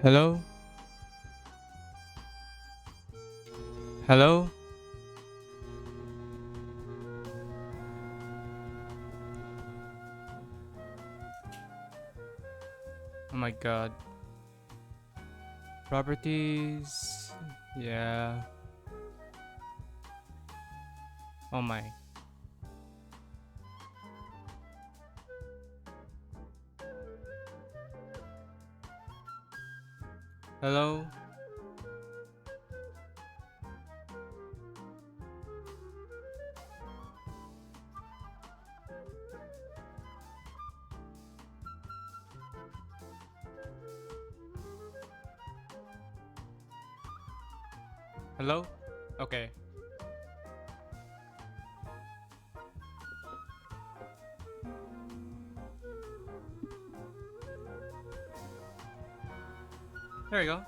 Hello? Hello? Oh my god. Properties. Yeah. Oh my. Hello? Hello? Okay. There we go.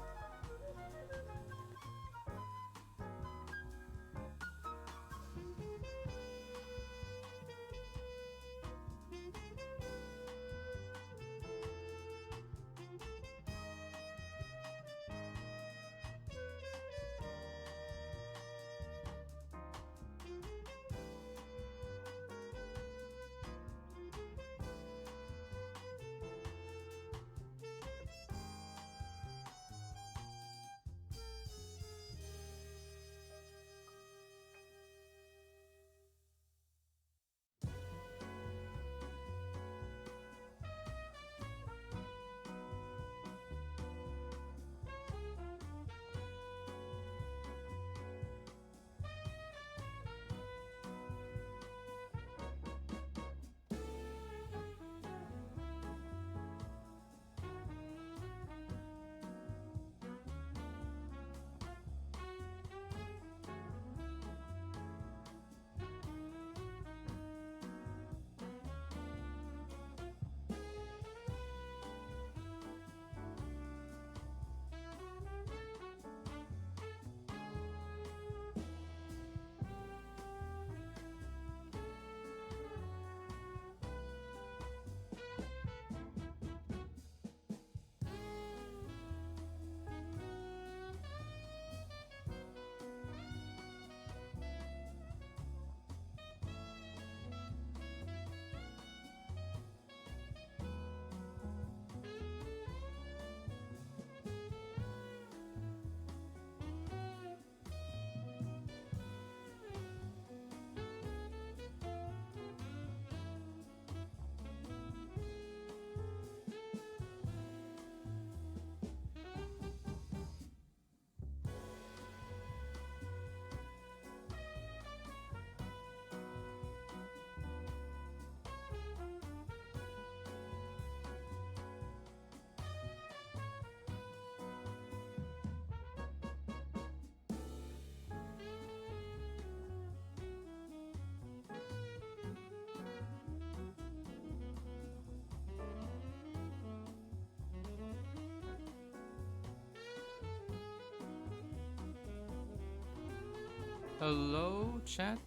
Hello, chat?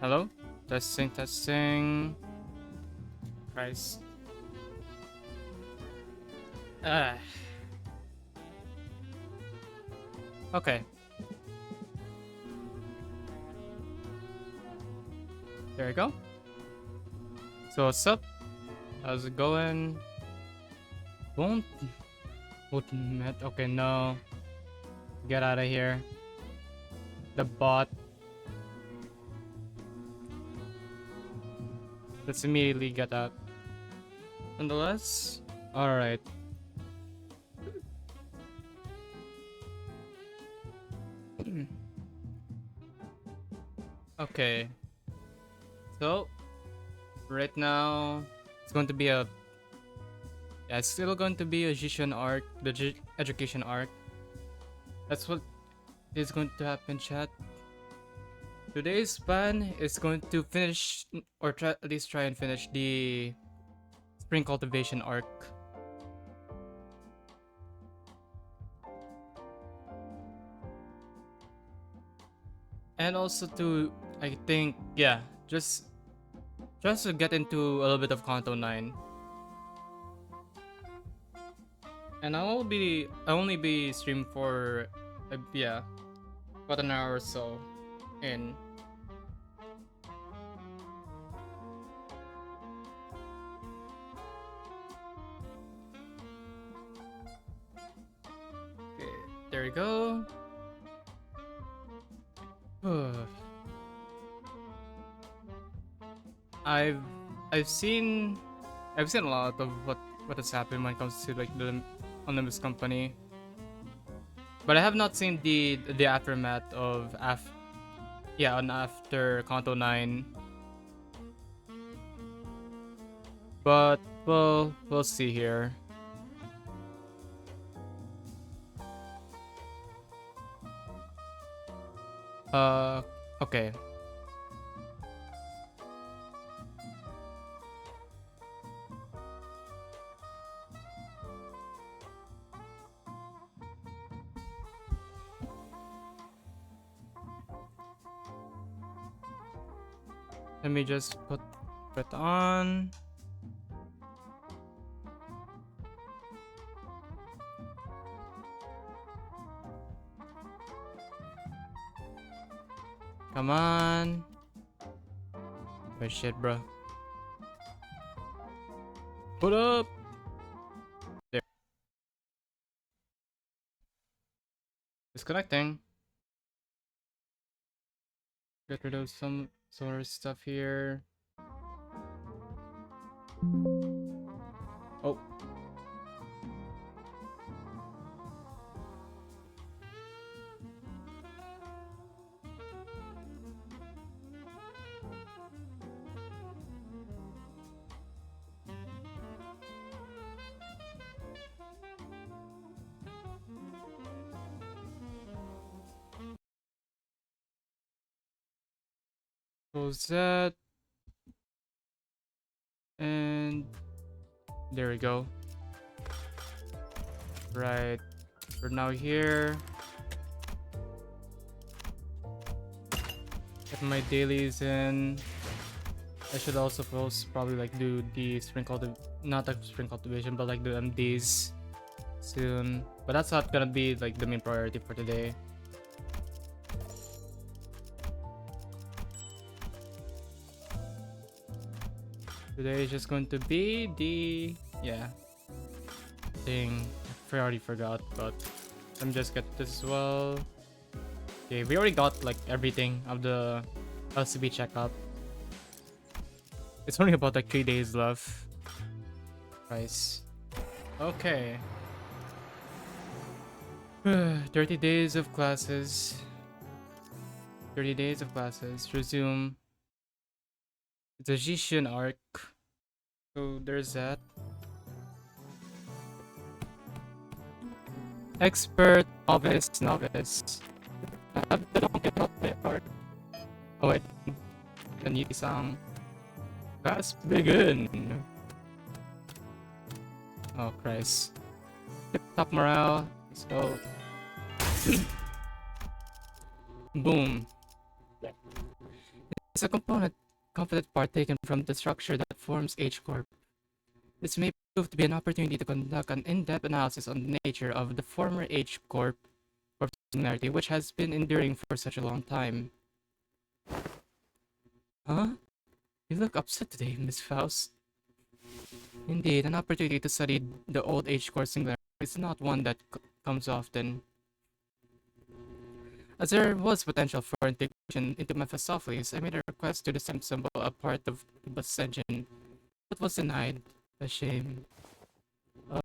Hello? Testing, testing. Christ. Ah. Okay. There we go. So what's up? How's it going? Won't met. Okay, no. Get out of here. The bot. Let's immediately get out. Nonetheless. Alright. Okay. So right now it's going to be a yeah, it's still going to be a Xichun arc, the education arc. That's what is going to happen, chat. Today's plan is going to finish or at least try and finish the spring cultivation arc. And also to I think yeah, just to get into a little bit of Kanto 9. And I'll only be stream for yeah, about an hour or so. And okay, there we go. I've I've seen I've seen a lot of what has happened when it comes to like the Olympus company, but I have not seen the aftermath of on after Kanto 9. But we'll see here. Okay. Let me just put it on. Come on. Oh shit, bro. Put up. There. Disconnecting. Get rid of some sort of stuff here. Oh. Close that. And there we go. Right. We're now here. Get my dailies in. I should also probably like do the not the spring cultivation, but like the MDs soon. But that's not gonna be like the main priority for today. Today is just going to be the thing. I already forgot, but let me just get this as well. Okay, we already got like everything of the LCB checkup. It's only about like 3 days left. Nice. Okay. 30 days of classes. 30 days of classes. Resume. It's a Xichun arc. So there's that. Expert, novice. Oh wait. The new song. Let's begin. Oh Christ. Tip top morale. Let's go. Boom. It's a component part taken from the structure that forms H Corp. This may prove to be an opportunity to conduct an in-depth analysis on the nature of the former H Corp similarity, which has been enduring for such a long time. Huh? You look upset today, Miss Faust. Indeed, an opportunity to study the old H Corp singularity is not one that comes often. As there was potential for integration into Mephistopheles, I made a request to disassemble a part of the bus engine, but was denied. A shame.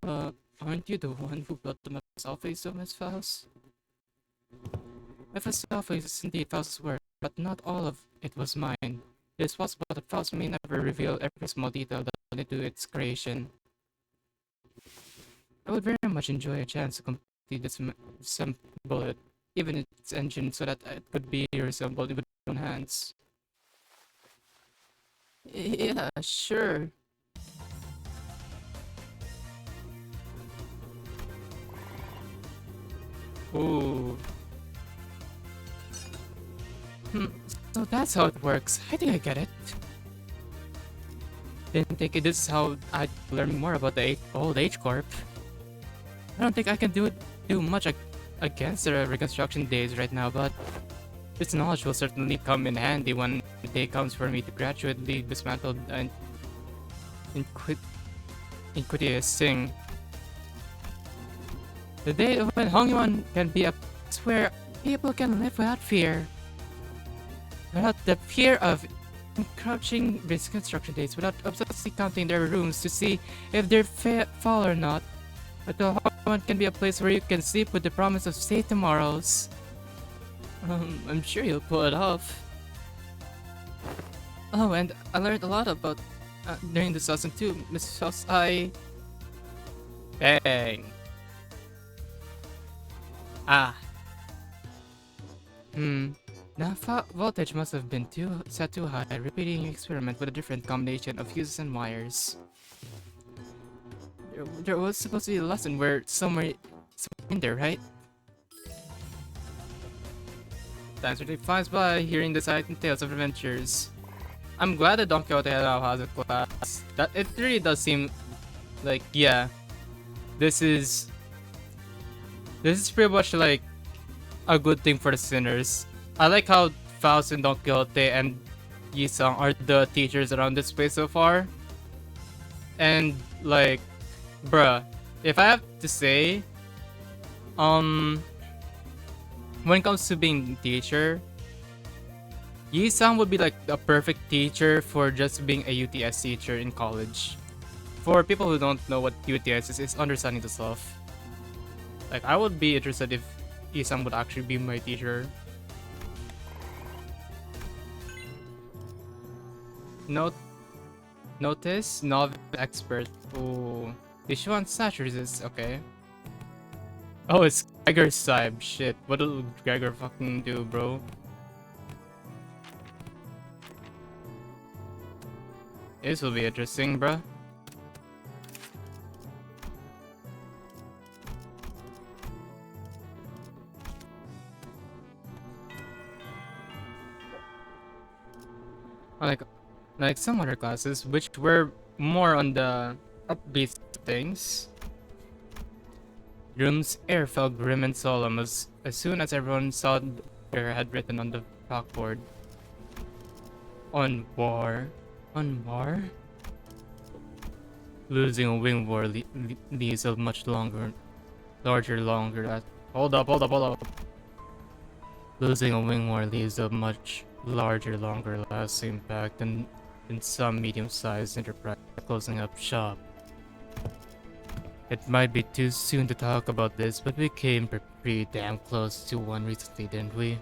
Aren't you the one who built the Mephistopheles, though, Miss Faust? Mephistopheles is indeed Faust's work, but not all of it was mine. It is possible that Faust may never reveal every small detail that went into its creation. I would very much enjoy a chance to completely disassemble it, even its engine, so that it could be reassembled with my own hands. Yeah, sure. Ooh. So that's how it works. I think I get it. Didn't think this is how I'd learn more about the old H Corp. I don't think I can do much against the reconstruction days right now, but this knowledge will certainly come in handy when the day comes for me to gradually dismantle an inquisitive thing. The day when Hongyuan can be a place where people can live without fear. Without the fear of encroaching reconstruction days, without obsessively counting their rooms to see if they're fall or not. But the Hongyuan can be a place where you can sleep with the promise of safe tomorrows. I'm sure you'll pull it off. Oh, and I learned a lot about during this lesson too, Miss House. Bang. Ah. The voltage must have been set too high, repeating the experiment with a different combination of fuses and wires. There was supposed to be a lesson where somewhere in there, right? Time certainly flies by, hearing the exciting tales of adventures. I'm glad that Don Quixote now has a class. That it really does seem like, yeah, this is pretty much like a good thing for the sinners. I like how Faust and Don Quixote and Yi-sang are the teachers around this place so far. And like, bruh, if I have to say, when it comes to being a teacher, Yi-sang would be like a perfect teacher for just being a UTS teacher in college. For people who don't know what UTS is, it's understanding the self. Like, I would be interested if Yi-sang would actually be my teacher. Notice novice expert. Ooh, Xichun satures is okay. Oh, it's Gregor Saib. Shit, what did Gregor fucking do, bro? This will be interesting, bruh. Like some other classes, which were more on the upbeat things. Room's air felt grim and solemn as soon as everyone saw there had written on the chalkboard. On war. On war? Losing a wing war leaves a much longer. Hold up. Losing a wing war leaves a much larger, longer lasting impact than in some medium-sized enterprise closing up shop. It might be too soon to talk about this, but we came pretty damn close to one recently, didn't we?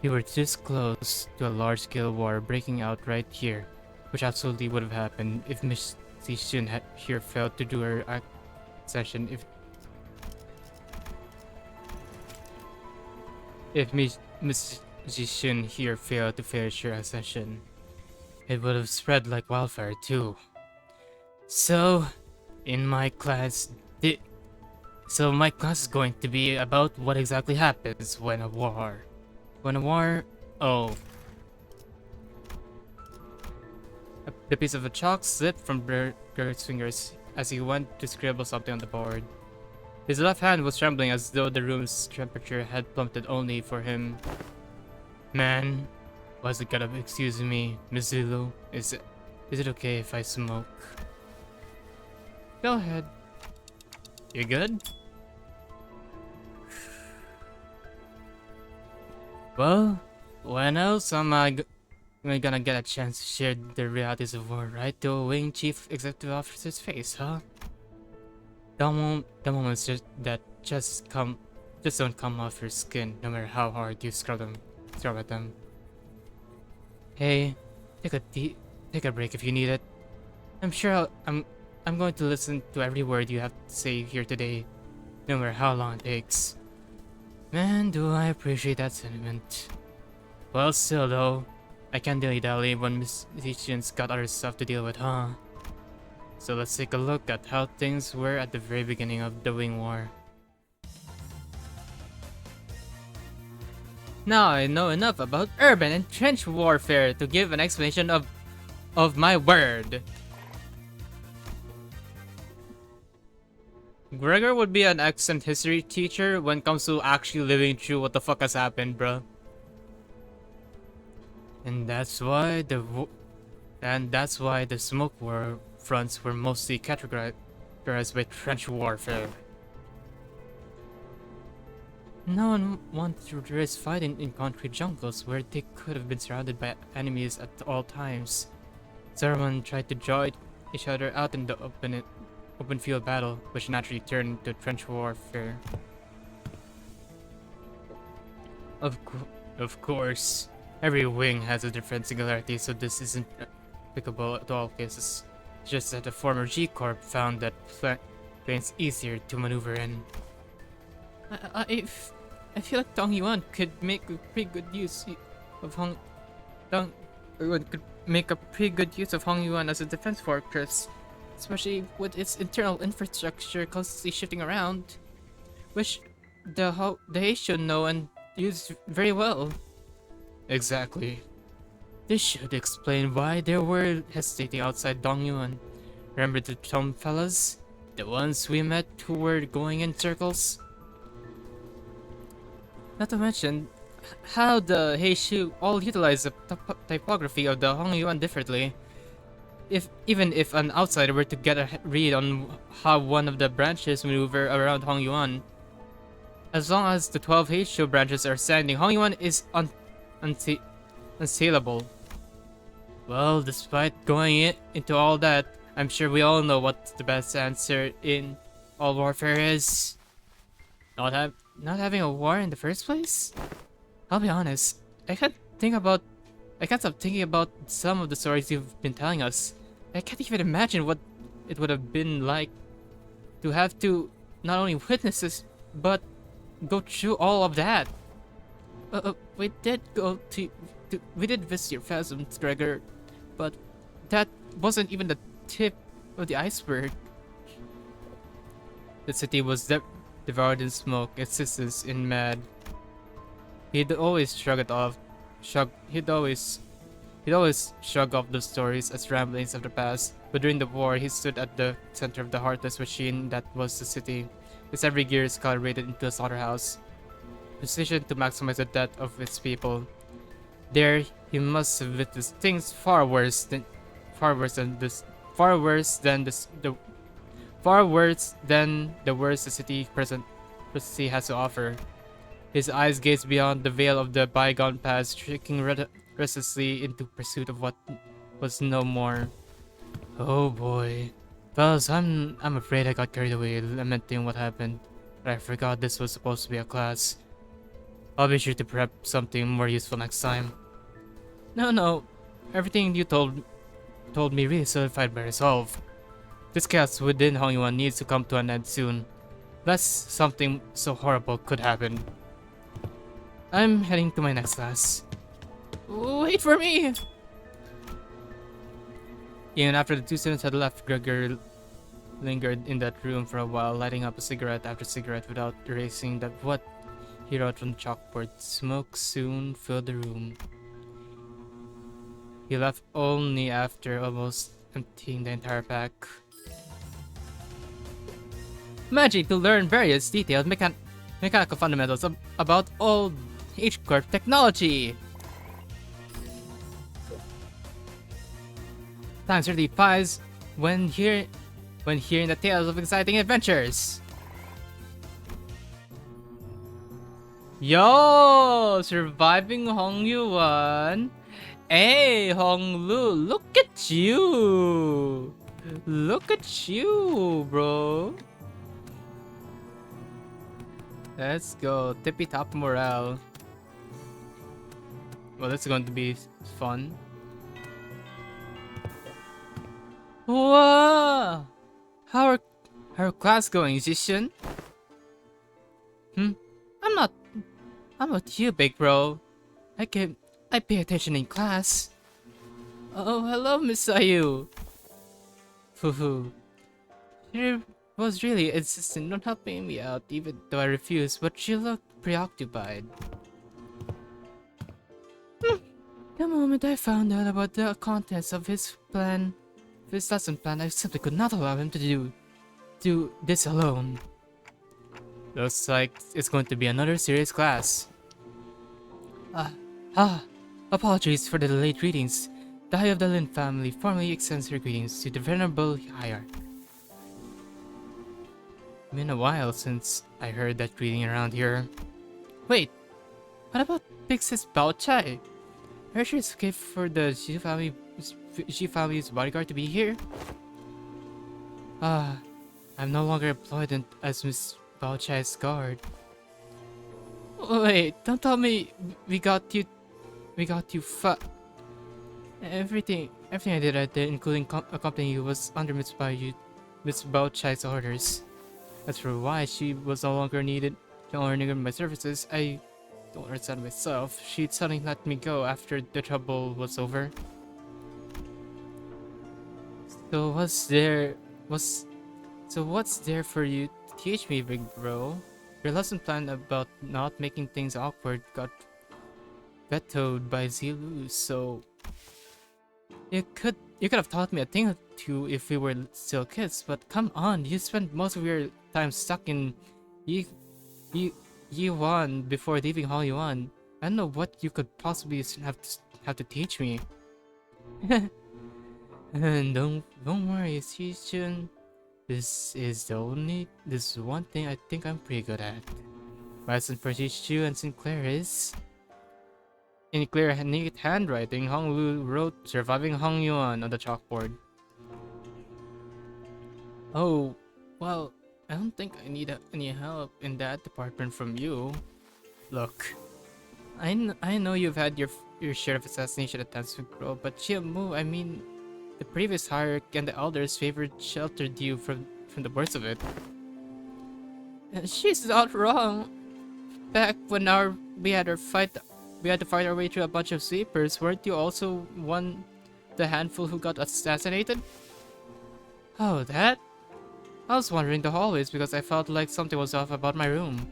We were this close to a large-scale war breaking out right here, which absolutely would have happened if Miss Xichun had here failed to do her accession. If Miss Xichun here failed to finish her accession, it would have spread like wildfire too. So, my class is going to be about what exactly happens when a war. Oh. The piece of a chalk slipped from Bert's fingers as he went to scribble something on the board. His left hand was trembling as though the room's temperature had plummeted only for him. Man, was it gonna excuse me, Miss Zulu? Is it okay if I smoke? Go ahead. You good? Well, when else am I gonna get a chance to share the realities of war right to a wing chief executive officer's face, huh? The moments just don't come off your skin, no matter how hard you scrub at them. Hey, take a break if you need it. I'm sure I'm going to listen to every word you have to say here today, no matter how long it takes. Man, do I appreciate that sentiment. Well, still though, I can't dilly-dally when Miss Xichun's got other stuff to deal with, huh? So let's take a look at how things were at the very beginning of the Wing War. Now I know enough about urban and trench warfare to give an explanation of my word. Gregor would be an excellent history teacher when it comes to actually living through what the fuck has happened, bro. And that's why the smoke war fronts were mostly categorized by trench warfare. No one wanted to risk fighting in concrete jungles where they could have been surrounded by enemies at all times. So everyone tried to draw each other out in the open field battle, which naturally turned into trench warfare. Of course, every wing has a different singularity, so this isn't applicable to all cases. Just that the former G Corp found that planes easier to maneuver in. I feel like Dong Yuan could make a pretty good use of could make a pretty good use of Hong Yuan as a defense fortress, especially with its internal infrastructure constantly shifting around, which the Xichun know and use very well. Exactly. This should explain why they were hesitating outside Dongyuan. Remember the Tom fellas? The ones we met who were going in circles? Not to mention how the Heishu all utilize the typography of the Hongyuan differently. Even if an outsider were to get a read on how one of the branches maneuver around Hongyuan, as long as the 12 Heishu branches are standing, Hongyuan is unsaleable. Well, despite going into all that, I'm sure we all know what the best answer in all warfare is. Not having a war in the first place? I'll be honest, I can't stop thinking about some of the stories you've been telling us. I can't even imagine what it would have been like to have to not only witness this, but go through all of that. We did visit your phasms, Gregor, but that wasn't even the tip of the iceberg. The city was devoured in smoke, its citizens in mad. He'd always shrug off the stories as ramblings of the past, but during the war he stood at the center of the heartless machine that was the city. His every gear is calibrated into a slaughterhouse, positioned to maximize the death of its people. There he must have witnessed things far worse than the worst the city presently has to offer. His eyes gazed beyond the veil of the bygone past, shrieking restlessly into pursuit of what was no more. Oh boy. Fellas, I'm afraid I got carried away lamenting what happened, but I forgot this was supposed to be a class. I'll be sure to prep something more useful next time. No. Everything you told me really solidified my resolve. This chaos within Hongyuan needs to come to an end soon, lest something so horrible could happen. I'm heading to my next class. Wait for me! Even after the two students had left, Gregor lingered in that room for a while, lighting up a cigarette after cigarette without erasing what he wrote on the chalkboard. Smoke soon filled the room. He left only after almost emptying the entire pack. Magic to learn various detailed mechanical fundamentals about old H-Corp technology. Times really flies when hearing the tales of exciting adventures. Yo, surviving Hongyuan. Hey, Honglu, look at you. Look at you, bro. Let's go. Tippy top morale. Well, that's going to be fun. Whoa! How are class going, Xichun? I'm not you, big bro. I pay attention in class. Oh, hello, Miss Ayu. Hoo. She was really insistent on helping me out, even though I refused, but she looked preoccupied. The moment I found out about the contents of his lesson plan, I simply could not allow him to do this alone. Looks like it's going to be another serious class. Ah, ah, apologies for the delayed greetings. The High of the Lin family formally extends her greetings to the Venerable Hierarch. It's been a while since I heard that greeting around here. Wait, what about Big Sis Bao Chai? Are sure it's okay for the Xi family's bodyguard to be here? Ah, I'm no longer employed as Miss Bao Chai's guard. Wait, don't tell me we got you. We got you everything I did, including accompanying you, was under Miss Bao Chai's orders. As for why she was no longer needed my services, I don't understand myself. She'd suddenly let me go after the trouble was over. So what's there for you to teach me, big bro? Your lesson plan about not making things awkward got vetoed by Zilu, so you could have taught me a thing or two if we were still kids, but come on, you spent most of your time stuck in Yi Yuan before leaving Hong Yuan. I don't know what you could possibly have to teach me. And don't worry, Xichun. This is one thing I think I'm pretty good at. My lesson for Xichun and Sinclair is in clear neat handwriting. Hong Lu wrote "Surviving Hong Yuan" on the chalkboard. Oh, well, I don't think I need any help in that department from you. Look, I know you've had your share of assassination attempts, bro, but Chiamu, I mean, the previous hierarch and the elders sheltered you from the worst of it. She's not wrong. Back when we had to fight our way through a bunch of sleepers. Weren't you also the handful who got assassinated? Oh, that? I was wandering the hallways because I felt like something was off about my room.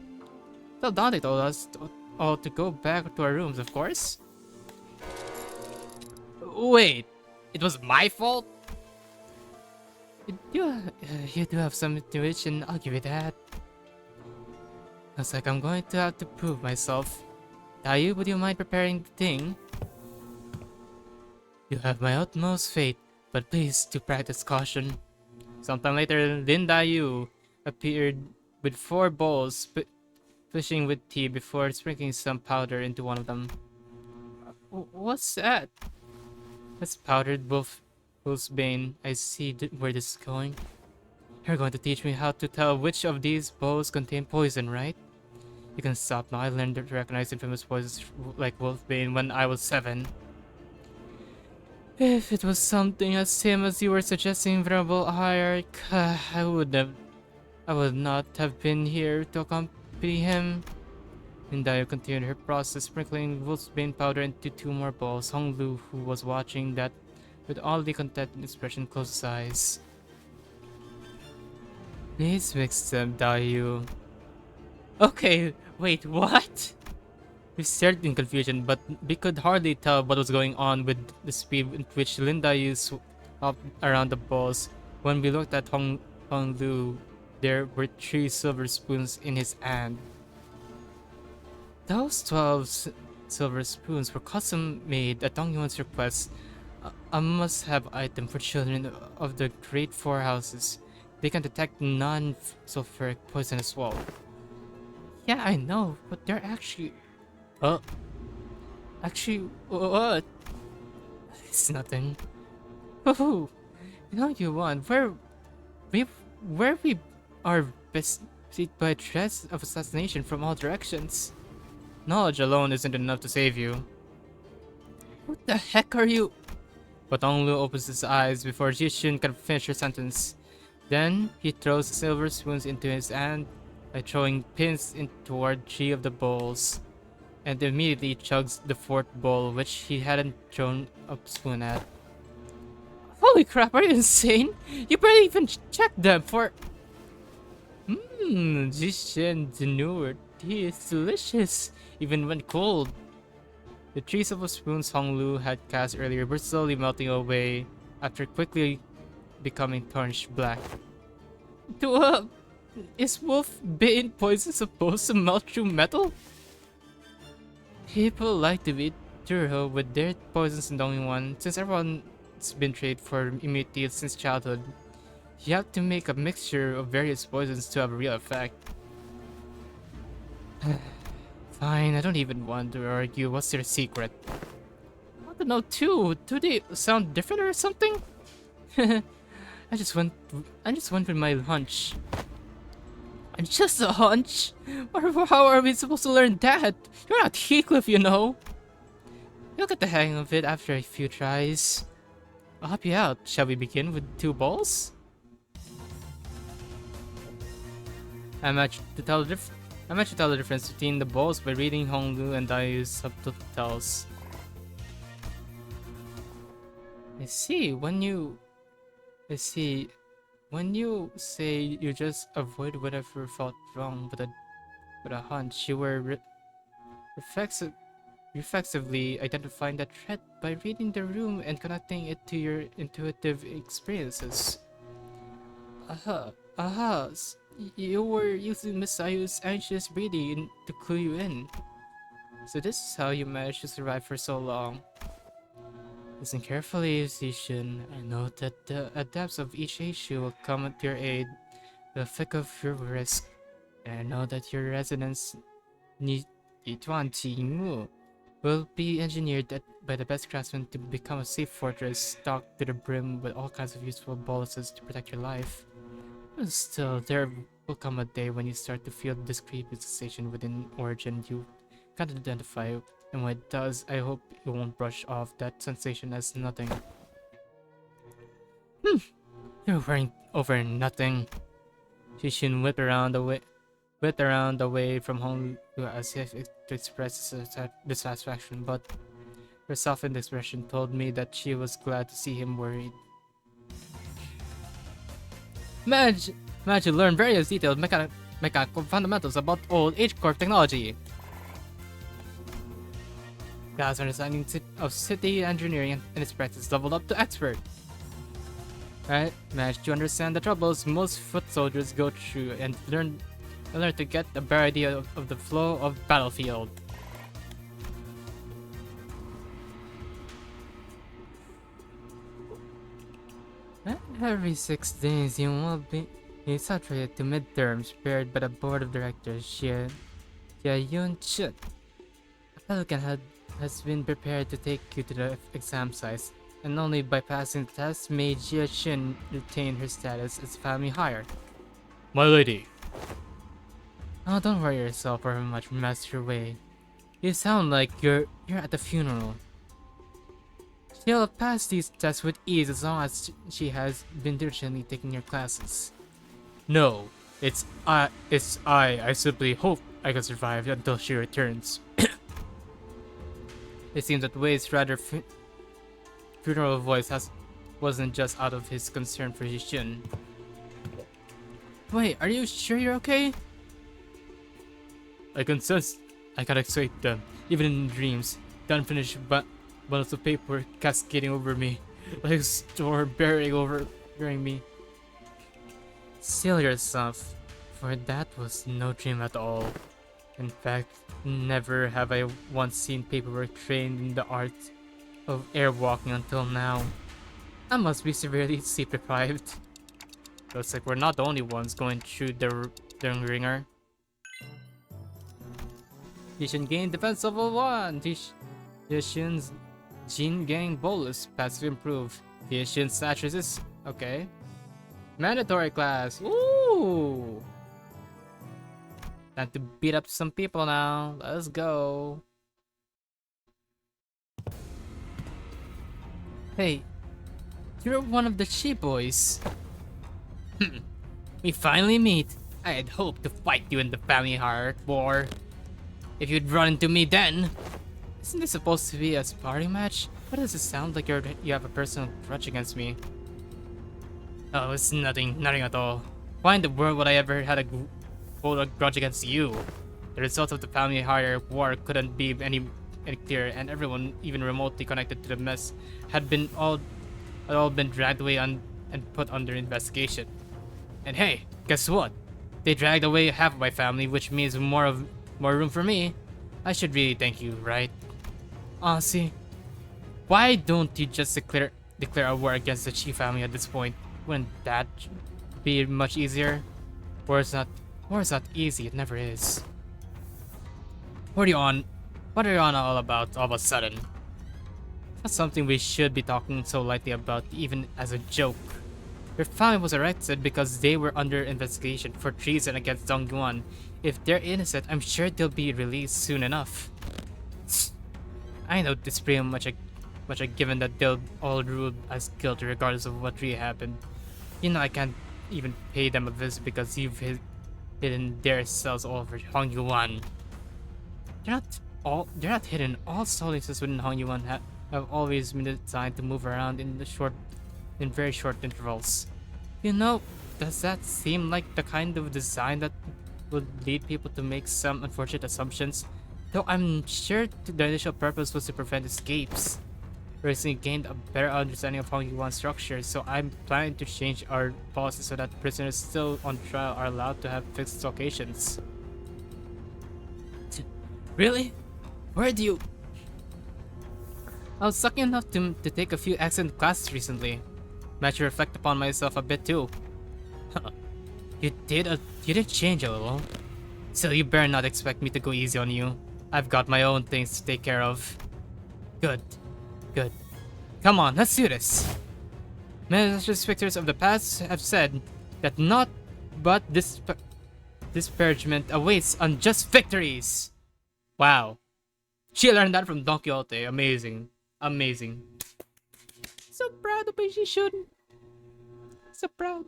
So Dante told us all to go back to our rooms, of course. Wait, it was my fault? You do have some intuition, I'll give you that. Looks like I'm going to have to prove myself. Dayu, would you mind preparing the thing? You have my utmost faith, but please do practice caution. Sometime later, Lin Dayu appeared with 4 bowls, pushing with tea before sprinkling some powder into one of them. What's that? That's powdered wolf's bane. I see where this is going. You're going to teach me how to tell which of these bowls contain poison, right? You can stop now. I learned to recognize infamous poisons like wolfbane when I was 7. If it was something as same as you were suggesting, Venerable Hierarch, I would not have been here to accompany him. Mindayo continued her process, sprinkling wolfsbane powder into 2 more bowls. Hong Lu, who was watching that with all the contented expression, closed his eyes. Please mix them, Dayu. Okay, wait, what? We stared in confusion, but we could hardly tell what was going on with the speed with which Linda used up around the balls. When we looked at Hong Lu, there were 3 silver spoons in his hand. Those 12 silver spoons were custom made at Dong Yuan's request, a must-have item for children of the Great Four Houses. They can detect non-sulfuric poison as well. Yeah, I know, but they're actually... Actually, what? It's nothing. Oh, you know you won. Where we are besieged by threats of assassination from all directions. Knowledge alone isn't enough to save you. What the heck are you? But Onglu opens his eyes before Xichun can finish her sentence. Then he throws the silver spoons into his hand by throwing pins toward 3 of the bowls, and immediately chugs the 4th bowl, which he hadn't thrown a spoon at. Holy crap, are you insane? You barely even checked them for... Xichun demurred. Tea is delicious, even when cold. The 3 silver spoons Hong Lu had cast earlier were slowly melting away after quickly becoming tarnished black. To is wolf bane poison supposed to melt through metal? People like to beat Turo with their poisons and the only one. Since everyone's been trained for immunity since childhood, you have to make a mixture of various poisons to have a real effect. Fine, I don't even want to argue. What's your secret? I want to know too. Do they sound different or something? I just went. I just went with my hunch. Just a hunch? Or how are we supposed to learn that? You're not Heathcliff, you know. You'll get the hang of it after a few tries. I'll help you out. Shall we begin with 2 balls? I managed to tell the difference between the balls by reading Honglu and I use subtitles. I see. When you say you just avoid whatever felt wrong with a hunch, you were reflexively identifying that threat by reading the room and connecting it to your intuitive experiences. You were using Miss Ayu's anxious breathing to clue you in. So this is how you managed to survive for so long. Listen carefully, Xichun. I know that the adepts of each issue will come to your aid, the thick of your risk. And I know that your residence, Yituan Mu, will be engineered by the best craftsmen to become a safe fortress stocked to the brim with all kinds of useful boluses to protect your life. But still, there will come a day when you start to feel this creepy sensation within Origin you can't identify, and when it does, I hope you won't brush off that sensation as nothing. You're worrying over nothing. Xichun whipped around away from home as if to express dissatisfaction, but her softened expression told me that she was glad to see him worried. Managed to learn various detailed mechanical fundamentals about old H-Corp technology. Guy's understanding of city engineering and its practice leveled up to expert. I managed to understand the troubles most foot soldiers go through and learn to get a better idea of the flow of battlefield. Every 6 days, you will be subjected to midterms prepared by the board of directors. Xichun. A Pelican has been prepared to take you to the exam sites, and only by passing the test may Xichun retain her status as family hire. My lady. Oh, don't worry yourself over much, Master Wei. You sound like you're at the funeral. She'll pass these tests with ease as long as she has been diligently taking your classes. No, it's I. I simply hope I can survive until she returns. It seems that Wei's rather funeral voice wasn't just out of his concern for Xichun. Wait, are you sure you're okay? I can sense I can excite them, even in dreams. The unfinished bundles of paper cascading over me, like a storm bearing me. Still yourself, for that was no dream at all. In fact, never have I once seen paperwork trained in the art of airwalking until now. I must be severely sleep deprived. Looks like we're not the only ones going through the ringer. Xichun gained defense level 1. Xichun's Jin Gang Bolus passive improved. Xichun Snatch Resist. Okay. Mandatory class. Ooh! Time to beat up some people now. Let's go. Hey, you're one of the Chi boys. We finally meet. I had hoped to fight you in the family heart war. If you'd run into me then. Isn't this supposed to be a sparring match? Why does it sound like you have a personal grudge against me? Oh, it's nothing at all. Why in the world would I ever hold a grudge against you? The result of the family hire war couldn't be any clearer, and everyone, even remotely connected to the mess, had all been dragged away and put under investigation. And hey, guess what? They dragged away half of my family, which means more room for me. I should really thank you, right? Honestly, why don't you just declare a war against the Chi family at this point? Wouldn't that be much easier? War is not easy, it never is. What are you on? What are you on all about all of a sudden? That's something we should be talking so lightly about, even as a joke. Your family was arrested because they were under investigation for treason against Dongyuan. If they're innocent, I'm sure they'll be released soon enough. I know it's pretty much a given that they'll all rule as guilty regardless of what really happened. You know I can't even pay them a visit because you've hidden their cells all over Hongyuan. They're not hidden. All solicitors within Hongyuan have always been designed to move around in very short intervals. You know, does that seem like the kind of design that would lead people to make some unfortunate assumptions? Though I'm sure the initial purpose was to prevent escapes. Recently gained a better understanding of Hongyuan's structure, so I'm planning to change our policy so that prisoners still on trial are allowed to have fixed locations. Really? Where do you... I was lucky enough to take a few excellent classes recently. Might to reflect upon myself a bit too. Huh. You did change a little. Still, you better not expect me to go easy on you. I've got my own things to take care of. Good. Good. Come on, let's do this. Many victors of the past have said that not but disparagement awaits unjust victories. Wow. She learned that from Don Quixote. Amazing. Amazing. So proud of Xichun. So proud.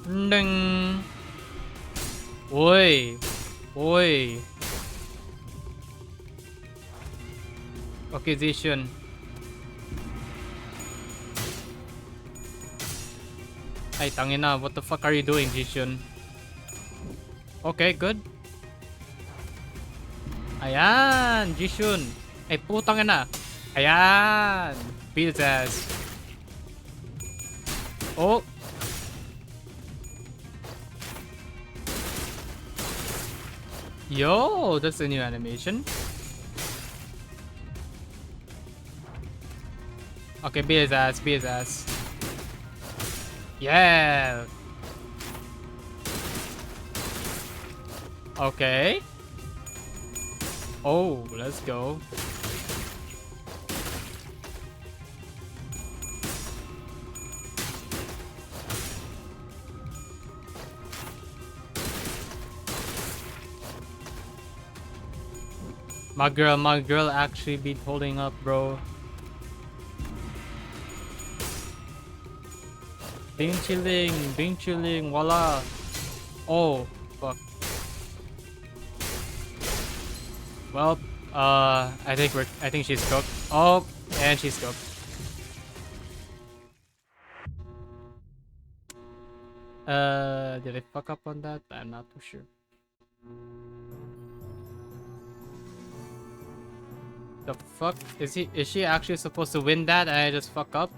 Ding. Oi. Oi. Okay, Xichun. Ay, tangina. What the fuck are you doing, Xichun? Okay, good. Ayan, Xichun. Ay, putang ina. Ayan. Beat his ass. Oh. Yo, that's a new animation. Okay, beat his ass, beat his ass. Yeah. Okay. Oh, let's go. My girl actually be holding up, bro. Bing chilling, voila. Oh, fuck. Well, I think she's cooked. Oh, and she's cooked. Did I fuck up on that? I'm not too sure. The fuck? Is she actually supposed to win that and I just fuck up?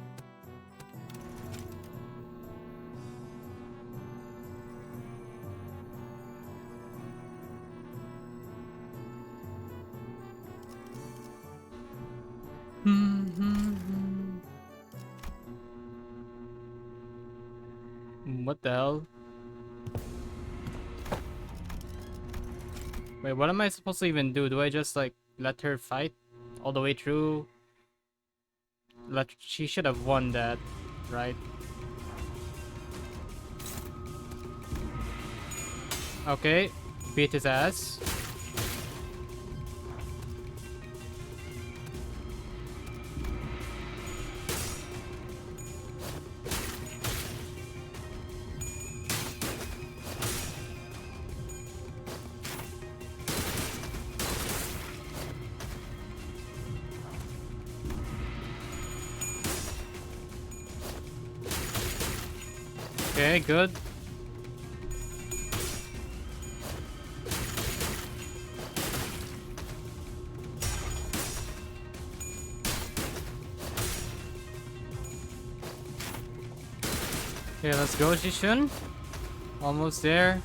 What the hell? Wait, what am I supposed to even do? Do I just like let her fight all the way through? She should have won that, right? Okay, beat his ass. Okay, good. Okay, let's go, Xichun. Almost there.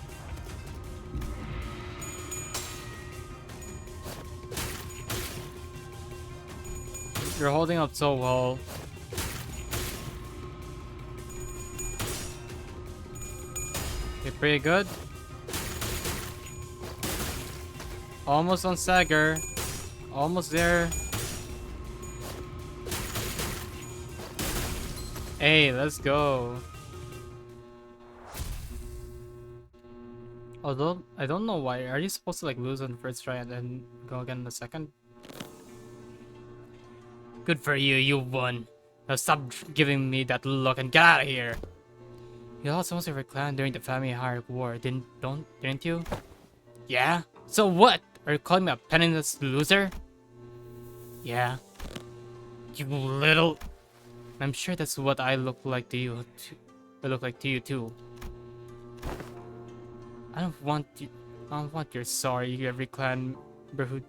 You're holding up so well. Okay, pretty good. Almost on Sagar. Almost there. Hey, let's go. Although, I don't know why. Are you supposed to like lose on the first try and then go again on the second? Good for you, you won. Now stop giving me that look and get out of here. You lost most of your clan during the family hierarchy war, didn't you? Yeah? So what? Are you calling me a penniless loser? Yeah. You little... I'm sure that's what I look like to you. I look like to you too. I don't want you... I don't want your sorry, every clan member who...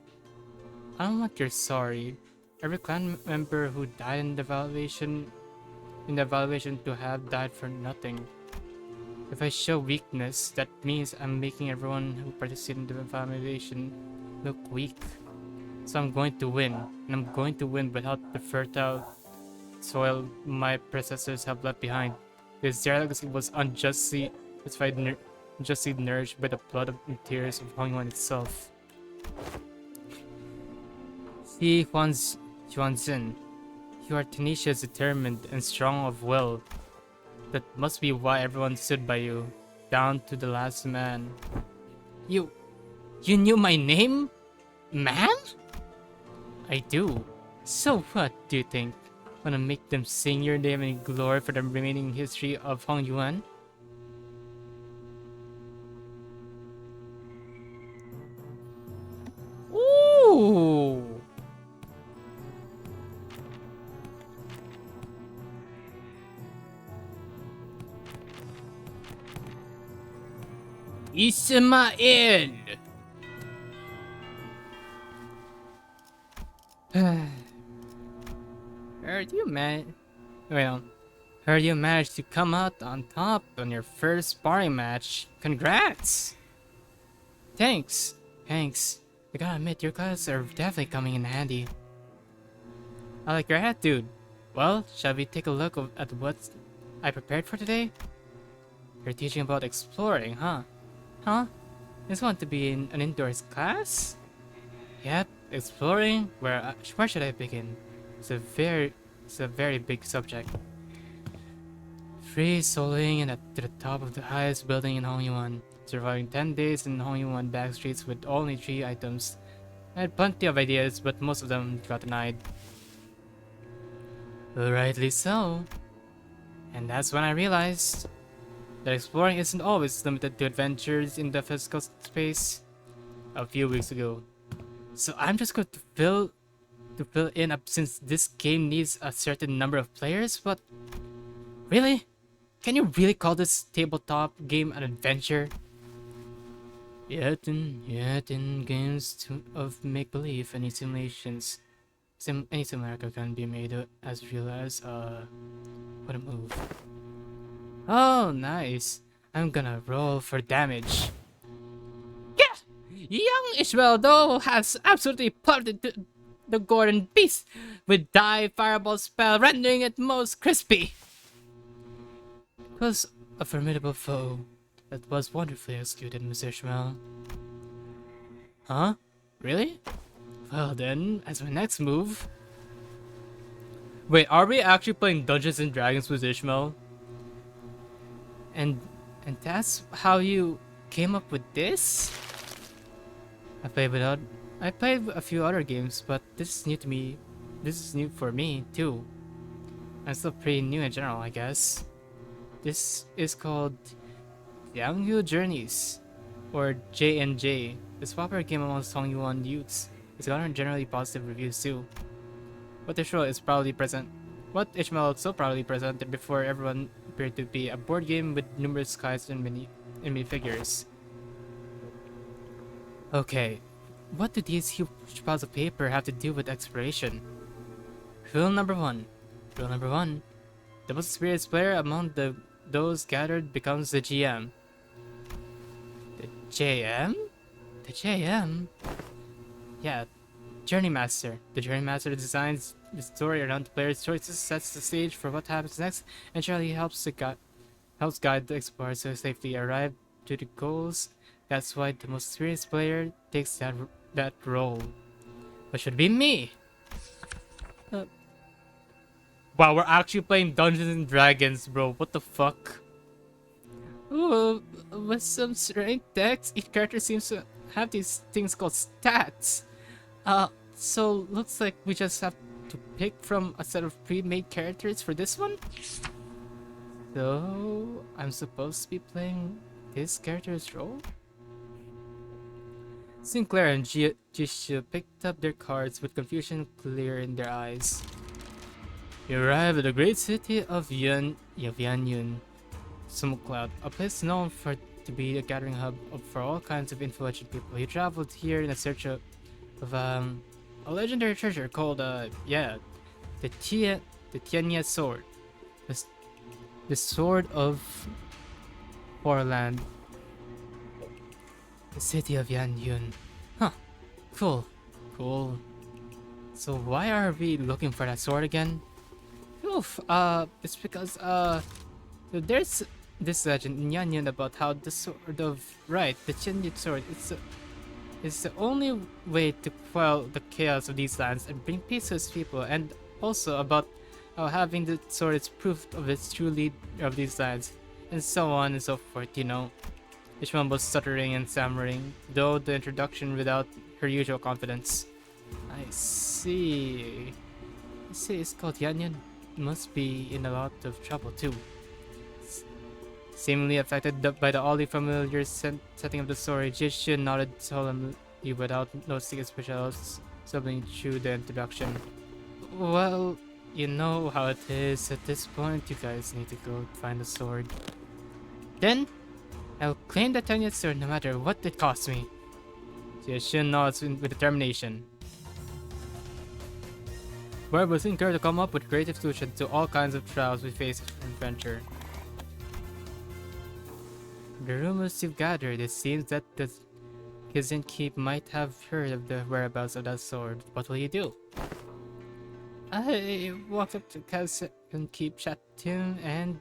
I don't want your sorry. Every clan member who died in the evaluation... to have died for nothing. If I show weakness, that means I'm making everyone who participated in the evaluation look weak. So I'm going to win, and I'm going to win without the fertile soil my predecessors have left behind. Because their legacy was unjustly nourished by the blood and tears of Hongyuan itself. See Xuanzin, you are tenacious, determined, and strong of will. That must be why everyone stood by you, down to the last man. You knew my name? Man? I do. So what, do you think? Wanna make them sing your name in glory for the remaining history of Hongyuan? Ooh! Ismail! Heard you managed to come out on top on your first sparring match. Congrats! Thanks. I gotta admit, your classes are definitely coming in handy. I like your attitude. Well, shall we take a look at what I prepared for today? You're teaching about exploring, huh? Huh? This want to be in an indoors class? Yep, exploring. Where should I begin? It's a very big subject. Free soloing and to the top of the highest building in Hongyuan. Surviving 10 days in Hongyuan back streets with only 3 items. I had plenty of ideas, but most of them got denied. Rightly so. And that's when I realized that exploring isn't always limited to adventures in the physical space. A few weeks ago. So I'm just going to fill in up since this game needs a certain number of players, but really? Can you really call this tabletop game an adventure? Yet in games of make-believe, any simulations, any simulator can be made as real as what a move. Oh, nice. I'm gonna roll for damage. Yeah! Young Ishmael, though, has absolutely plotted the Gordon Beast with die fireball spell, rendering it most crispy. It was a formidable foe that was wonderfully executed, Mr. Ishmael. Huh? Really? Well then, as my next move... Wait, are we actually playing Dungeons and Dragons with Ishmael? And that's how you came up with this? I played a few other games, but this is new to me. This is new for me too. I'm still pretty new in general, I guess. This is called Yangyu Journeys, or J&J. This popular game amongst Hongyuan youths. It's gotten generally positive reviews too. What Ishmael so proudly presented before everyone appeared to be a board game with numerous skies and many figures. Okay, what do these huge piles of paper have to do with exploration? Rule number one. The most experienced player among the those gathered becomes the GM. The JM? The JM? Yeah, Journey Master. The Journey Master designs the story around the player's choices, sets the stage for what happens next, and generally helps guide the explorer to safely arrive to the goals. That's why the most experienced player takes that role. But should be me. Uh, wow, we're actually playing Dungeons and Dragons, bro. What the fuck? Ooh, with some strength decks, each character seems to have these things called stats. So looks like we just have to pick from a set of pre-made characters for this one? So, I'm supposed to be playing this character's role? Sinclair and Jishu picked up their cards with confusion clear in their eyes. You arrive at the great city of Yanyun, Smoke Cloud, a place known to be a gathering hub for all kinds of influential people. You traveled here in a search of a legendary treasure called the Tianya sword. The sword of Forland. The city of Yanyun. Huh. Cool. Cool. So why are we looking for that sword again? Oof, it's because, there's this legend in Yanyun about how the sword of, the Tianya sword, it's the only way to quell the chaos of these lands and bring peace to its people, and also about how having the sword is proof of its true lead of these lands, and so on and so forth, you know. Xichun was stuttering and stammering, though the introduction without her usual confidence. I see. You say it's called Yanyan. Must be in a lot of trouble too. Seemingly affected by the oddly familiar setting of the story, Jishin nodded solemnly without noticing his specials stumbling through the introduction. Well, you know how it is. At this point, you guys need to go find the sword. Then, I'll claim the Tanya sword no matter what it costs me. Jishin nods with determination. Barb was encouraged to come up with creative solutions to all kinds of trials we face in adventure. The rumors you've gathered, it seems that the Xichun Keep might have heard of the whereabouts of that sword. What will you do? I walked up to Xichun Keep, chat to him, and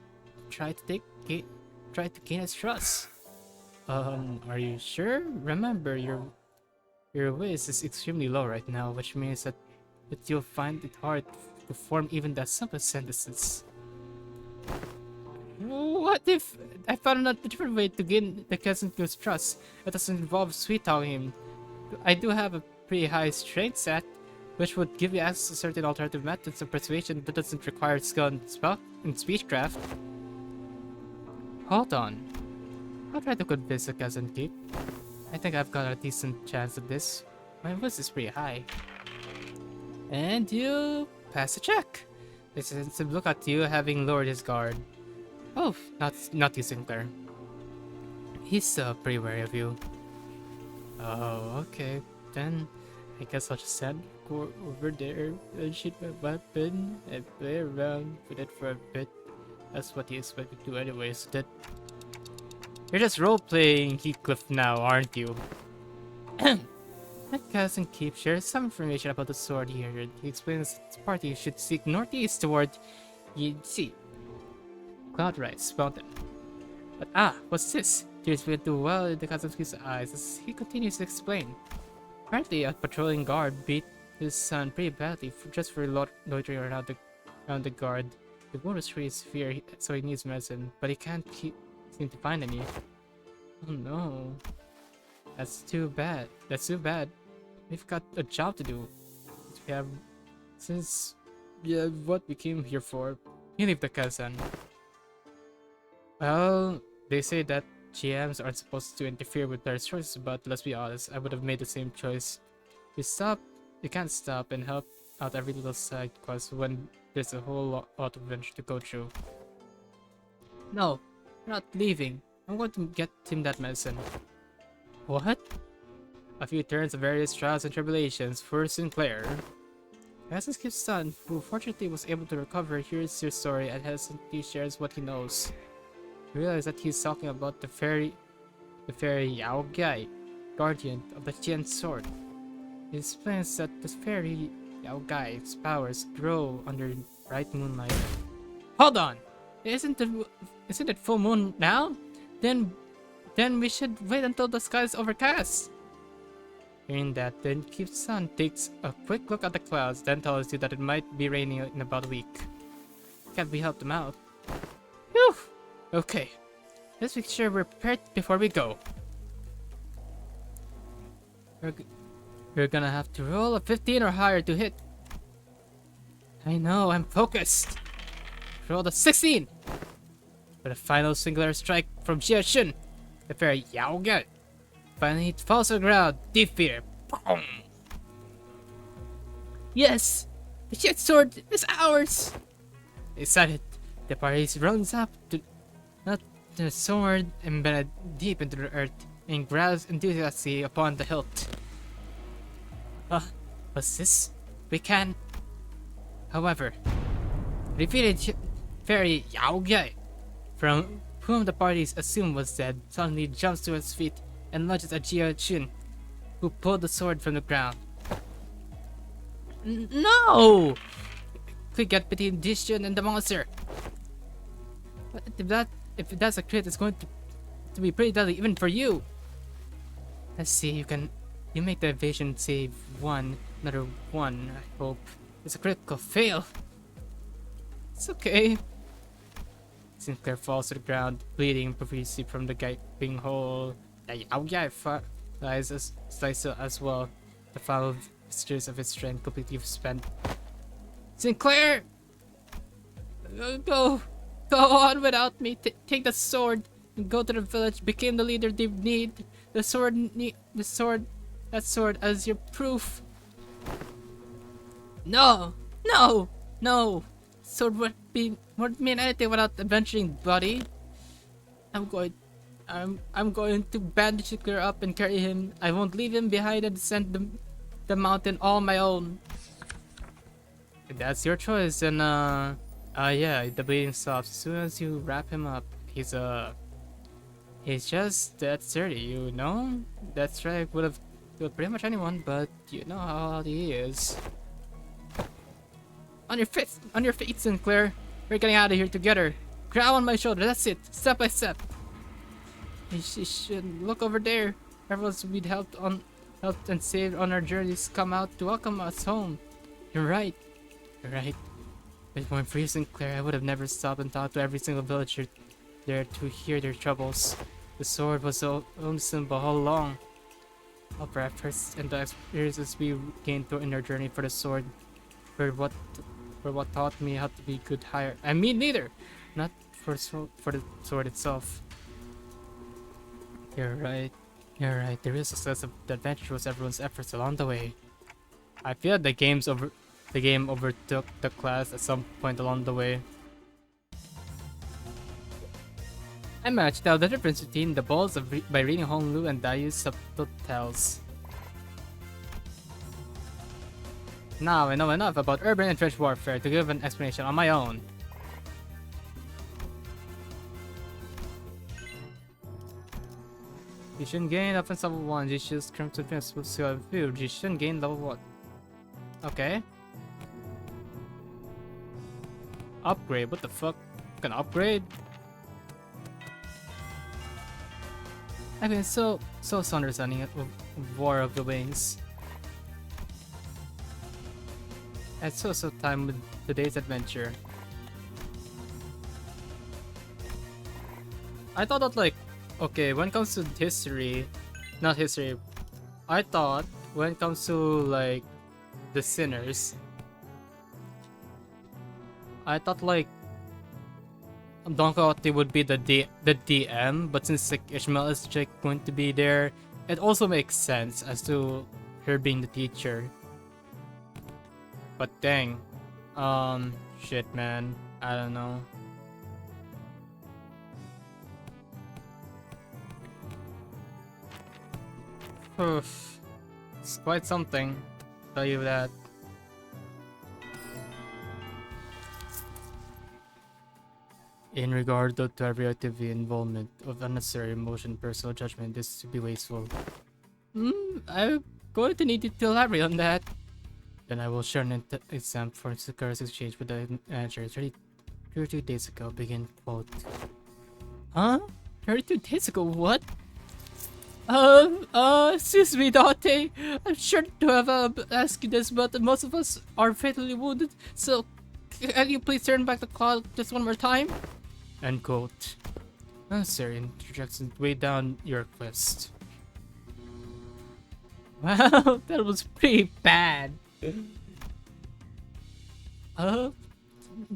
tried to gain his trust. Are you sure? Remember, your waist is extremely low right now, which means that you'll find it hard to form even the simplest sentences. What if I found a different way to gain the Xichun Keep's trust? It doesn't involve sweet-talking him. I do have a pretty high strength set, which would give you access to certain alternative methods of persuasion that doesn't require skill in speechcraft. Hold on. I'll try to convince the Xichun Keep. I think I've got a decent chance of this. My voice is pretty high. And you pass the check. This is to look at you having lowered his guard. Oh, not you, Sinclair. He's pretty wary of you. Oh, okay. Then I guess I'll just go over there and shoot my weapon and play around with it for a bit. That's what you expect me to do anyways. You're just role-playing Heathcliff now, aren't you? That Xichun Keep shares some information about the sword he heard. He explains the party should seek northeast toward Yinzi. Cloudrise Mountain. But what's this? Tears begin to well in the Xichun Keep's eyes as he continues to explain. Apparently, a patrolling guard beat his son pretty badly just for loitering around the guard. The wound was pretty severe, so he needs medicine, but he can't seem to find any. Oh no. That's too bad. We've got a job to do. What we came here for. You leave the Kazan. Well, they say that GMs aren't supposed to interfere with their choices, but let's be honest, I would have made the same choice. You can't stop and help out every little side quest when there's a whole lot of adventure to go through. No, we're not leaving. I'm going to get him that medicine. What? A few turns of various trials and tribulations for Sinclair. Xichun Keep's son, who fortunately was able to recover, hears your story and hesitantly shares what he knows. realize that he's talking about the fairy Yao Gai, guardian of the Xian sword. He explains that the fairy Yao Gai's powers grow under bright moonlight. Hold on! Isn't it full moon now? Then we should wait until the sky is overcast. Hearing that, the Innkeep's son takes a quick look at the clouds, then tells you that it might be raining in about a week. Can't we help them out? Whew! Okay. Let's make sure we're prepared before we go. We're gonna have to roll a 15 or higher to hit. I know, I'm focused. Rolled a 16! With a final singular strike from Xichun, the fairy Yao Ge finally falls to the ground, defeated. Boom! Yes! The Xian sword is ours! Excited, the party runs up to the sword embedded deep into the earth and grabs enthusiastically upon the hilt. What's this? We can... However, defeated fairy Yao Ge, from whom the parties assumed was dead, suddenly jumps to his feet and lunges at Xichun, who pulled the sword from the ground. No! Quick, get between Xichun and the monster. But if that's a crit, it's going to be pretty deadly even for you. Let's see, you make the evasion save another one, I hope. It's a critical fail. It's okay. Sinclair falls to the ground, bleeding profusely from the gaping hole. Yao Ge lies as well. The final vestiges of his strength completely spent. Sinclair! Go on without me. Take the sword and go to the village. Become the leader they need. That sword as your proof. No! Sword won't mean anything without adventuring, buddy. I'm going to bandage Sinclair up and carry him. I won't leave him behind and descend the mountain all my own. If that's your choice, then yeah, the bleeding stops as soon as you wrap him up. He's just that sturdy, you know? That strike would have killed pretty much anyone, but you know how he is. On your feet, Sinclair. We're getting out of here together. Grab on my shoulder, that's it. Step by step. You should look over there. Everyone's we'd helped and saved on our journeys come out to welcome us home. You're right. If it weren't for you, Sinclair, I would have never stopped and talked to every single villager there to hear their troubles. The sword was the only symbol all along of our efforts and the experiences we gained in our journey for the sword. For what taught me how to be good hire. I mean neither! Not for the sword itself. You're right. The real success of the adventure was everyone's efforts along the way. I feel the game overtook the class at some point along the way. I managed to tell the difference between the balls by reading Hong Lu and Dayu's subtitles. Now I know enough about urban and trench warfare to give an explanation on my own. Xichun gain offense level 1, Xichun's crimson defense will skill level 2, Xichun gain level 1. Okay. Upgrade, what the fuck? Can upgrade? I've been so understanding of War of the Wings. I had so time with today's adventure. I thought that okay, when it comes to I thought when it comes to the sinners, I thought Don Quixote would be the DM, but since Ishmael is going to be there, it also makes sense as to her being the teacher. But dang, shit, man, I don't know. Oof, it's quite something, I'll tell you that. In regard to every activity involvement of unnecessary emotion, personal judgment is to be wasteful. I'm going to need you to elaborate on that. Then I will share an example for Sakura's exchange with the manager 32 days ago. Begin quote. Huh? 32 days ago, what? Excuse me, Dante. I'm sure to have asked you this, but most of us are fatally wounded, so can you please turn back the clock just one more time? End quote. Unnecessary interjections way down your quest. Wow, that was pretty bad. Uh,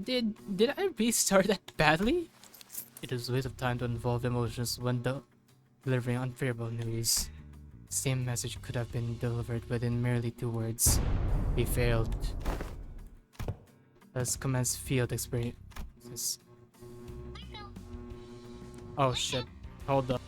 did I restart that badly? It is a waste of time to involve emotions when delivering unfavorable news. The same message could have been delivered within merely 2 words. We failed. Let's commence field experiences. Oh shit. Hold up.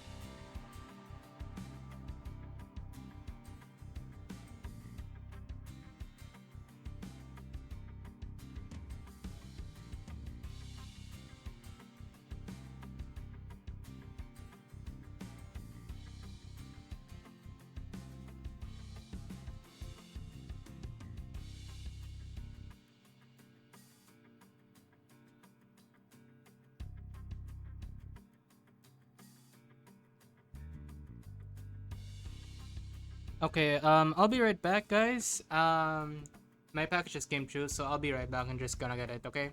Okay, I'll be right back, guys. My package just came through, so I'll be right back. I'm just gonna get it, okay?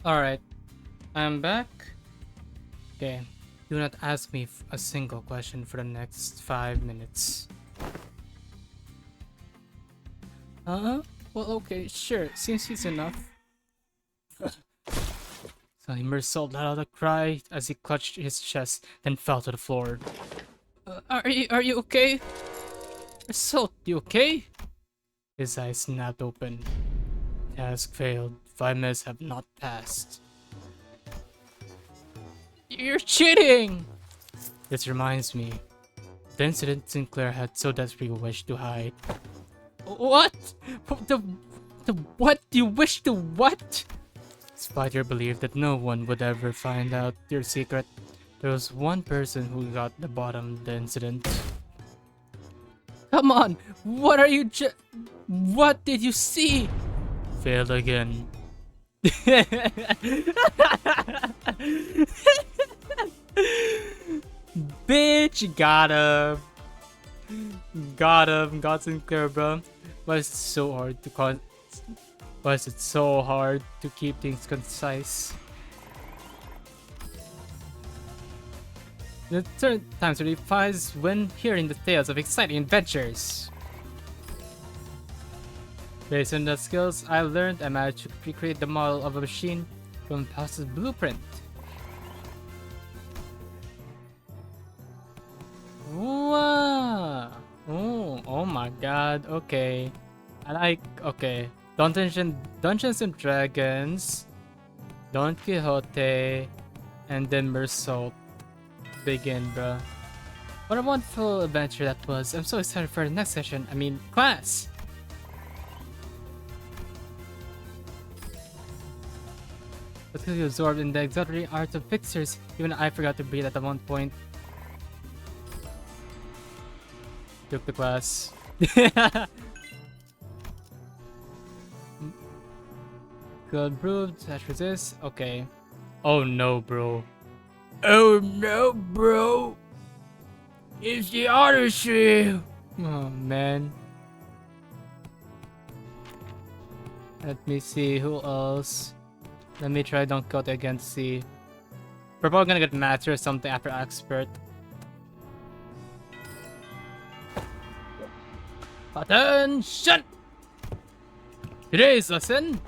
Alright, I'm back. Okay, do not ask me a single question for the next 5 minutes. Well, okay, sure. Seems easy enough. Suddenly, Mersault let out a cry as he clutched his chest, then fell to the floor. Are you okay? Mersault, you okay? His eyes snapped open. Task failed. 5 minutes have not passed. You're cheating! This reminds me. The incident Sinclair had so desperately wished to hide. What? The what? You wish to what? Despite your belief that no one would ever find out your secret, there was one person who got the bottom of the incident. Come on! What are you What did you see? Failed again. Bitch, got him. Got him. Got Sinclair, bro. Why is it so hard to Why is it so hard to keep things concise? The third times replies when hearing the tales of exciting adventures. Based on the skills I learned, I managed to recreate the model of a machine from House's blueprint. Wow! Oh my god, okay. Okay. Dungeons and Dragons, Don Quixote, and then Mersault begin, bruh. What a wonderful adventure that was. I'm so excited for the next session. I mean, class! But because you absorbed in the exotic art of fixers, even I forgot to breathe at one point. Took the class. Good proved, slash resist, okay. Oh no, bro. Oh no, bro! It's the Odyssey! Oh man. Let me see, who else? Let me try Don Quixote again to see. We're probably gonna get Master or something after Expert. Attention! Today's lesson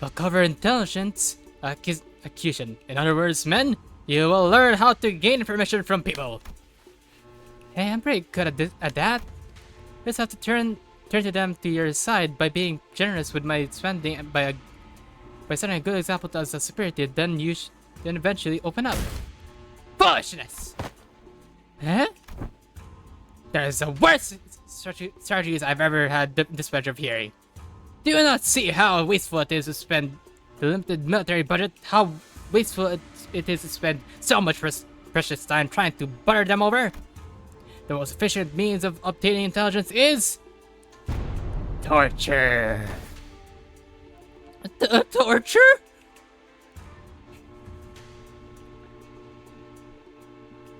will cover intelligence acquisition. In other words, men, you will learn how to gain information from people. Hey, I'm pretty good at that. Just have to turn to them to your side by being generous with my spending and by setting a good example as a superiority. Then eventually open up. Foolishness! Huh? That is the worst strategies I've ever had this pleasure of hearing. Do you not see how wasteful it is to spend the limited military budget? How wasteful it is to spend so much precious time trying to butter them over? The most efficient means of obtaining intelligence is torture. Torture?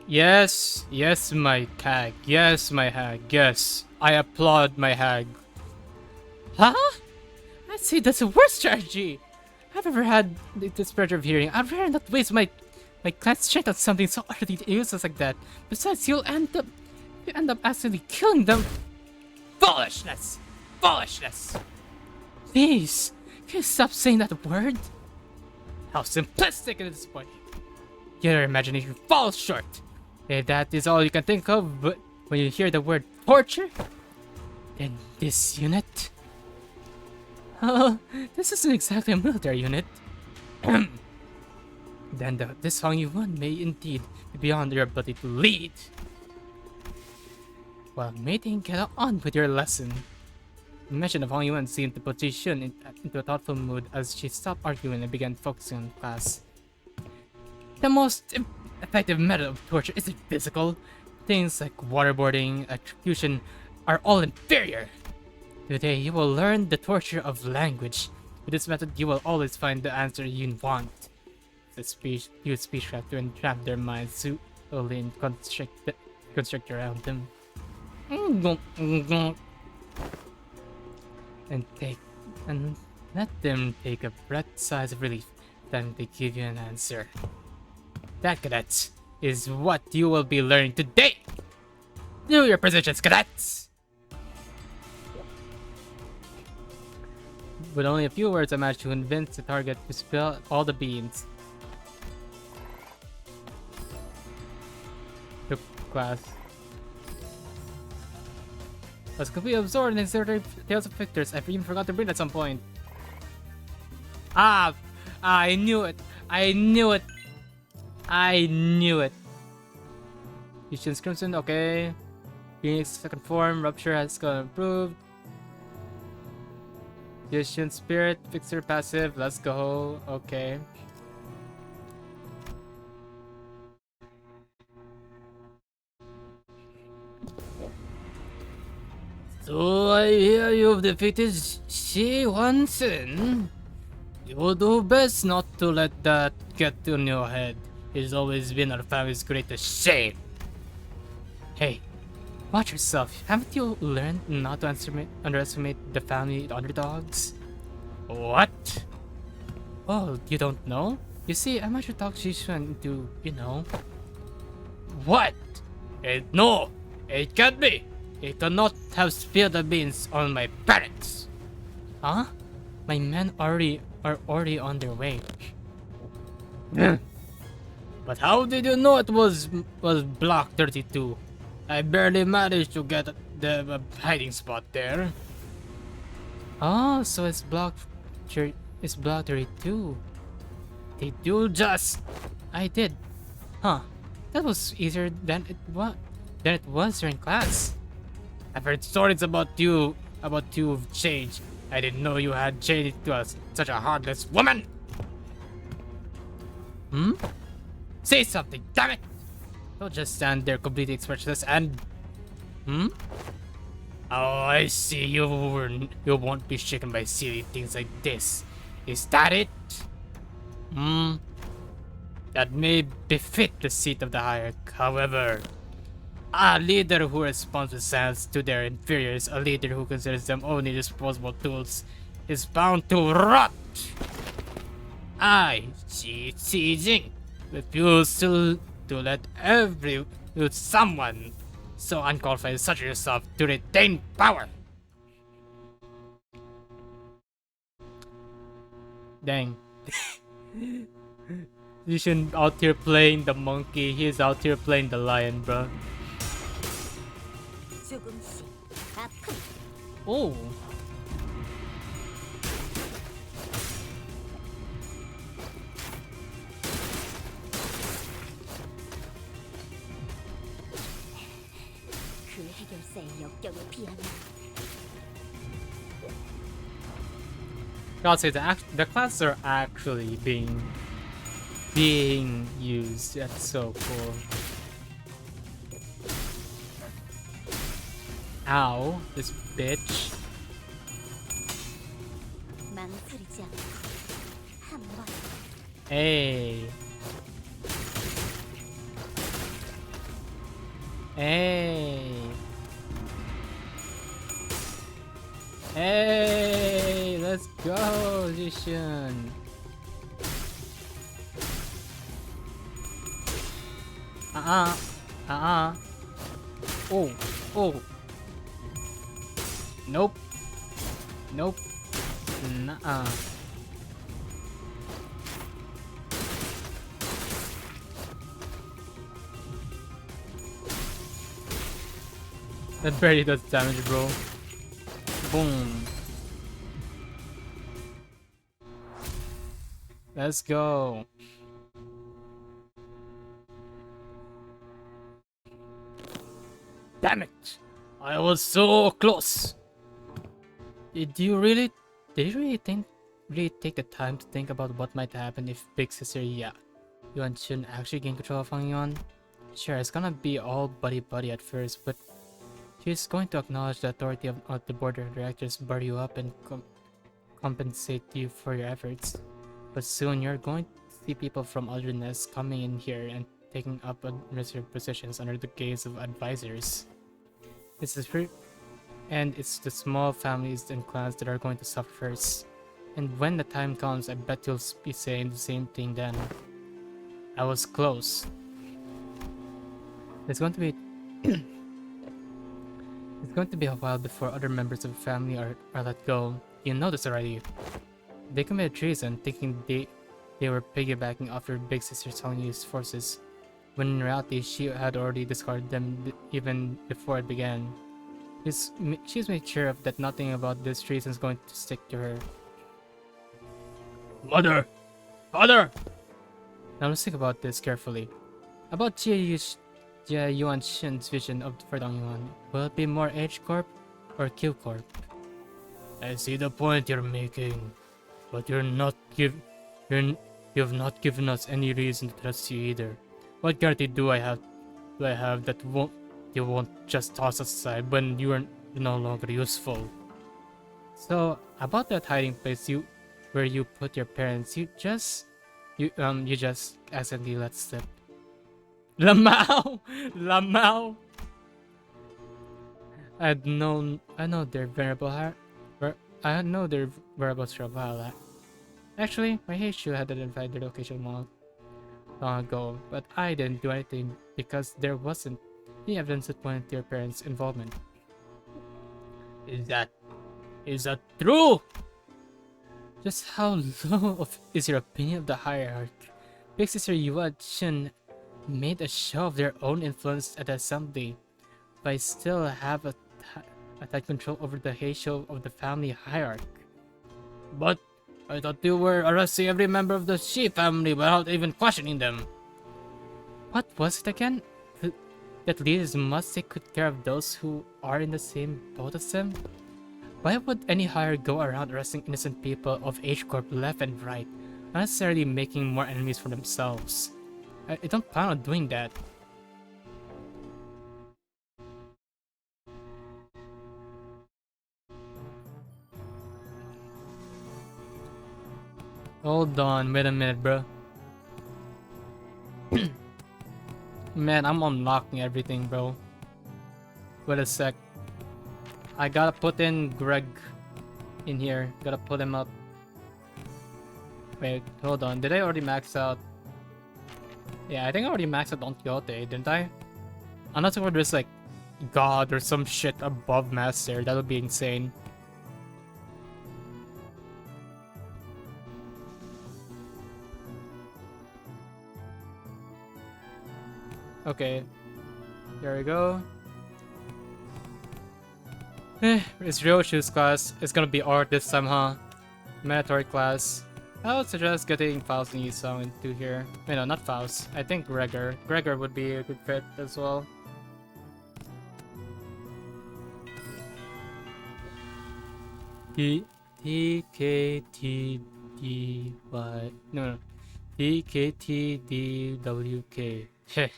Yes, my hag. Yes, my hag. Yes, I applaud my hag. Huh? I'd say that's the worst strategy I've ever had this pleasure of hearing. I'd rather not waste my clan's strength on something so utterly useless like that. Besides, you end up accidentally killing them. Foolishness! Foolishness! Please, can you stop saying that word? How simplistic and disappointing. Your imagination falls short. If that is all you can think of but when you hear the word torture, then this unit... Oh, this isn't exactly a military unit. Then this Hong Yuan may indeed be beyond your ability to lead. Well, mating, get on with your lesson. The mention of Hong Yuan seemed to put Xichun into a thoughtful mood as she stopped arguing and began focusing on class. The most effective method of torture isn't physical. Things like waterboarding, electrocution are all inferior. Today, you will learn the torture of language. With this method, you will always find the answer you want. Use speechcraft to entrap their minds solely and constrict around them. And let them take a breath size of relief. Then they give you an answer. That, cadets, is what you will be learning today. Do your positions, cadets. With only a few words, I managed to convince the target to spill all the beans. The class was completely absorbed in the tales of victors. I even forgot to bring at some point. I knew it. I knew it. I knew it. Xichun's Crimson, okay. Phoenix second form, Rupture has got improved. Xichun Spirit, Fixer passive, let's go. Okay. So I hear you've defeated Xichun. You'll do best not to let that get in your head. It's always been our family's greatest shame. Hey, watch yourself. Haven't you learned not to underestimate the family underdogs? What? Oh, you don't know? You see, I might have talked Xichun into, What? No! It can't be! It cannot have spilled the beans on my parents! Huh? My men are already on their way. But how did you know it was Block 32? I barely managed to get the hiding spot there. Oh, so it's Block 32. Did you just... I did. Huh. That was easier than it was during class. I've heard stories about you've changed. I didn't know you had changed to such a heartless woman. Hmm? Say something, damn it! Don't just stand there completely expressionless and... Hmm? Oh, I see. You won't be shaken by silly things like this. Is that it? Hmm? That may befit the seat of the hierarch. However, a leader who responds with silence to their inferiors, a leader who considers them only disposable tools, is bound to rot. I, Xichun, refuse to let someone so unqualified such as yourself to retain power. Dang. Xichun out here playing the monkey, he's out here playing the lion, bro. Oh. Gotta say the classes are actually being used. That's so cool. Ow, this bitch. Hey. Hey. Hey, let's go, Xichun. Oh, oh. Nope. Nope. Nuh-uh. That barely does damage, bro. Boom. Let's go. Damn it! I was so close. Did you really take the time to think about what might happen if Big Sister Yuan Chun actually gain control of Hong Yuan? Sure, it's gonna be all buddy-buddy at first, but she's going to acknowledge the authority of the board of directors, bar you up, and compensate you for your efforts. But soon you're going to see people from other nests coming in here and taking up administrative positions under the gaze of advisors. It's the small families and clans that are going to suffer first. And when the time comes, I bet you'll be saying the same thing then. I was close. It's going to be it's going to be a while before other members of the family are let go. You know this already. They committed treason, thinking they were piggybacking off your big sister telling you forces, when in reality she had already discarded them even before it began. She's made sure of that nothing about this treason is going to stick to her. Mother! Father! Now let's think about this carefully. About Jia Yuanxin's vision for Dongyuan. Will it be more H Corp or Q Corp? I see the point you're making, but you've not given us any reason to trust you either. What guarantee do I have that you won't just toss us aside when you are no longer useful? So about that hiding place where you put your parents, you just accidentally let slip. Lamau! Lamau! I know their I know their whereabouts for a while. Actually, my Heishu had identified their location long ago, but I didn't do anything because there wasn't any evidence that pointed to your parents' involvement. Is that true? Just how low is your opinion of the hierarchy? Big Sister Yuan made a show of their own influence at the assembly, but I still have a tight control over the Heisho of the family hierarchy. But I thought you were arresting every member of the Shi family without even questioning them. What was it again? That leaders must take good care of those who are in the same boat as them? Why would any hire go around arresting innocent people of H Corp left and right, unnecessarily making more enemies for themselves? I don't plan on doing that. Hold on, wait a minute, bro. Man, I'm unlocking everything, bro. Wait a sec. I gotta put in Greg in here. Gotta put him up. Wait, hold on. Did I already max out? Yeah, I think I already maxed out Don Quixote, didn't I? I'm not sure if there's like God or some shit above Master. That would be insane. Okay, there we go. It's Ryoshu's class. It's gonna be art this time, huh? Mandatory class. I would suggest getting Faust and Yisung into here. Wait, no, not Faust. I think Gregor. Gregor would be a good fit as well. TKTDY. No. TKTDWK. Heh.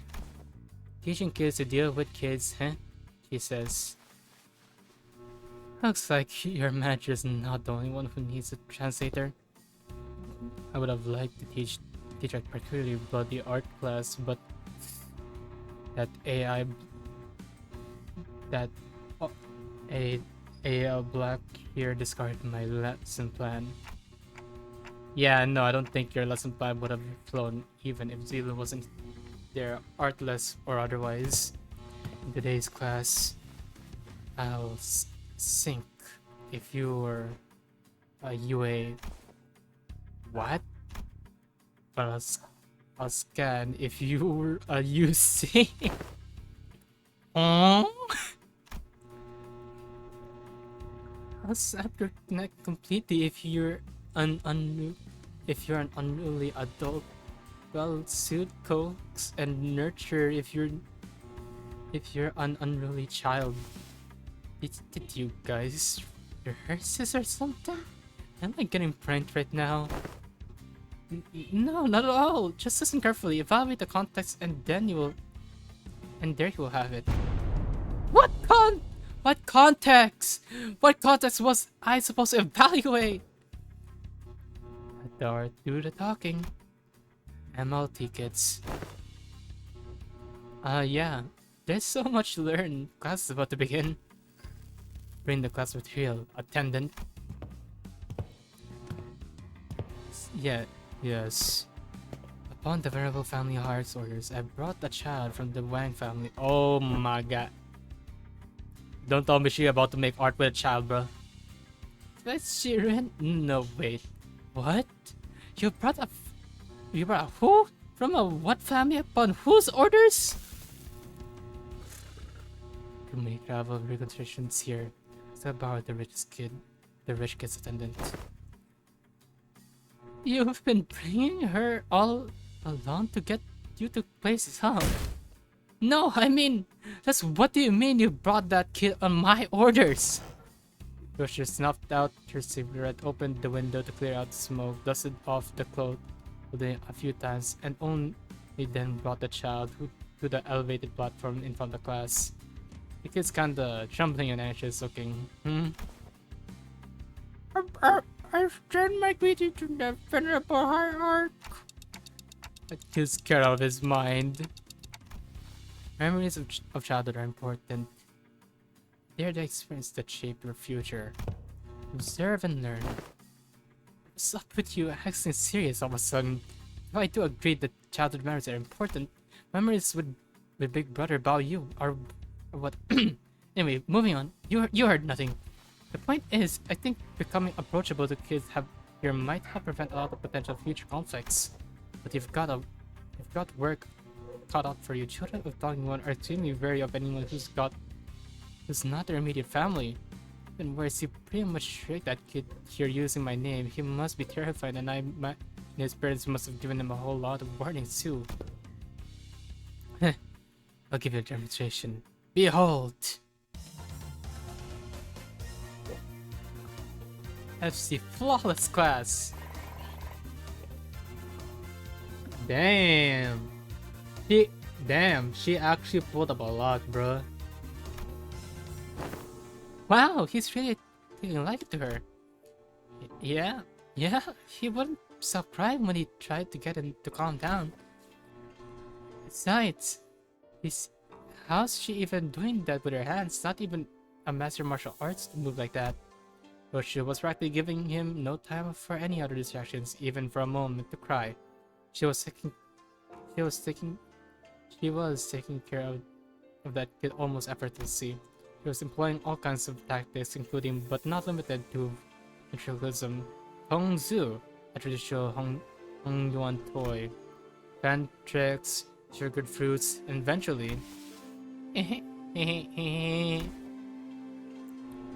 Teaching kids to deal with kids, huh? She says. Looks like your manager is not the only one who needs a translator. I would have liked to teach a particularly bloody art class, but that AI, a black here discarded my lesson plan. Yeah, no, I don't think your lesson plan would have flown even if Zila wasn't there, artless or otherwise. In today's class, I'll sink if you were a UA. What? But I'll scan if you were a UC. Oh? I'll snap your neck completely if you're an unruly adult. Well, soothe, coax, and nurture if you're an unruly child. Did you guys rehearse this or something? Am I getting pranked right now? No, not at all. Just listen carefully, evaluate the context, and then there you will have it. What context? What context was I supposed to evaluate? Let the art do the talking. MLT kids. Yeah. There's so much to learn. Class is about to begin. Bring the class material. Attendant. Yeah, yes. Upon the venerable family heart's orders, I brought a child from the Wang family. Oh my god. Don't tell me she about to make art with a child, bro. That's Xichun? No, wait. What? You brought a you brought a who? From a what family upon whose orders? To make travel reconstructions here. It's about the richest kid. The rich kid's attendant. You've been bringing her all along to get you to places, huh? No, I mean, that's what do you mean you brought that kid on my orders? Yoshi snuffed out her cigarette, opened the window to clear out the smoke, dusted off the clothing a few times, and only then brought the child to the elevated platform in front of the class. The kid's kinda trembling and anxious looking. I extend my greeting to the venerable hierarch. That kid's scared out of his mind. Memories of childhood are important. They're the experience that shape your future. Observe and learn. What's up with you acting serious all of a sudden? If I do agree that childhood memories are important, memories with Big Brother about you are what? Anyway, moving on. You heard nothing. The point is, I think becoming approachable to kids here might help prevent a lot of potential future conflicts. But you've got work cut out for you. Children of Talking One are extremely wary of anyone who's not their immediate family. Even worse, you pretty much tricked that kid here using my name. He must be terrified, and his parents must have given him a whole lot of warnings too. I'll give you a demonstration. Behold! FC Flawless class! Damn! She actually pulled up a lot, bruh. Wow, he's really taking a liking to her. Yeah, he wouldn't stop crying when he tried to get him to calm down. Besides, how's she even doing that with her hands? Not even a master martial arts move like that. But she was practically giving him no time for any other distractions, even for a moment to cry. She was taking care of that kid almost effortlessly. She was employing all kinds of tactics, including but not limited to ventriloquism, Hongzu, a traditional Hongyuan toy, fan tricks, sugared fruits, and eventually,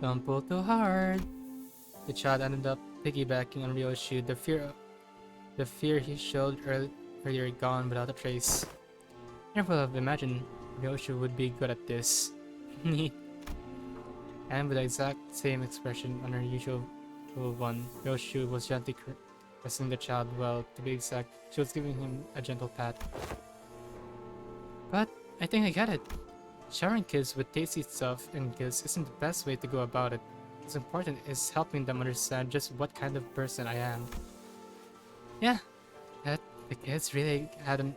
don't pull too hard. The child ended up piggybacking on Ryoshi, the fear he showed earlier gone without a trace. Never would have imagined Ryoshi would be good at this. And with the exact same expression on her usual one, Ryoshi was gently caressing the child. Well, to be exact, she was giving him a gentle pat. But I think I get it. Showering kids with tasty stuff and gifts isn't the best way to go about it. What's important is helping them understand just what kind of person I am. Yeah, that the kids really had him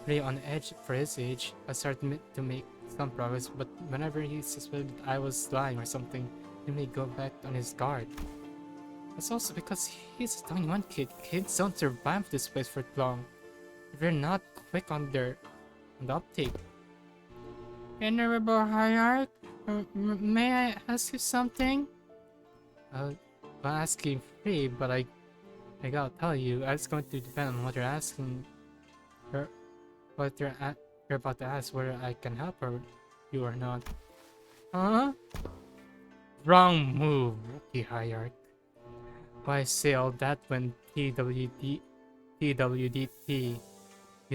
really on edge for his age. I started to make some progress, but whenever he suspected I was lying or something, he may go back on his guard. That's also because he's a 21 kid. Kids don't survive this place for long if they're not quick on the uptake. Venerable Hierarch, may I ask you something? I'm asking free, but I gotta tell you, it's going to depend on what you're asking. What you're about to ask, whether I can help you or not. Huh? Wrong move, Rookie Hierarch. Why say all that when TWDT, you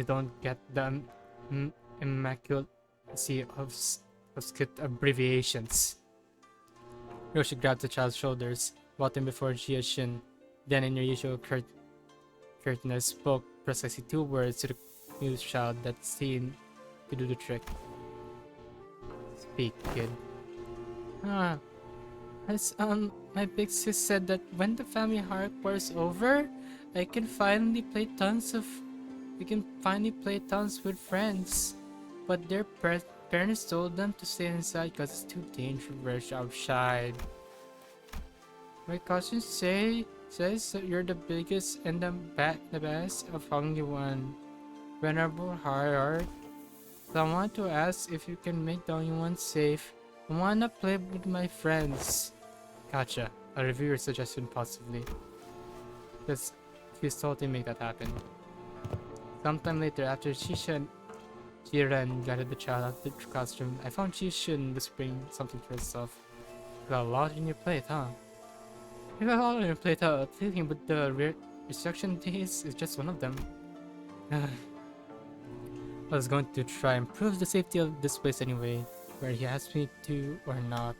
don't get the immaculacy of script abbreviations. Yoshi grabbed the child's shoulders, brought him before Xichun, then in your usual curtness spoke precisely 2 words to the confused child that seemed to do the trick. Speak, kid. My big sis said that when the family heart pours over, we can finally play tons with friends. But their parents told them to stay inside because it's too dangerous outside. My cousin says that you're the biggest and the best of Hongyuan. Venerable Hierarch, I want to ask if you can make the Hongyuan safe. I wanna play with my friends. Gotcha. I'll review your suggestion positively. Because he's totally make that happen. Sometime later, after Jiren guided the child out of the classroom, I found Xichun whispering something to herself. You got a lot on your plate, huh? You got a lot on your plate, huh? Dealing with the restriction days is just one of them. I was going to try and prove the safety of this place anyway, whether he asked me to or not.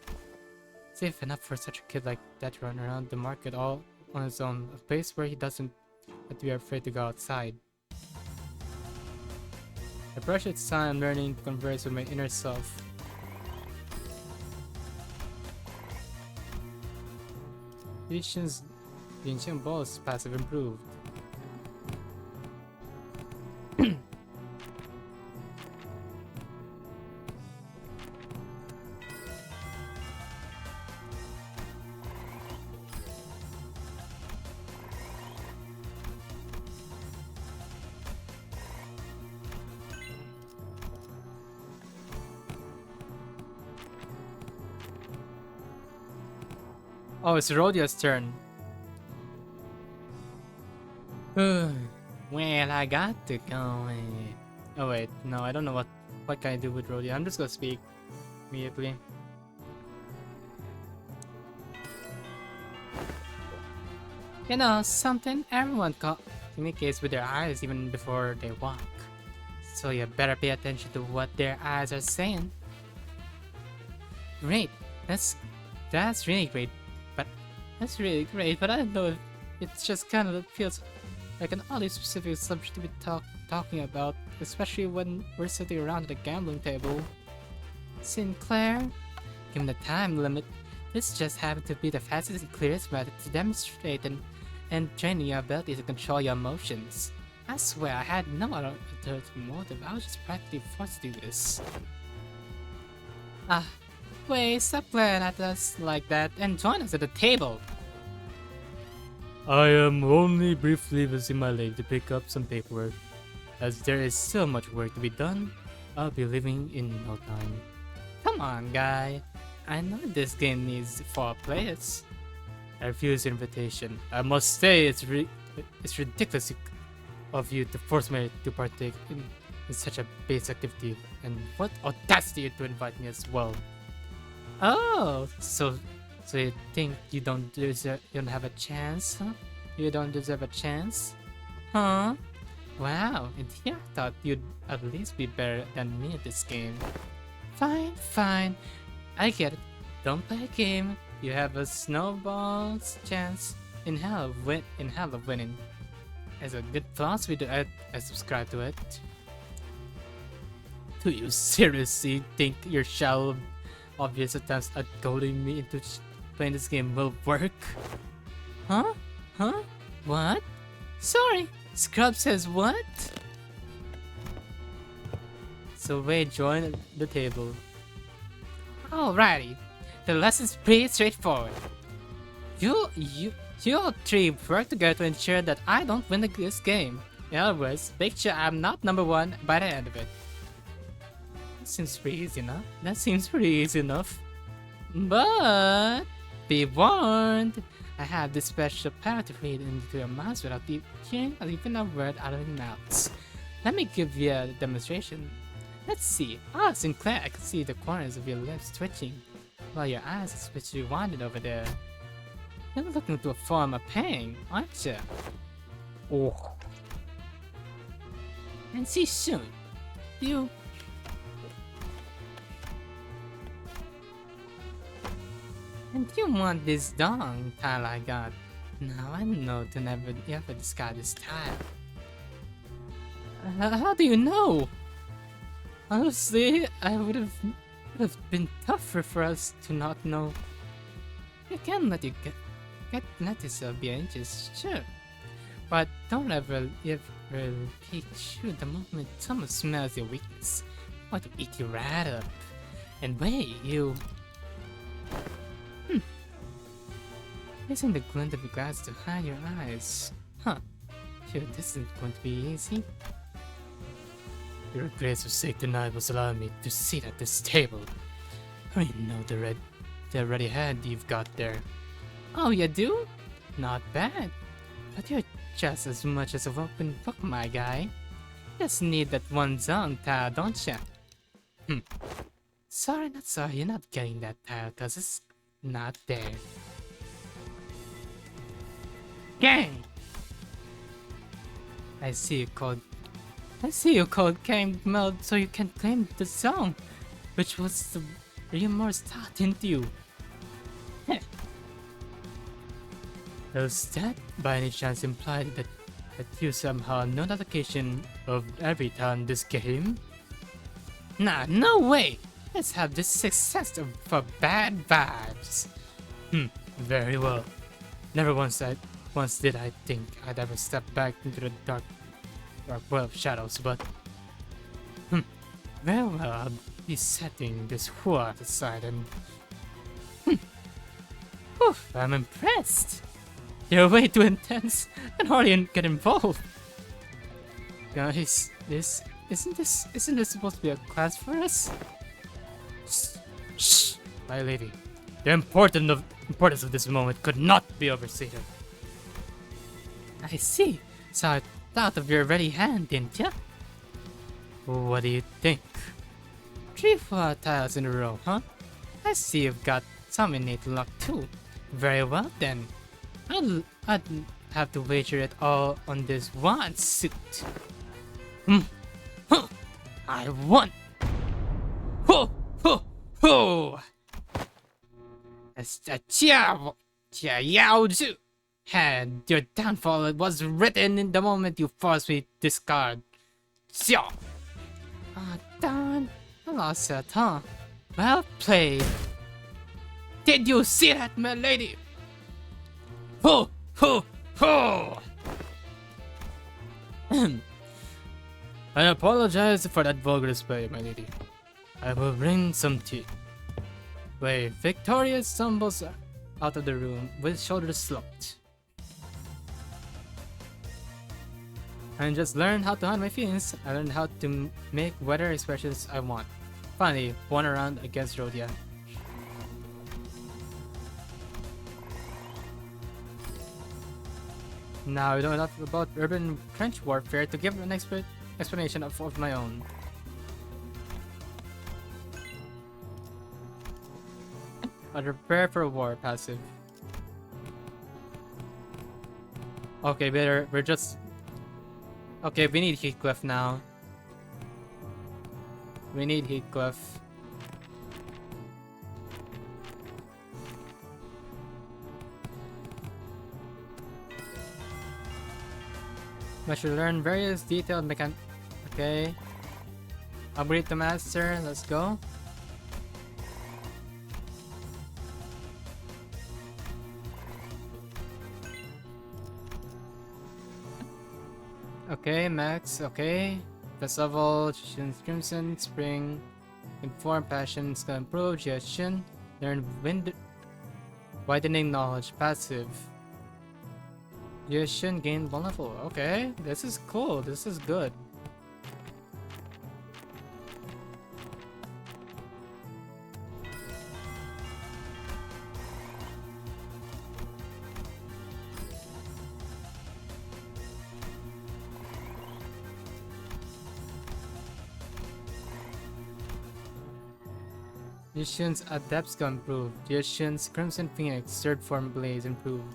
Safe enough for such a kid like that to run around the market all on his own, a place where he doesn't have to be afraid to go outside. I brushed its time learning to converse with my inner self. The ancient boss passive improved. Oh, it's Rhodia's turn. Well, I got to go. Oh wait, no, I don't know what can I do with Rhodia. I'm just gonna speak immediately. You know something? Everyone communicates with their eyes even before they walk. So you better pay attention to what their eyes are saying. Great, that's really great. That's really great, but I don't know if it's just kind of feels like an oddly specific subject to be talking about, especially when we're sitting around at a gambling table. Sinclair, given the time limit, this just happened to be the fastest and clearest method to demonstrate and training your ability to control your emotions. I swear I had no other motive, I was just practically forced to do this. Wait, stop glaring at us like that and join us at the table. I am only briefly visiting my lady to pick up some paperwork. As there is so much work to be done, I'll be leaving in no time. Come on, guy. I know this game needs 4 players. I refuse the invitation. I must say it's ridiculous of you to force me to partake in such a base activity, and what audacity to invite me as well. Oh, so you think you don't have a chance, huh? You don't deserve a chance? Huh? Wow, and here I thought you'd at least be better than me at this game. Fine. I get it. Don't play a game. You have a snowball's chance in hell of winning. As a good philosophy, I subscribe to it. Do you seriously think your shallow, obvious attempts at goading me into playing this game will work? Huh? What? Sorry, Scrub says what? So Wade joined the table. Alrighty, the lesson's pretty straightforward. You all 3 work together to ensure that I don't win this game. In other words, make sure I'm not number 1 by the end of it. That seems pretty easy enough. But be warned, I have this special power to read into your minds without hearing even a word out of your mouths. Let me give you a demonstration. Let's see. Sinclair, I can see the corners of your lips twitching, while your eyes are switching winded over there. You're looking to form a pang, aren't you? Oh. And see soon. You. And you want this dong tile I got. Now I know to never ever discard this tile. How do you know? Honestly, I would have been tougher for us to not know. You can let yourself be anxious, sure. But don't ever repeat you the moment someone smells your weakness. Want to eat you right up. And wait, you... Using the glint of the glass to hide your eyes. Huh. Phew, this isn't going to be easy. Your grace of sake tonight was allowing me to sit at this table. I know the ready hand you've got there. Oh, you do? Not bad. But you're just as much as a open book, my guy. Just need that one zone tile, don't ya? Hmm. Sorry, not sorry, you're not getting that tile because it's not there. Gang! I see you called. I see you called game mode so you can claim the zone, which was the remorse thought into you. Does that by any chance imply that you somehow know the location of every town in this game? Nah, no way! Let's have this success for bad vibes. Very well. Never once did I think I'd ever step back into the dark world of shadows, but very well, I'll be setting this hua aside and oof, I'm impressed. You're way too intense and hardly get involved. Guys, isn't this supposed to be a class for us? Shh, my lady. The importance of this moment could not be overstated. I see. So I thought of your ready hand, didn't ya? What do you think? 3 flat tiles in a row, huh? I see you've got some innate luck too. Very well then. I'd have to wager it all on this one suit. I won! Ho! Ho! Ho! And your downfall was written in the moment you forced me to discard. Xiao! Ah, darn. I lost that, huh? Well played. Did you see that, my lady? Ho! Ho! Ho! I apologize for that vulgar display, my lady. I will bring some tea. Wait, Victoria stumbles out of the room with shoulders slumped. I just learned how to hide my feelings. I learned how to make whatever expressions I want. Finally, won a round against Rhodia. Now I know enough about urban trench warfare to give an explanation of my own. I prepare for war passive. Okay, we're just... Okay, we need Heathcliff now. We need Heathcliff. I should learn various detailed mechan... Okay. Upgrade to master, let's go. Okay, max, okay. First level, Xichun's Crimson, Spring, Inform, Passion, Skill Improve, Xichun, Learn Widening Knowledge, Passive. Xichun gain vulnerable. Okay, this is cool, this is good. Xichun's Adept Skill improved. Xichun's Crimson Phoenix Third Form Blaze improved.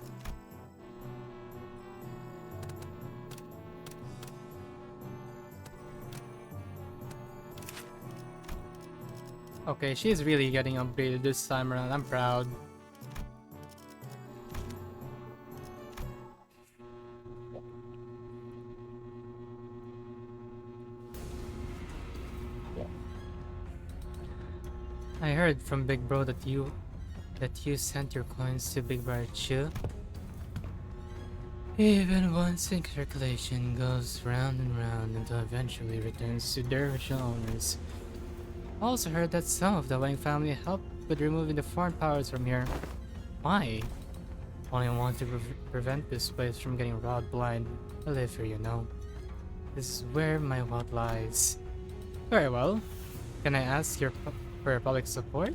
Okay, she's really getting upgraded this time around. I'm proud. I heard from Big Bro that you sent your coins to Big Brother Chu. Even one circulation goes round and round until eventually returns to their original owners. I also heard that some of the Wang family helped with removing the foreign powers from here. Why? Only want to prevent this place from getting robbed blind. I live here, you know. This is where my wealth lies. Very well. Can I ask for your public support?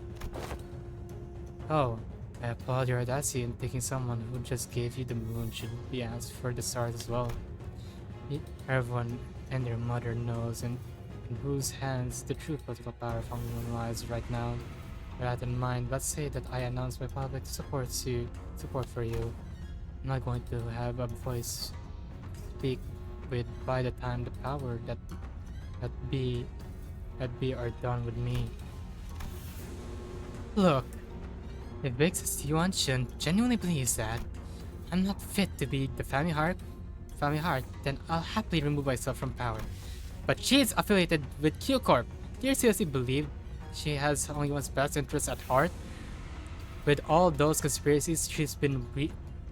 Oh, I applaud your audacity in thinking someone who just gave you the moon should be asked for the stars as well. Everyone and their mother knows in whose hands the true political power of Hong Moon lies right now. With that in mind, let's say that I announce my public support for you. I'm not going to have a voice speak with by the time the power that be that be are done with me. Look, if Big Sis Yuan-Shun genuinely believes that I'm not fit to be the family heart, then I'll happily remove myself from power. But she is affiliated with Q Corp. Do you seriously believe she has only one's best interests at heart? With all those conspiracies she's been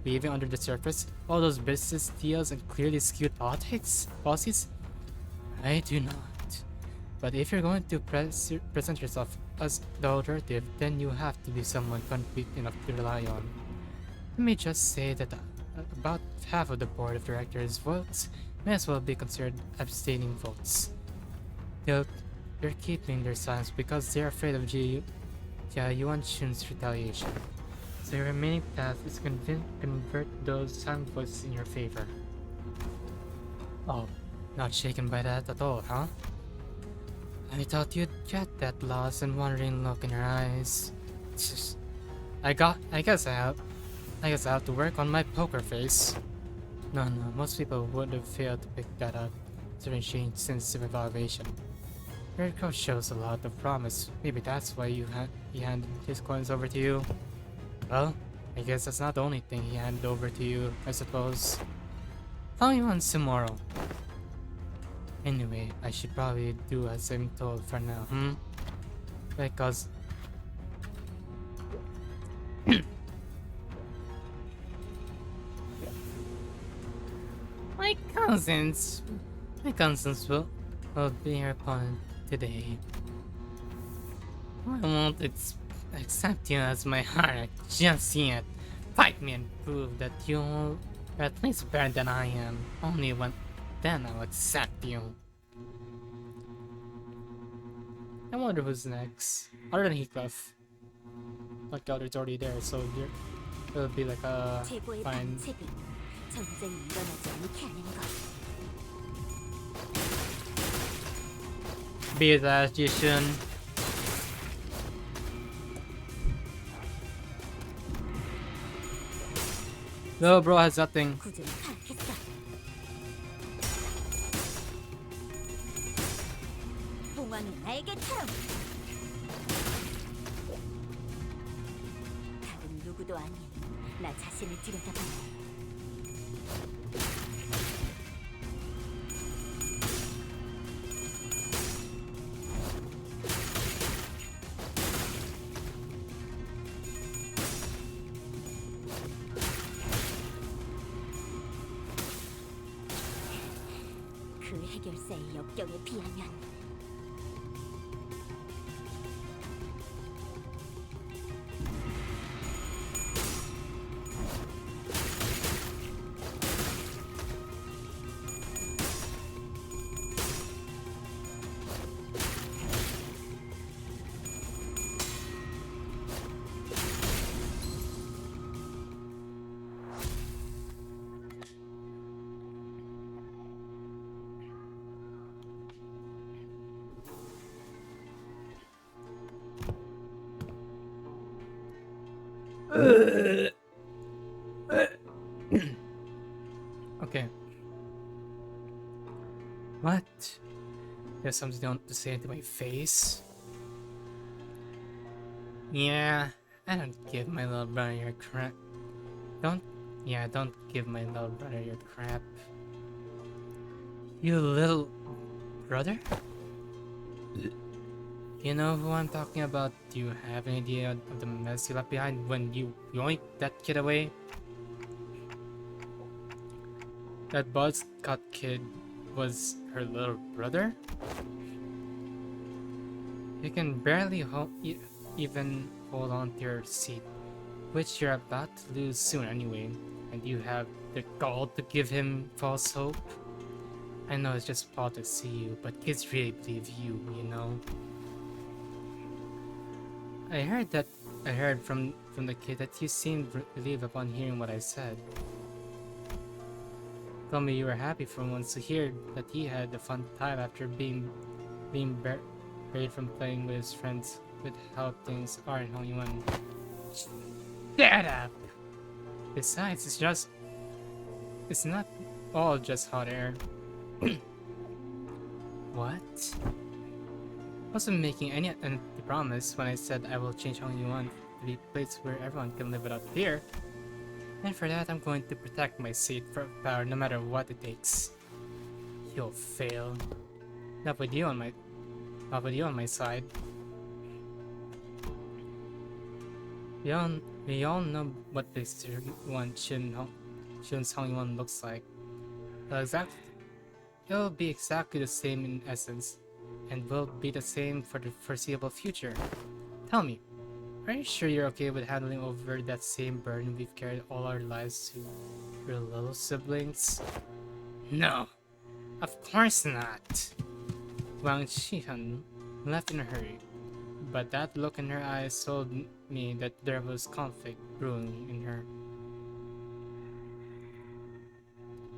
weaving under the surface, all those business deals and clearly skewed policies? I do not. But if you're going to present yourself as the alternative, then you have to be someone concrete enough to rely on. Let me just say that about half of the board of directors' votes may as well be considered abstaining votes. They're keeping their silence because they're afraid of Yuan Shun's retaliation. So your remaining task is convert those silent voices in your favor. Oh, not shaken by that at all, huh? I thought you'd get that lost and wondering look in your eyes. I guess I have to work on my poker face. No, most people would have failed to pick that up, considering Shane's sensitive evaluation. Your coach shows a lot of promise. Maybe that's why he handed his coins over to you. Well, I guess that's not the only thing he handed over to you, I suppose. Tell me once tomorrow. Anyway, I should probably do as I'm told for now, Because... My cousins will be your opponent today. I won't accept you as my heart just yet. Fight me and prove that you're at least better than I am. Only when then I'll accept you. I wonder who's next. Other than Heathcliff. Like Galdri's already there, so it'll be like a fine. Be that Xichun. No, bro has nothing. 다른 누구도 아닌 나 자신을 들여다봐. 그 해결사의 역경에 비하면 Okay. What? There's something you want to say to my face? Yeah, I don't give my little brother your crap. Don't give my little brother your crap. You little brother? You know who I'm talking about? Do you have any idea of the mess you left behind when you yoinked that kid away? That buzz-cut kid was her little brother? You can barely even hold on to your seat, which you're about to lose soon anyway, and you have the gall to give him false hope? I know it's just politics to you, but kids really believe you, you know? I heard from from the kid that you seemed relieved upon hearing what I said. Told me you were happy for once to hear that he had a fun time after buried from playing with his friends with how things are in Hongyuan. Shut up! Besides, it's not all just hot air. What? I wasn't making any empty promise when I said I will change Hongyuan to be a place where everyone can live without fear. And for that, I'm going to protect my seat for power no matter what it takes. You'll fail. Not with you on my side. We all know what this one Shun's Hongyuan looks like. It'll be exactly the same in essence, and will be the same for the foreseeable future. Tell me, are you sure you're okay with handling over that same burden we've carried all our lives to your little siblings? No, of course not. Wang Xichun left in a hurry, but that look in her eyes told me that there was conflict brewing in her.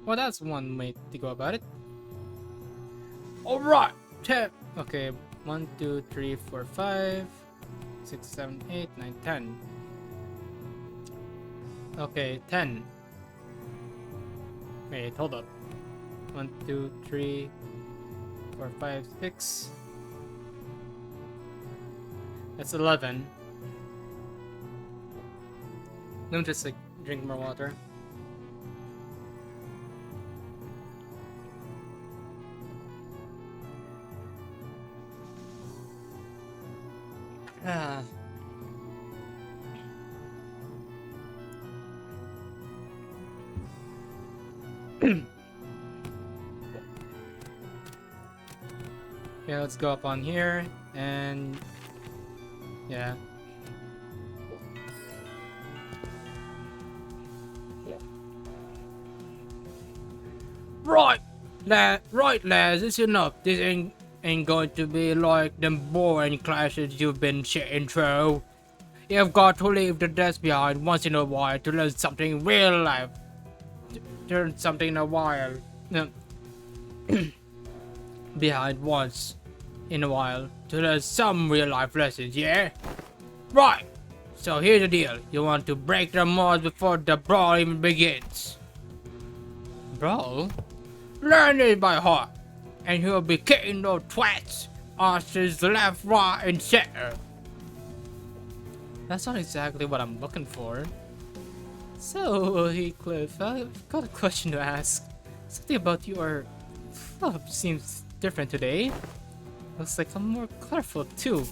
Well, that's one way to go about it. Alright, 10. Okay, 1, 2, 3, 4, 5, 6, 7, 8, 9, 10. Okay, 10. Wait, hold up. 1, 2, 3, 4, 5, 6. That's 11. Let me just like drink more water. Ah. Okay, let's go up on here and yeah. Right, lads, it's enough. This ain't going to be like them boring classes you've been sitting through. You've got to leave the desk behind once in a while to learn something real life. Learn something in a while. Behind once in a while to learn some real life lessons, yeah? Right! So here's the deal. You want to break the mods before the brawl even begins. Brawl? Learn it by heart, and you'll be kicking those twats asses left, right, and center. That's not exactly what I'm looking for. So, Heathcliff, I've got a question to ask. Something about your club seems different today. Looks like I'm more colorful too.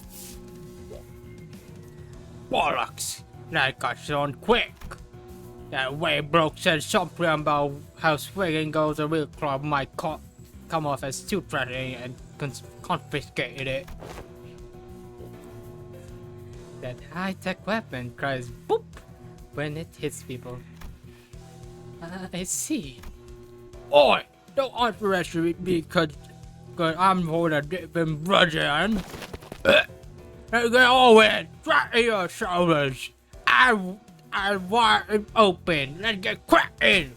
Bollocks! That got shown quick. That way Broke said something about how swinging goes a real club might come off as too threatening and confiscated it. That high-tech weapon cries boop when it hits people. I see. Oi! Don't underestimate me because I'm holding a different version. Let's get over it. Drop your shoulders. I wide it open. Let's get cracking.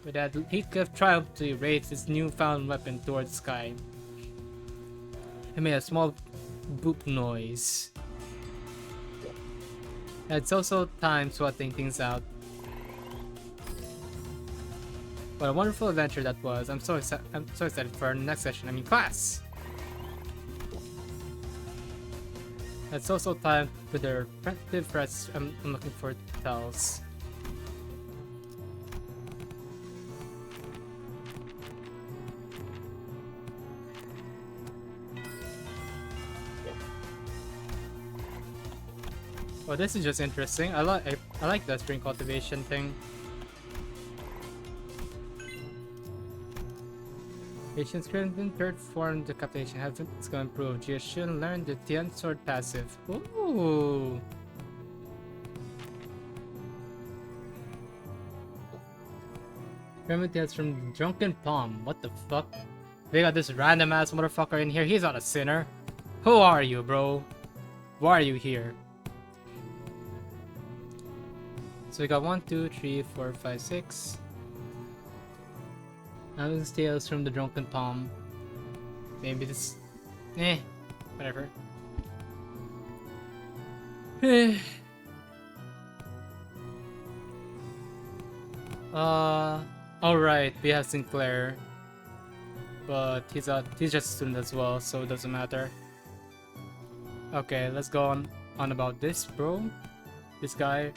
With that, Heathcliff triumphantly raised his newfound weapon towards the sky. He made a small boop noise. It's also time sorting things out. What a wonderful adventure that was. I'm so excited for our next session. I mean class. It's also time for the repetitive threats I'm looking for tells. Well, this is just interesting. I like the spring cultivation thing. Patient's current third form decapitation has it's going to improve. Xichun learned the Tian sword passive. Ooh. Remedies from Drunken Palm. What the fuck? They got this random ass motherfucker in here. He's not a sinner. Who are you, bro? Why are you here? So we got 1, 2, 3, 4, 5, 6. Nothing's tales from the drunken palm. Maybe this. Whatever. Alright, we have Sinclair. But he's just a student as well, so it doesn't matter. Okay, let's go on about this, bro. This guy.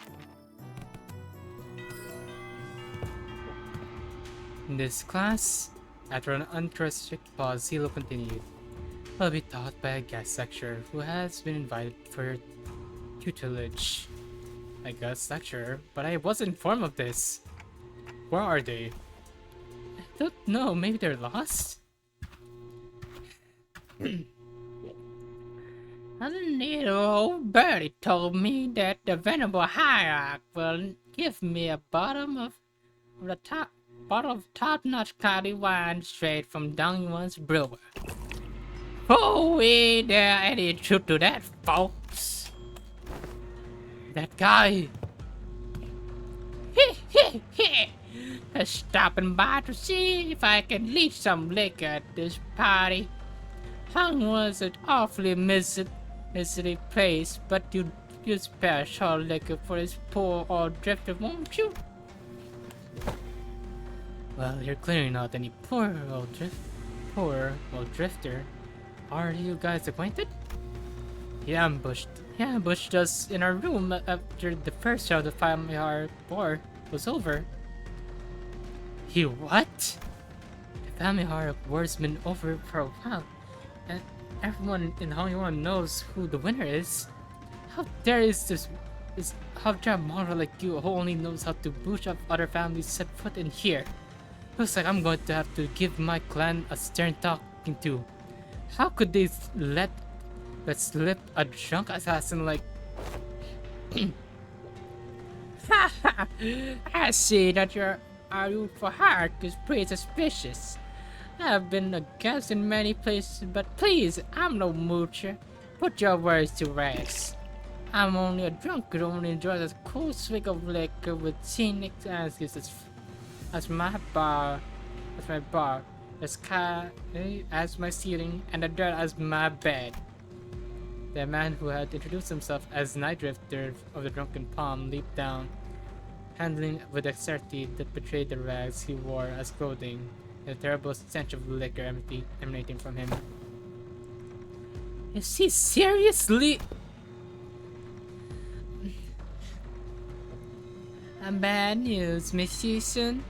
In this class, after an uninterested pause, Zilo continued. Will be taught by a guest lecturer who has been invited for tutelage. A guest lecturer? But I wasn't informed of this. Where are they? I don't know, maybe they're lost? A little old birdie told me that the venerable hierarch will give me a bottle of top-notch cloudy wine straight from Dong Yuan's brewer. Oh, is there any truth to that, folks? That guy is stopping by to see if I can leach some liquor at this party. Hung was an awfully miserly place, but you spare shore liquor for this poor old drifter, won't you? Well, you're clearly not any poor old drifter. Are you guys acquainted? He ambushed us in our room after the first round of family heart war was over. He what? The family heart war's been over for a while, and everyone in Hong Yuan knows who the winner is. How dare how dare a mongrel like you who only knows how to boost up other families set foot in here? Looks like I'm going to have to give my clan a stern talking to. How could they let slip a drunk assassin like... I see that your root for heart is pretty suspicious. I have been a guest in many places, but please, I'm no moocher. Put your words to rest. I'm only a drunkard who only enjoys a cool swig of liquor with scenic landscapes as my bar, the sky as my ceiling, and the dirt as my bed. The man who had introduced himself as Night Drifter of the Drunken Palm leaped down, handling with dexterity that betrayed the rags he wore as clothing, and a terrible stench of liquor emanating from him. Is he seriously? Bad news, Miss Xichun.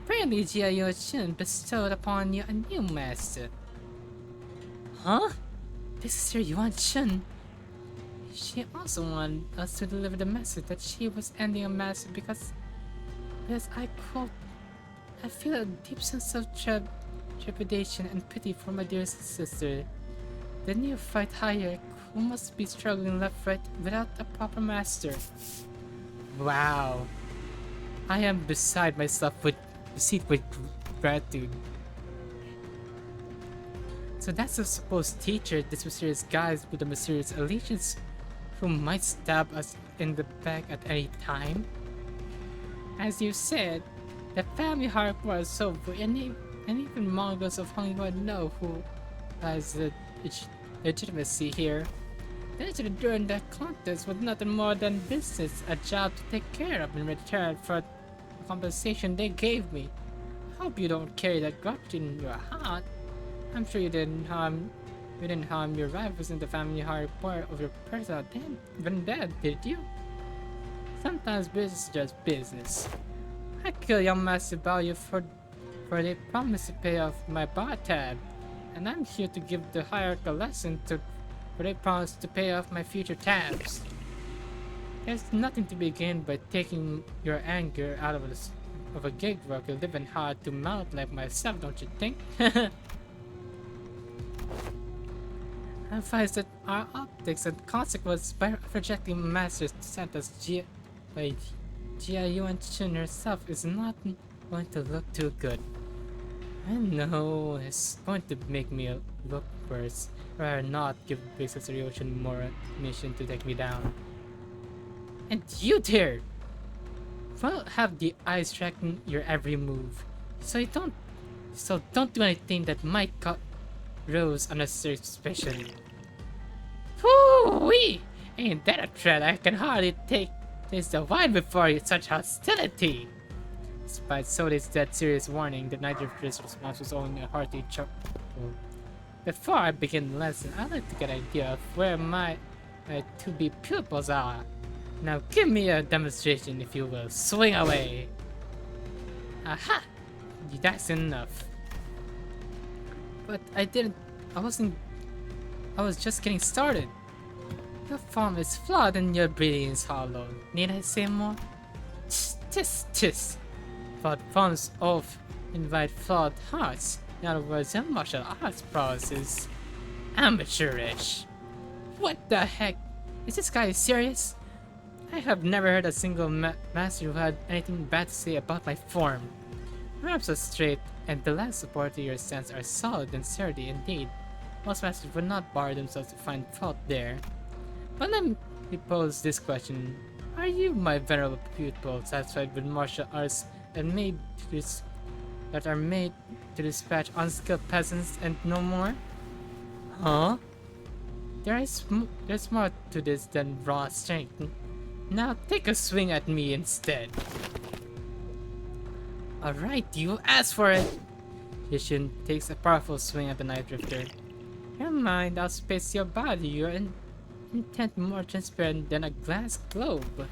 Apparently Xichun bestowed upon you a new master. Huh? This is your Yuan Chun. She also wanted us to deliver the message that she was ending a master because I quote, I feel a deep sense of trepidation and pity for my dear sister, the neophyte hierarch who must be struggling left-right without a proper master. Wow. I am beside myself with gratitude. So that's the supposed teacher, this mysterious guy with a mysterious allegiance who might stab us in the back at any time? As you said, the family heart was over, and even Mongols of Hong Yuan know who has the legitimacy here. That during that contest was nothing more than business, a job to take care of in return for the compensation they gave me. I hope you don't carry that grudge in your heart. I'm sure you didn't harm your rivals in the family heart part of your personal vendetta, did you? Sometimes business is just business. I kill young master value for they promise to pay off my bar tab, and I'm here to give the hierarch a lesson for they promise to pay off my future tabs. There's nothing to be gained by taking your anger out of a gig worker living hard to mount like myself, don't you think? I find that our optics and consequences by rejecting Master's sentence by Jia Yuan Chun herself is not going to look too good. I know it's going to make me look worse, rather not give Princess Ryoshin more mission to take me down. And you dare! well have the eyes tracking your every move. So don't do anything that might rouse unnecessary suspicion. Whoo-wee! Ain't that a threat? I can hardly taste the wine before such hostility. Despite Soda's dead serious warning, the night drifter's response was only a hearty chuckle. Before I begin the lesson, I'd like to get an idea of where my to-be pupils are. Now give me a demonstration, if you will. Swing away! Aha! That's enough. But I was just getting started. Your form is flawed and your breathing is hollow. Need I say more? Tis. Flawed forms of invite flawed hearts. In other words, your martial arts prowess is amateurish. What the heck? Is this guy serious? I have never heard a single master who had anything bad to say about my form. Your arms are straight, and the legs supporting your stance are solid and sturdy indeed. Most masters would not bar themselves to find fault there. But let me pose this question. Are you, my venerable pupil, satisfied with martial arts that are made to dispatch unskilled peasants and no more? Huh? There's more to this than raw strength. Now take a swing at me instead. Alright, you asked for it! Xichun takes a powerful swing at the Night Drifter. Your mind outspaced your body. Your intent more transparent than a glass globe.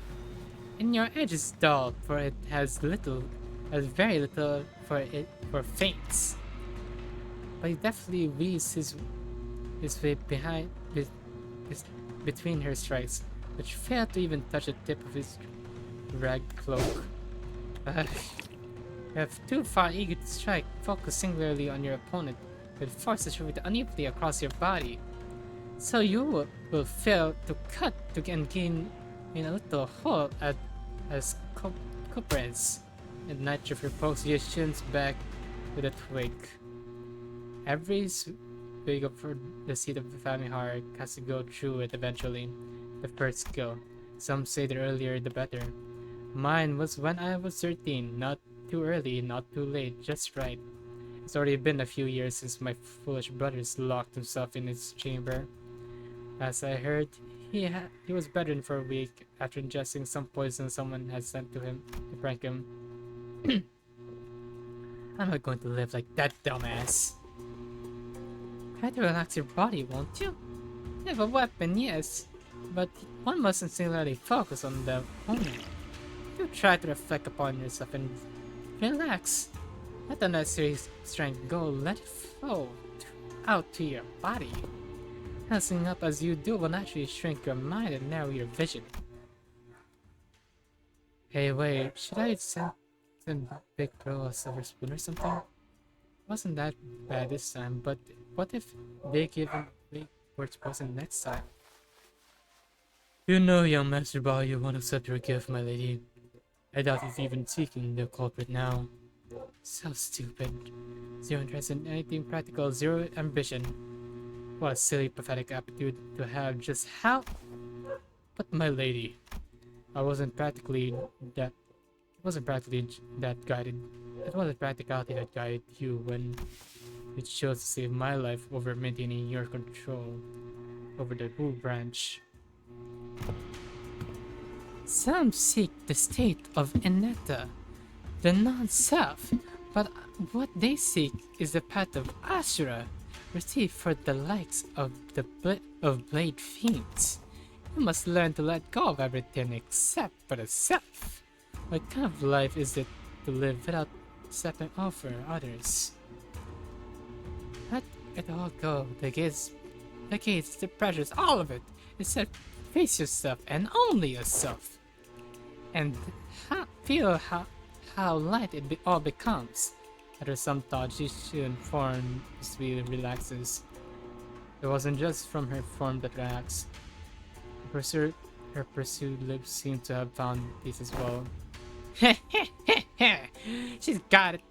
And your edge is dull, for it has very little for feints. But he definitely weaves his way between her strikes, which failed to even touch the tip of his ragged cloak. You have too far eager to strike. Focus singularly on your opponent, but force the shove unevenly across your body. So you will fail to cut to gain in a little hole as Cooperance. And Night Drifter pokes Xichun's back with a twig. Every swig of the seed of the family heart has to go through it eventually. The first skill. Some say the earlier the better. Mine was when I was 13, not too early, not too late, just right. It's already been a few years since my foolish brothers locked himself in his chamber. As I heard, he was bedridden for a week after ingesting some poison someone had sent to him to prank him. I'm not going to live like that, dumbass. Try to relax your body, won't you? You have a weapon, yes, but one mustn't singularly focus on the opponent. You try to reflect upon yourself and relax. Let the necessary strength go, let it flow out to your body. Tensing up as you do will naturally shrink your mind and narrow your vision. Hey, wait, should I send Big Bro a silver spoon or something? Wasn't that bad this time, but what if they give him big words poison next time? You know, young Master Ba, you won't accept your gift, my lady. I doubt he's even seeking the culprit now. So stupid. Zero interest in anything practical, zero ambition. What a silly, pathetic aptitude to have. Just how? But my lady, I wasn't practically that. It wasn't practically that guided. It wasn't practicality that guided you when you chose to save my life over maintaining your control over the Wu branch. Some seek the state of Inetta, the non-self, but what they seek is the path of Ashura, reserved for the likes of the Blade Fiends. You must learn to let go of everything except for the self. What kind of life is it to live without stepping over others? Let it all go. The gates, the pressures, all of it. Instead, face yourself and only yourself. And feel how light it all becomes. After some thought, Xichun form sweetly relaxes. It wasn't just from her form that relaxed. Her pursued lips seemed to have found peace as well. She's got it.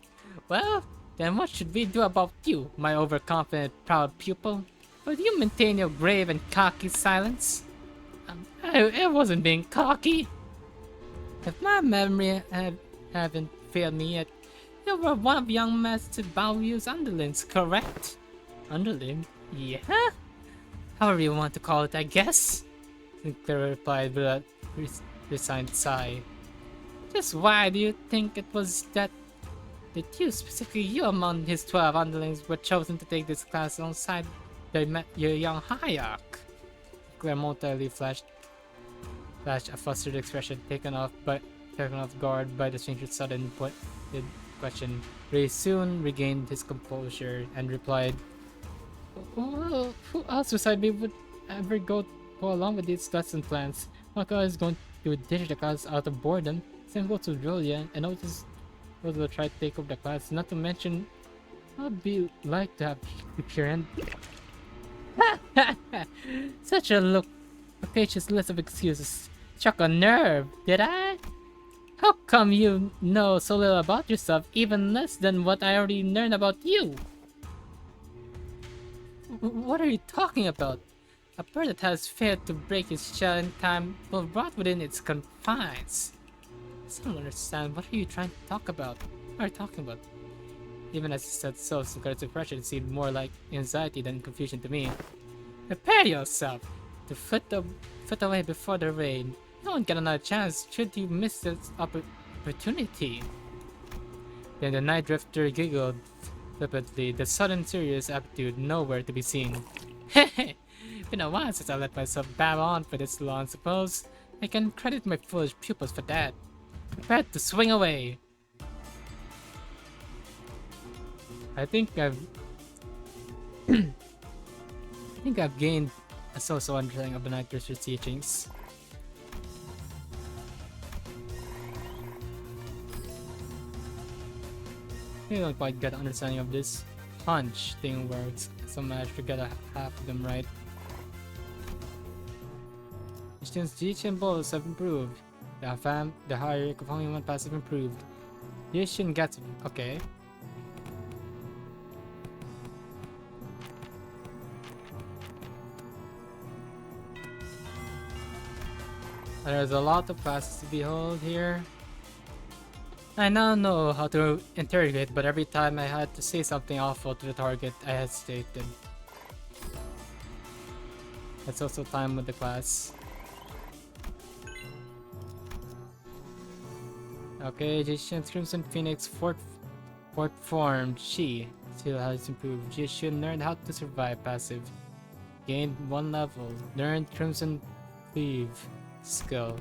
Well, then what should we do about you, my overconfident, proud pupil? Will you maintain your grave and cocky silence? I wasn't being cocky. If my memory haven't failed me yet, you were one of young Master Baoyu's underlings, correct? Underling? Yeah? However you want to call it, I guess? Sinclair replied with a resigned sigh. Just why do you think it was that you, specifically you among his 12 underlings, were chosen to take this class alongside your young hierarch? Sinclair momentarily flashed a flustered expression, taken off guard by the stranger's sudden pointed question. Ray soon regained his composure and replied, "Well, who else beside me would ever go along with these lesson plans? Maka is going to ditch the class out of boredom. Same goes to Julia, and Otis will try to take over the class. Not to mention, I'd be like to have Kieran." Such a loquacious list of excuses. Struck a nerve, did I? How come you know so little about yourself, even less than what I already learned about you? What are you talking about? A bird that has failed to break its shell in time will rot within its confines. I don't understand. What are you trying to talk about? What are you talking about? Even as he said so, Sinclair's expression seemed more like anxiety than confusion to me. Prepare yourself to flit away before the rain. No one get another chance should you miss this opportunity. Then the night drifter giggled flippantly, the sudden serious attitude nowhere to be seen. Hehe, been a while since I let myself babble on for this long, suppose. I can credit my foolish pupils for that. Prepare to swing away. I think I've gained a so-so understanding of the night drifter's teachings. I don't quite get an understanding of this punch thing where some managed to get half of them right. Xichun's Xichun balls have improved. The hierarchy of Hongyuan passive improved. Xichun gets okay. There's a lot of classes to behold here. I now know how to interrogate, but every time I had to say something awful to the target, I hesitated. That's also time with the class. Okay, Xichun's Crimson Phoenix fourth form, She still has improved. Xichun learned how to survive passive. Gained 1 level. Learned Crimson Cleave skill.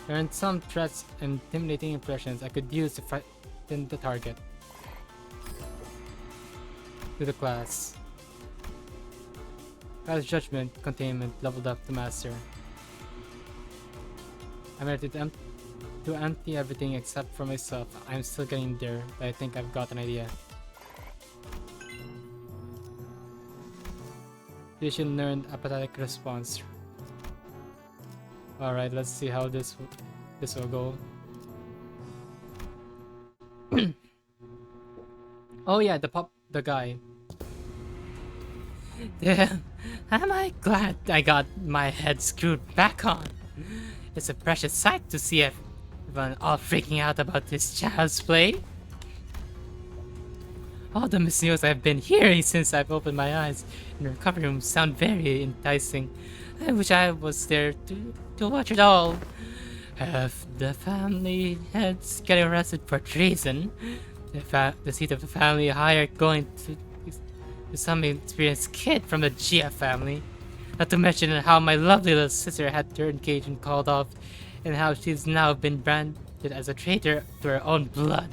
Learned some threats and intimidating impressions I could use to frighten the target. To the class. Class Judgment, Containment, leveled up to Master. I'm ready to empty everything except for myself. I'm still getting there, but I think I've got an idea. Xichun learned apathetic response. Alright, let's see how this will go. Oh yeah, the guy. Yeah, am I glad I got my head screwed back on. It's a precious sight to see everyone all freaking out about this child's play. All the news I've been hearing since I've opened my eyes in the recovery room sound very enticing. I wish I was there to watch it all. Have the family heads getting arrested for treason? The seat of the family hired going to some experienced kid from the Gia family. Not to mention how my lovely little sister had her engagement called off, and how she's now been branded as a traitor to her own blood.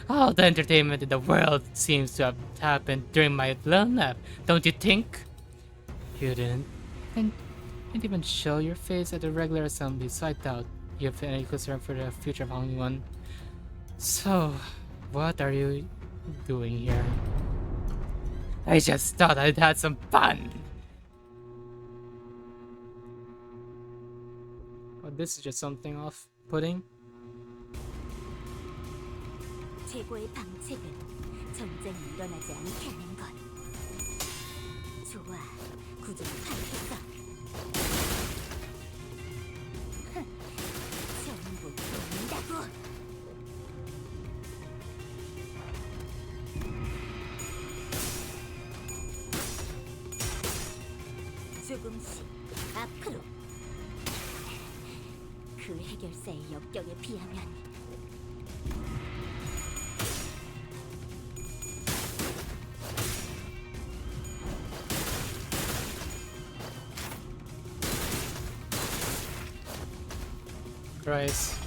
All the entertainment in the world seems to have happened during my little nap, don't you think? You didn't even show your face at the regular assembly, so I doubt you have any concern for the future of Hongyuan. So, what are you doing here? I just thought I'd had some fun! Oh, this is just something off-putting. 최고의 방책은 전쟁이 일어나지 않게 하는 것. 좋아, 구조를 파악했어. 전부 보인다고. 조금씩 앞으로. 그 해결사의 역경에 비하면 Christ.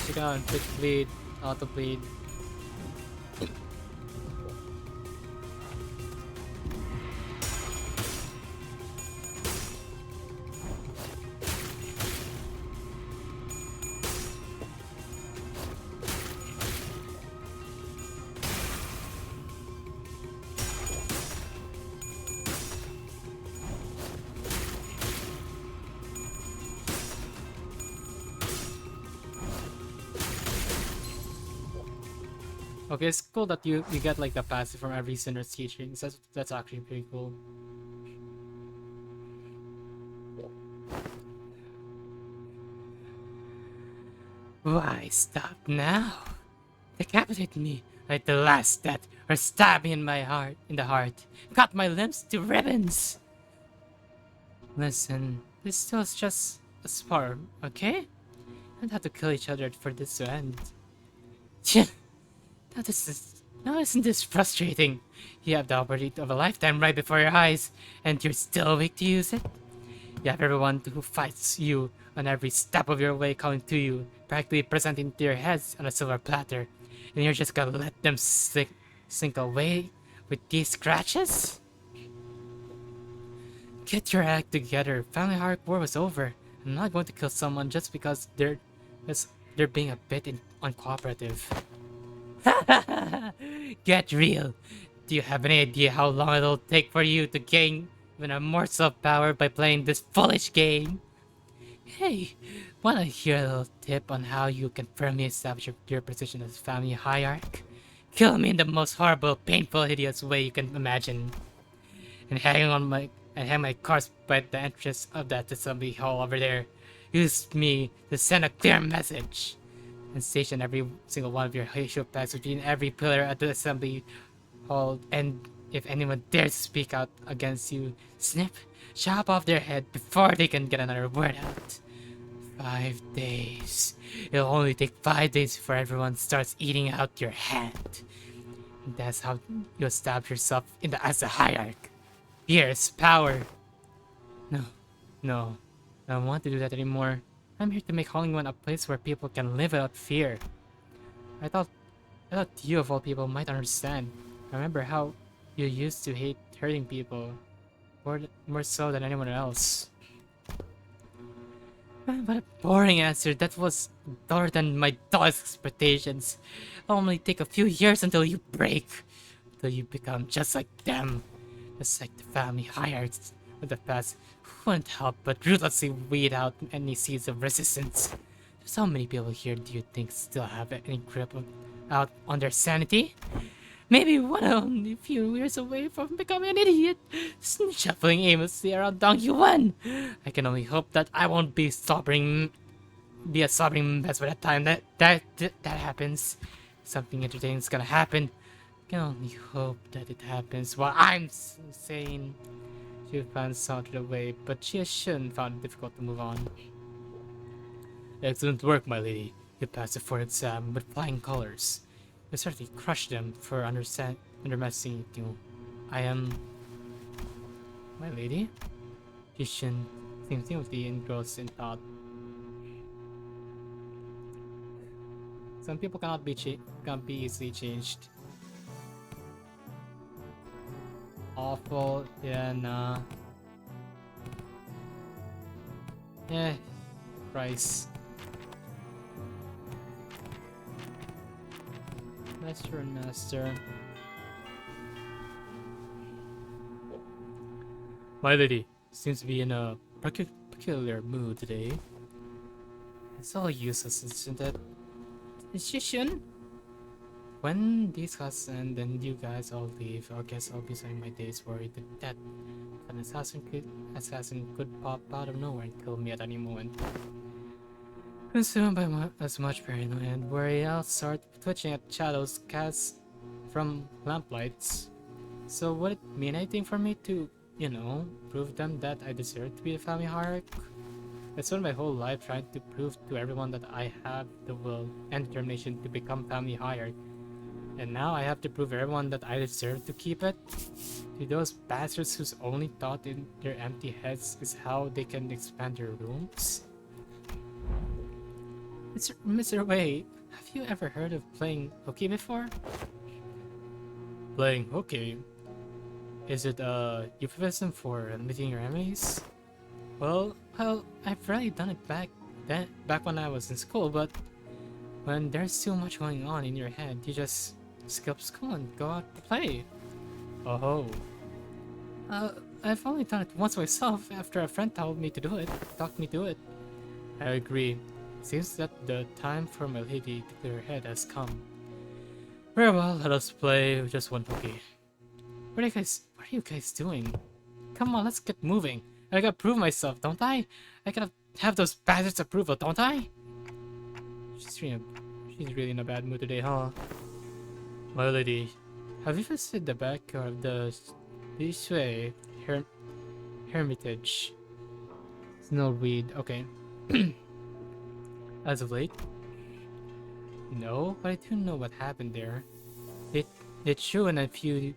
She can quick bleed, auto bleed. Okay, it's cool that you get like the passive from every sinner's teachings. That's actually pretty cool. Why stop now? Decapitate me like the last death, or stab me in the heart, cut my limbs to ribbons. Listen, this still is just a spar, okay? We don't have to kill each other for this to end. Now isn't this frustrating? You have the opportunity of a lifetime right before your eyes, and you're still weak to use it? You have everyone who fights you on every step of your way coming to you, practically presenting to your heads on a silver platter, and you're just gonna let them sink away with these scratches? Get your act together. Family Heart War was over. I'm not going to kill someone just because they're being a bit uncooperative. Get real. Do you have any idea how long it'll take for you to gain even a morsel of power by playing this foolish game? Hey, wanna hear a little tip on how you can firmly establish your position as family hierarch? Kill me in the most horrible, painful, hideous way you can imagine, and hang my corpse by the entrance of that assembly hall over there. Use me to send a clear message, and station every single one of your Heisho packs between every pillar at the assembly hall, and if anyone dares to speak out against you, chop off their head before they can get another word out. 5 days. It'll only take 5 days before everyone starts eating out your hand. And that's how you establish yourself as a hierarch. Fierce power. No, no, I don't want to do that anymore. I'm here to make Hollywood a place where people can live without fear. I thought you of all people might understand. I remember how you used to hate hurting people, more so than anyone else. What a boring answer. That was lower than my dog's expectations. It'll only take a few years until you break, until you become just like them, just like the family hierarchs of the past who wouldn't help but ruthlessly weed out any seeds of resistance. Just how many people here do you think still have any grip out on their sanity? Maybe one only few years away from becoming an idiot, shuffling aimlessly around Dongyuan. I can only hope that I won't be a sobbing mess by the time that happens. Something entertaining is gonna happen. I can only hope that it happens while I'm sane. She found sauntered away, but Xichun found it difficult to move on. Excellent work, my lady. You passed the fourth exam with flying colors. You certainly crushed them for underestimating you. I am... my lady? Xichun seemed seemingly engrossed in thought. Some people cannot be easily changed. Awful, yeah, nah. Yeah, Christ. Master and Master. My lady seems to be in a peculiar mood today. It's all useless, isn't it? Xichun? When these classes end and you guys all leave, I guess I'll be spending my days worried that an assassin could pop out of nowhere and kill me at any moment. Consumed by as much paranoia and worry, I'll start twitching at shadows cast from lamplights. So would it mean anything for me to, prove them that I deserve to be a family hierarch? I spent my whole life trying to prove to everyone that I have the will and determination to become family hierarch. And now I have to prove everyone that I deserve to keep it? To those bastards whose only thought in their empty heads is how they can expand their rooms? Mr. Wei, have you ever heard of playing hooky before? Playing hooky? Is it a euphemism for meeting your enemies? Well, I've rarely done it back when I was in school, but when there's too much going on in your head, you just skip school and go out to play. Oh. I've only done it once myself after a friend talked me to it. I agree. Seems that the time for my lady to clear her head has come. Very well, let us play just one hooky. What are you guys doing? Come on, let's get moving. I gotta prove myself, don't I? I gotta have those bastards' approval, don't I? She's really in a bad mood today, huh? My lady, have you visited the back of the Xichun Hermitage? Snowweed, okay. As of late? No, but I do know what happened there. It threw in a few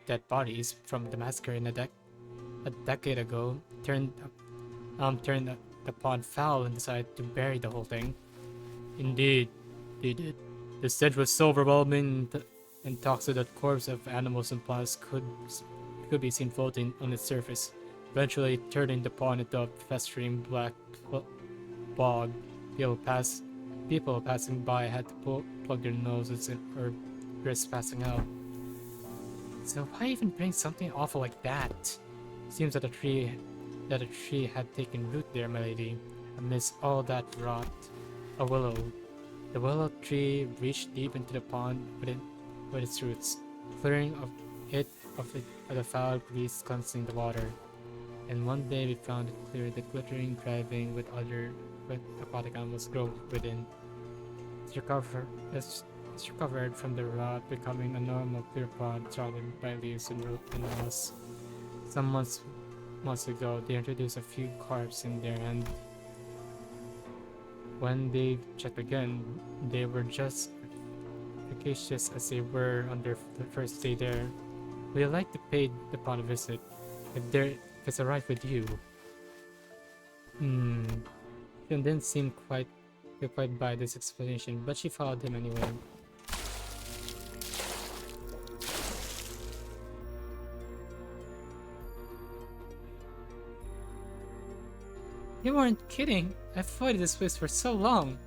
dead bodies from the massacre a decade ago. Turned the pond foul and decided to bury the whole thing. Indeed, they did. The stench was so overwhelming and toxic that corpses of animals and plants could be seen floating on its surface, eventually turning the pond into a festering black bog. People passing by had to plug their noses in or risk passing out. So why even bring something awful like that? Seems that a tree had taken root there, my lady. Amidst all that rot, a willow. The willow tree reached deep into the pond with its roots, clearing of the foul grease cleansing the water. And one day we found it clear that glittering, thriving with aquatic animals grow within. It's recovered from the rot, becoming a normal clear pond surrounded by leaves and moss. Some months ago, they introduced a few carps in there, and when they checked again, they were just efficacious as they were on their first day there. Would you like to pay the pond a visit, if it's alright with you? She didn't seem to quite buy this explanation, but she followed him anyway. You weren't kidding. I've avoided this place for so long.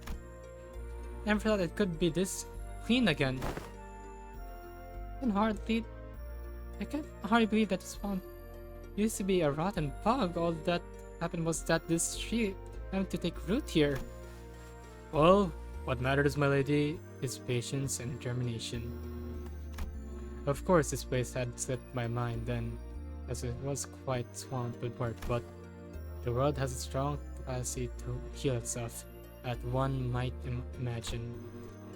Never thought it could be this clean again. I can hardly believe that this pond used to be a rotten bog. All that happened was that this tree happened to take root here. Well, what matters, my lady, is patience and determination. Of course, this place had slipped my mind then, as it was quite swamped with work, but the world has a strong capacity to heal itself, as one might imagine.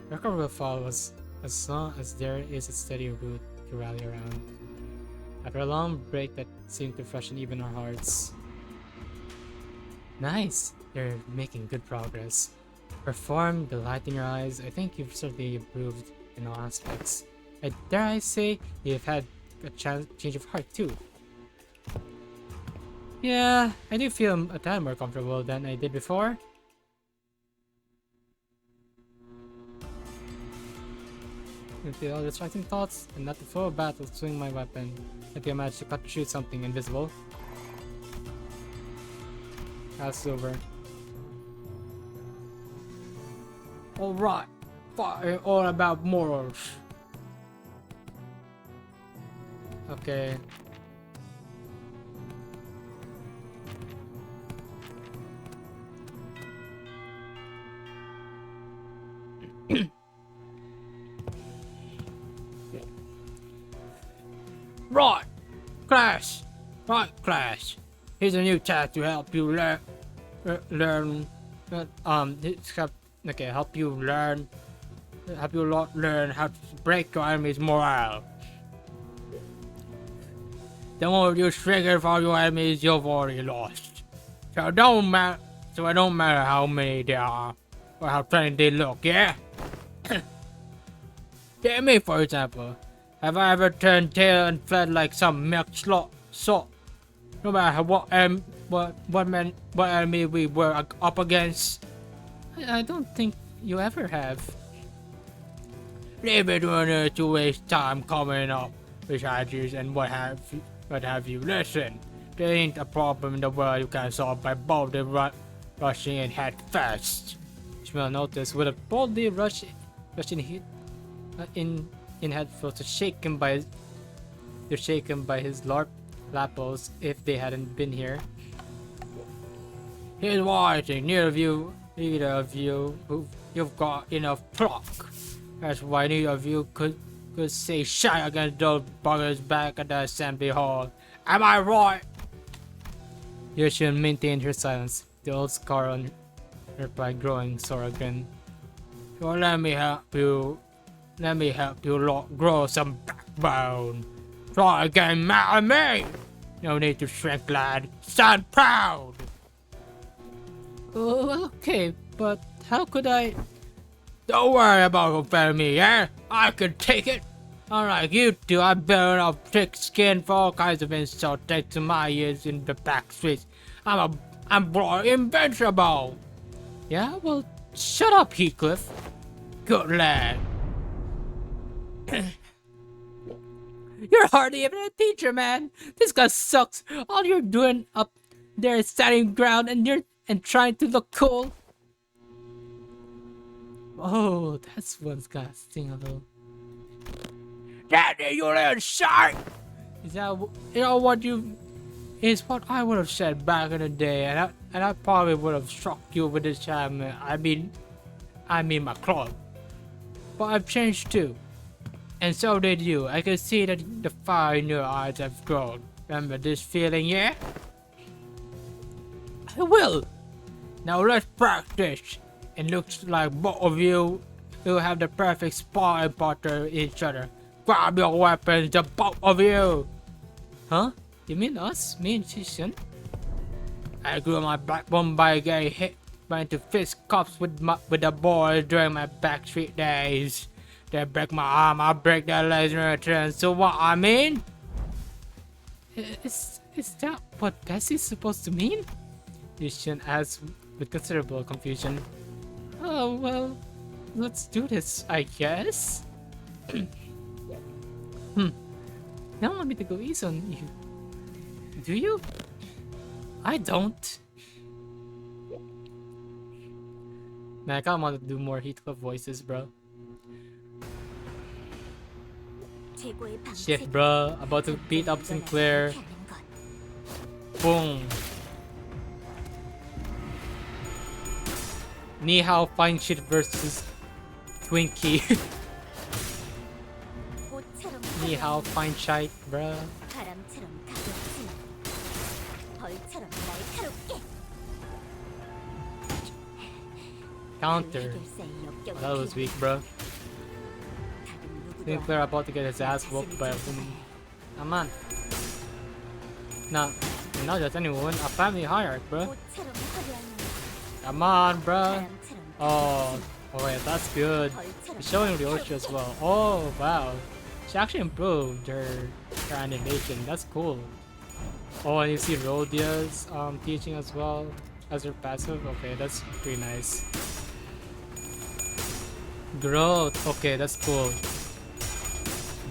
Record will follow us as long as there is a steady root to rally around. After a long break that seemed to freshen even our hearts. Nice! You're making good progress. Perform the light in your eyes. I think you've certainly improved in all aspects. Dare I say, you've had a change of heart too. Yeah, I do feel a tad more comfortable than I did before. I feel all distracting thoughts and not the flow of battle swing my weapon. If I manage to shoot something invisible. That's over. Alright, fire all about morals. Okay. Right, class. Right, class. Here's a new task to help you learn. Help you learn. Learn how to break your enemy's morale. The more you trigger for your enemies, you've already lost. So it don't matter how many there are or how trendy they look. Yeah. Take me for example. Have I ever turned tail and fled like some milk salt? No matter what enemy we were up against. I don't think you ever have. Leave it to waste time coming up with ideas and what have you. Listen, there ain't a problem in the world you can solve by boldly rushing in head first. Ishmael noticed with a boldly rushing in head first, shaken by his lapels if they hadn't been here. Here's why I think neither of you you've got enough pluck. That's why neither of you could say shit against those buggers back at the assembly hall. Am I right? Xichun maintained her silence, the old scar on her pride growing sore again. So let me help you lot grow some backbone. Try again, mad at me! No need to shrink, lad. Stand proud! Oh, okay, but how could I... Don't worry about offending me, yeah? I can take it. Unlike you two, I'm built of thick skin for all kinds of insults thanks to my years in the back streets. I'm bloody invincible. Yeah, well, shut up, Heathcliff. Good lad. You're hardly even a teacher, man. This guy sucks. All you're doing up there is standing ground and trying to look cool. Oh, that's what's gonna sting a little. Daddy, you little shark! Is that what I would have said back in the day, and I probably would have struck you with this hammer. I mean my club. But I've changed too, and so did you. I can see that the fire in your eyes have grown. Remember this feeling, yeah? I will. Now let's practice. It looks like both of you will have the perfect sparring partner with each other. Grab your weapons, the both of you! Huh? You mean us? Me and Xichun? I grew my backbone by getting hit by into fist cuffs with the boys during my backstreet days. They break my arm, I break their legs in return. So what I mean? Is that what Bessie's supposed to mean? Xichun asked with considerable confusion. Oh, well, let's do this, I guess. You don't want me to go easy on you, do you? I don't. Man, I kinda want to do more Heathcliff voices, bro. Shit, bro. About to beat up Sinclair. Boom. Ni hao fine shit versus Twinkie. Ni hao fine shite, bruh. Counter. That was weak, bro. Sinclair about to get his ass whooped by a woman. Come on. Not just any woman, a family hierarch, bro. Come on, bro. Oh wait, that's good. It's showing Ryoshi as well. Oh wow, she actually improved her animation. That's cool. Oh, and you see Rhodia's teaching as well as her passive. Okay, that's pretty nice. Growth. Okay, that's cool.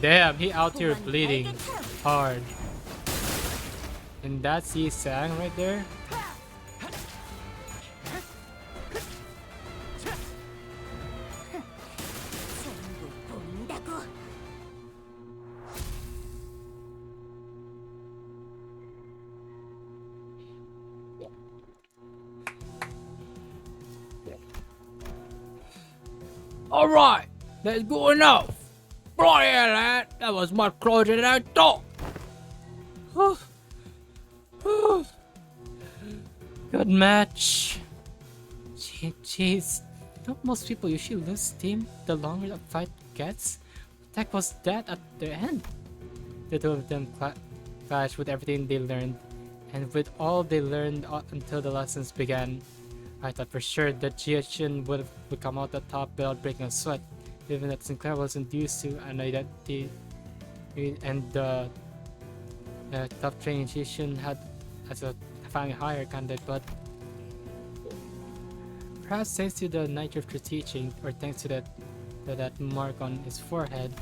Damn, he out here bleeding hard. And that's Yi-sang right there. Alright, that's good enough. Bloody hell, lad. That was much closer than I thought. Oh, oh, good match. Jeez, don't most people usually lose steam the longer the fight gets? What the heck was that at the end? The two of them clashed with everything they learned, and with all they learned until the lessons began. I thought for sure that Xichun would come out the top without breaking a sweat, given that Sinclair wasn't used to an identity and the tough training Xichun had as a finally higher candidate, but perhaps thanks to the night drifter teaching, or thanks to that mark on his forehead,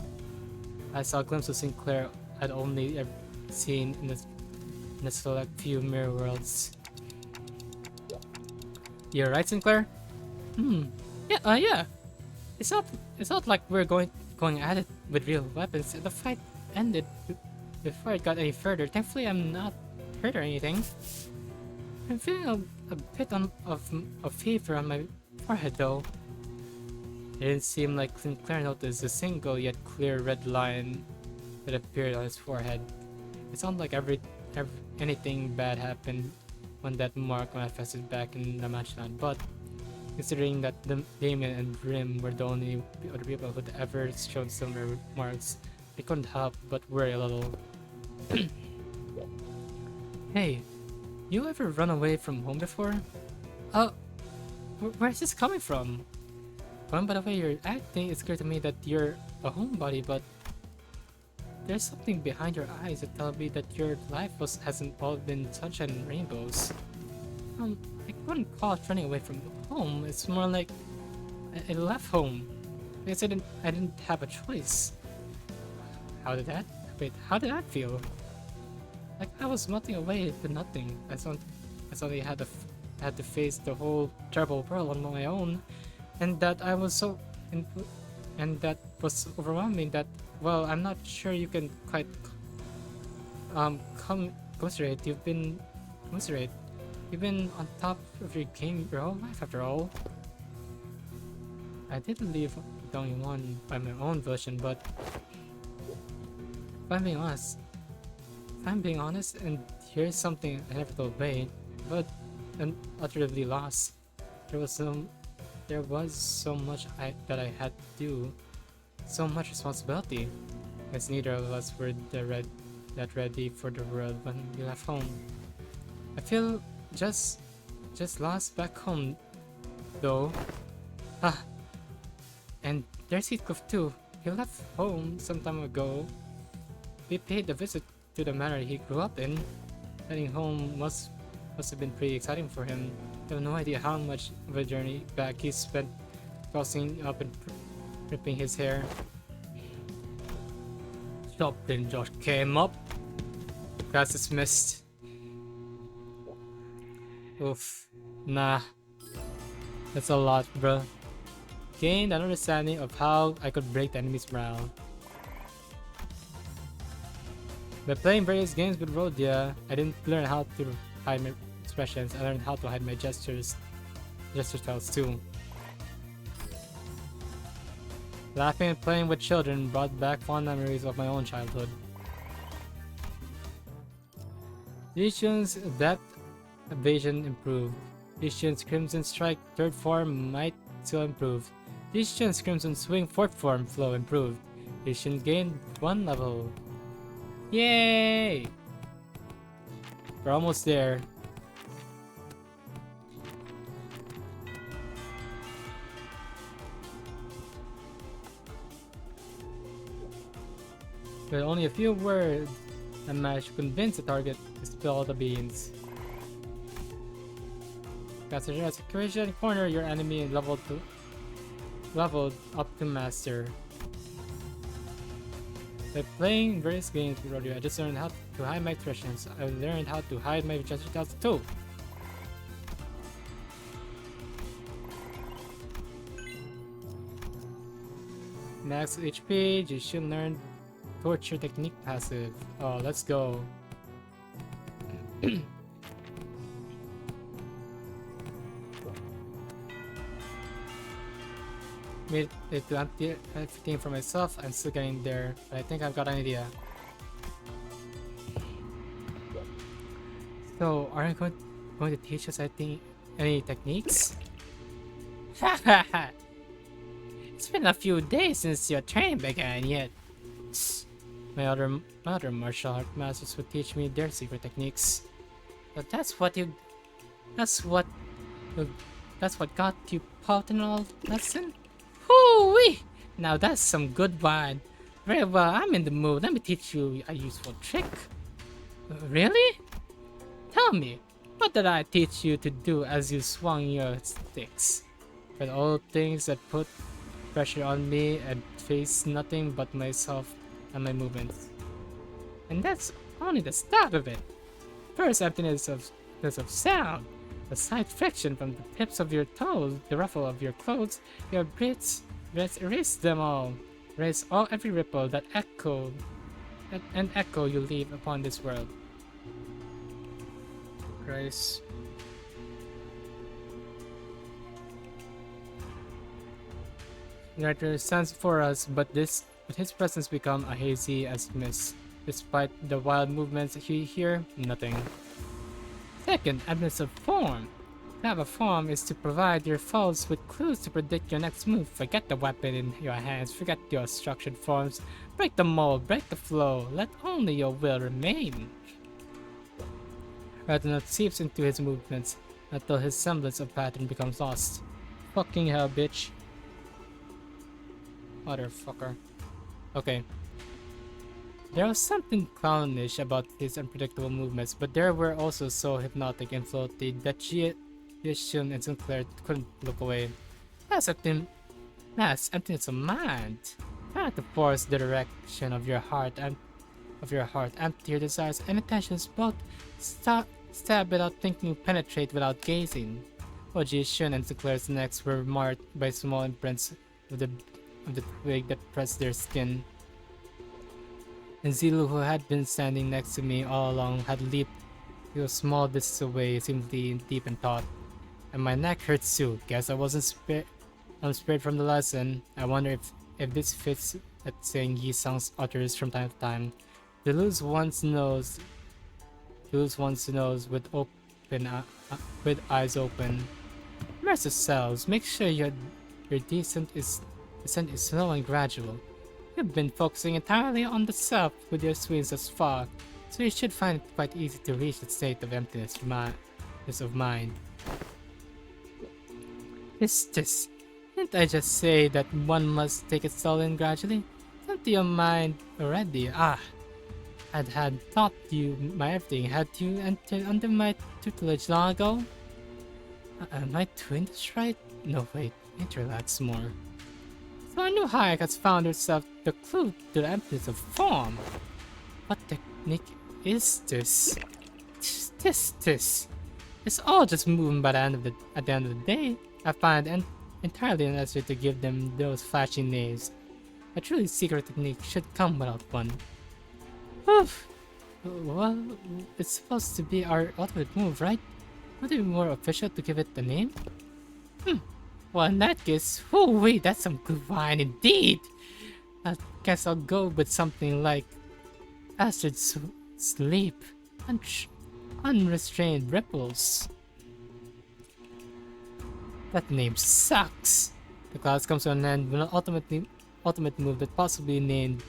I saw a glimpse of Sinclair I'd only ever seen in the select few mirror worlds. You're right, Sinclair? Yeah. It's not like we're going at it with real weapons. The fight ended before it got any further. Thankfully, I'm not hurt or anything. I'm feeling a bit of fever on my forehead, though. It didn't seem like Sinclair noticed a single yet clear red line that appeared on his forehead. It sounded like anything bad happened when that mark manifested back in the matchland, but considering that Damien and Grim were the only other people who'd ever shown similar marks, I couldn't help but worry a little. Hey, you ever run away from home before? Where's this coming from? Going by the way you're acting, it's clear to me that you're a homebody, but there's something behind your eyes that tell me that your life hasn't all been sunshine and rainbows. I wouldn't call it running away from home. It's more like I left home because I didn't have a choice. How did that feel? Like I was melting away to nothing. I suddenly had to face the whole terrible world on my own, and that I was so and that was overwhelming. That well, I'm not sure you can quite commiserate. You've been on top of your game your whole life after all. I did leave Dongyuan by my own volition, but if I'm being honest, and here's something I never told Wei, but I'm utterly lost. There was so much that I had to do, so much responsibility, as neither of us were that ready for the world when we left home. I feel just lost back home, though. And there's Heathcliff too. He left home some time ago. We paid a visit to the manor he grew up in. Heading home must have been pretty exciting for him. I have no idea how much of a journey back he spent tossing up and ripping his hair. Something just came up. Class dismissed. Oof. Nah. That's a lot, bruh. Gained an understanding of how I could break the enemy's morale. By playing various games with Rhodia, I didn't learn how to hide my expressions. I learned how to hide my gesture styles too. Laughing and playing with children brought back fond memories of my own childhood. Xichun's depth evasion improved. Xichun's Crimson Strike 3rd form might still improve. Xichun's Crimson Swing 4th form flow improved. Xichun gained 1 level. Yay! We're almost there. With only a few words, I managed to convince the target to spill the beans. Consider as a creation corner your enemy leveled up to master. By playing various games with Rodeo, I just learned how to hide my expressions. I learned how to hide my gesture styles too. Max HP, Xichun learned torture technique passive. Oh, let's go. Made it to empty everything for myself. I'm still getting there, but I think I've got an idea. So, are you going to teach us any techniques? It's been a few days since your training began, yet my other martial art masters would teach me their secret techniques. But that's what uh, that's what got you Pautinal lesson? Hoo-wee! Now that's some good wine. Very well, I'm in the mood. Let me teach you a useful trick. Really? Tell me, what did I teach you to do as you swung your sticks? But all things that put pressure on me and face nothing but myself and my movements. And that's only the start of it. First, emptiness of sound. The slight friction from the tips of your toes, the ruffle of your clothes, your breaths erase them all. Erase every ripple that echo you leave upon this world. Christ. The writer stands before us, but his presence become a hazy as mist. Despite the wild movements you hear, nothing. Second, absence of form. To have a form is to provide your foes with clues to predict your next move. Forget the weapon in your hands, forget your structured forms. Break the mold, break the flow, let only your will remain. Retinald seeps into his movements until his semblance of pattern becomes lost. Fucking hell, bitch. Motherfucker. Okay. There was something clownish about his unpredictable movements, but there were also so hypnotic and floaty that Xichun and Sinclair couldn't look away. That's emptiness of mind. Try not to force the direction of your heart and empty your desires and intentions, both stab without thinking, penetrate without gazing. Both Xichun and Sinclair's necks were marked by small imprints of the twig that pressed their skin. And Zilu, who had been standing next to me all along, had leaped to a small distance away, seemingly deep in thought. And my neck hurts too. Guess I wasn't spared from the lesson. I wonder if this fits that saying Yi Sang's utters from time to time. To lose one's nose with eyes open. Immerse yourselves. Make sure your descent is slow and gradual. You've been focusing entirely on the self with your swings thus far, so you should find it quite easy to reach the state of emptiness of mind. Didn't I just say that one must take it slowly and gradually? Empty your mind already. Had taught you my everything. Had you entered under my tutelage long ago? Am I doing this right? No, wait. Need to relax more. So our new Hayek has found herself the clue to the emptiness of form. What technique is this? This. It's all just movement by at the end of the day. I find it entirely unnecessary to give them those flashy names. A truly secret technique should come without one. Oof. Well, it's supposed to be our ultimate move, right? Would it be more official to give it the name? Well, in that case, wait, that's some good wine indeed. I guess I'll go with something like acid sleep and unrestrained ripples. That name sucks. The clouds comes to an end with an ultimate move that possibly named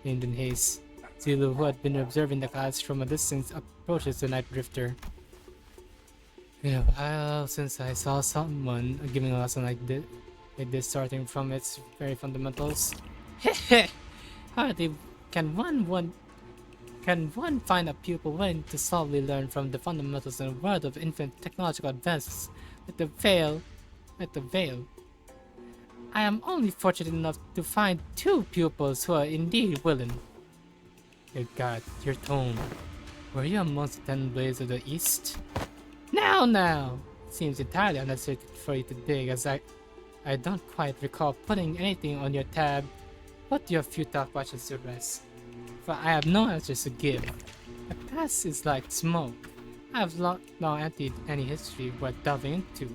in haste. Zilu, who had been observing the clouds from a distance, approaches the Night Drifter. Been a while since I saw someone giving a lesson like this starting from its very fundamentals. Hardly can one find a pupil willing to solidly learn from the fundamentals in a world of infinite technological advances like the veil. I am only fortunate enough to find 2 pupils who are indeed willing. Good God, your tone. Were you amongst the 10 blades of the East? Now! Seems entirely unnecessary for you to dig, as I don't quite recall putting anything on your tab. Put your futile questions to rest, for I have no answers to give. The past is like smoke. I have long emptied any history worth delving into.